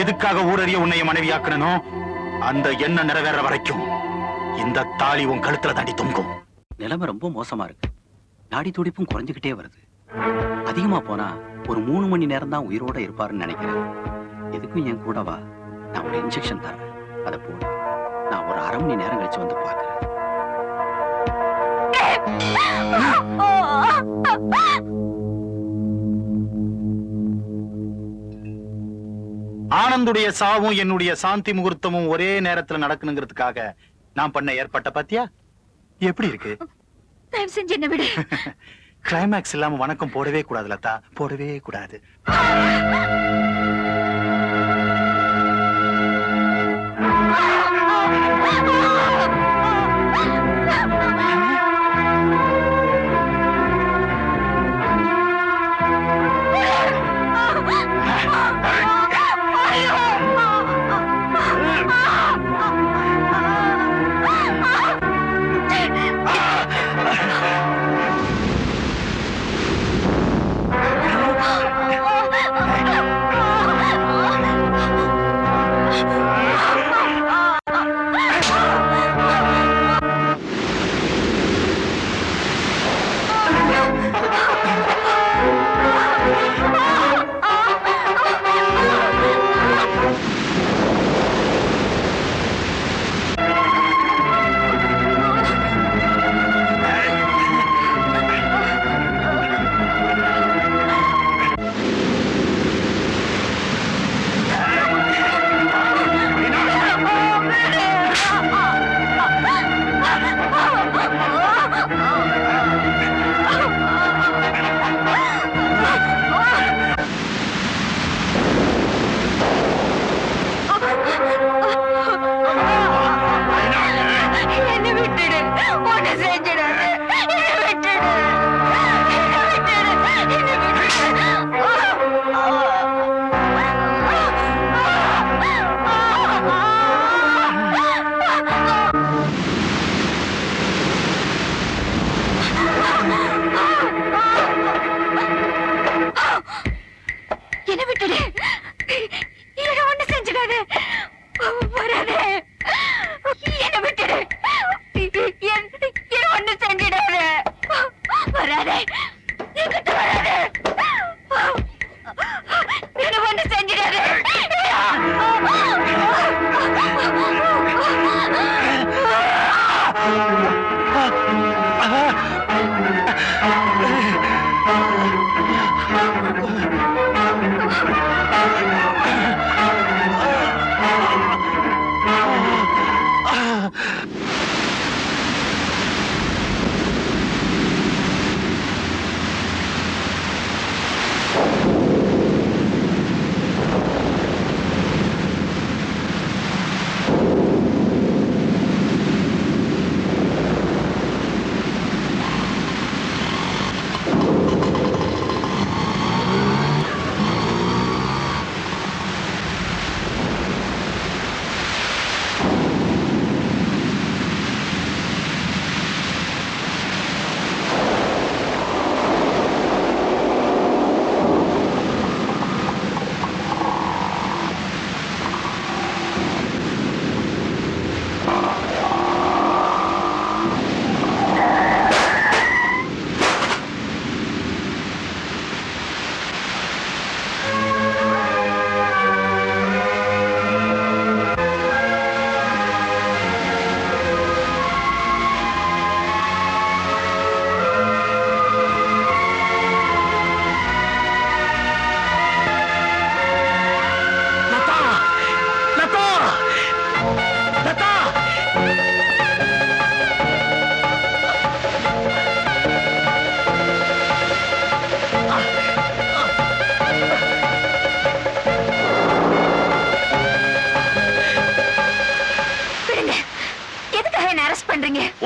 எதுக்காக ஊரறிய உன்னைய மனைவியாக்கணும், அந்த எண்ணம் நிறைவேற வரைக்கும் இந்த தாலி உன் கழுத்துல தாண்டி தொங்கும். நிலைமை ரொம்ப மோசமா இருக்கு. நாடி துடிப்பும் குறைஞ்சுக்கிட்டே வருது. அதிகமா போனா ஒரு 3 மணி நேரம் தான் உயிரோட இருப்பாருன்னு நினைக்கிறேன். எதுக்கும் என் கூட வா, நான் ஒரு இன்ஜெக்ஷன் தரேன், அதை போடு. நான் ஒரு 1/2 மணி நேரம் கழிச்சு வந்து பாக்குறேன். ஆனந்துடைய சாவும் என்னுடைய சாந்தி முகூர்த்தமும் ஒரே நேரத்துல நடக்கணுங்கிறதுக்காக நான் பண்ண ஏற்பட்ட பாத்தியா? எப்படி இருக்கு? தயவு செஞ்சு என்ன விடு. கிளைமேக்ஸ் இல்லாம வணக்கம் போடவே கூடாது லதா, போடவே கூடாது.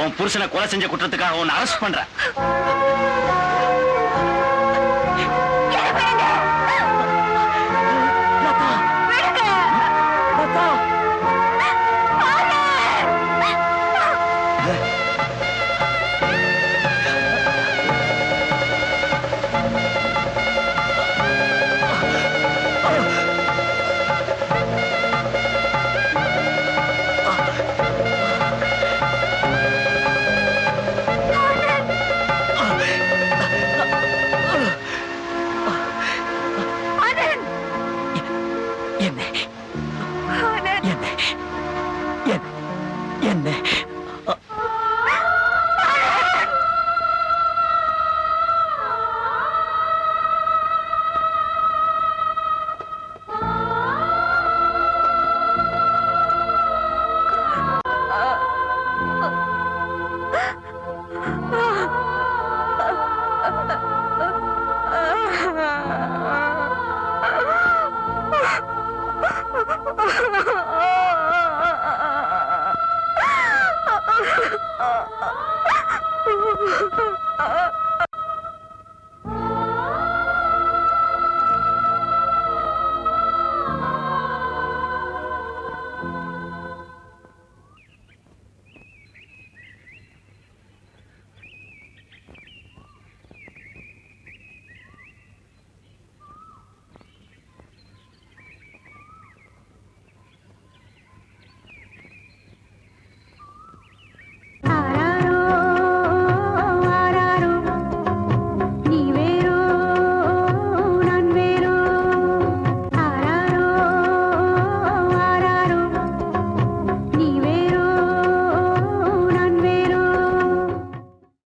உன் புருஷனை கொலை செஞ்ச குற்றத்துக்காக உன்னை அரெஸ்ட் பண்றேன்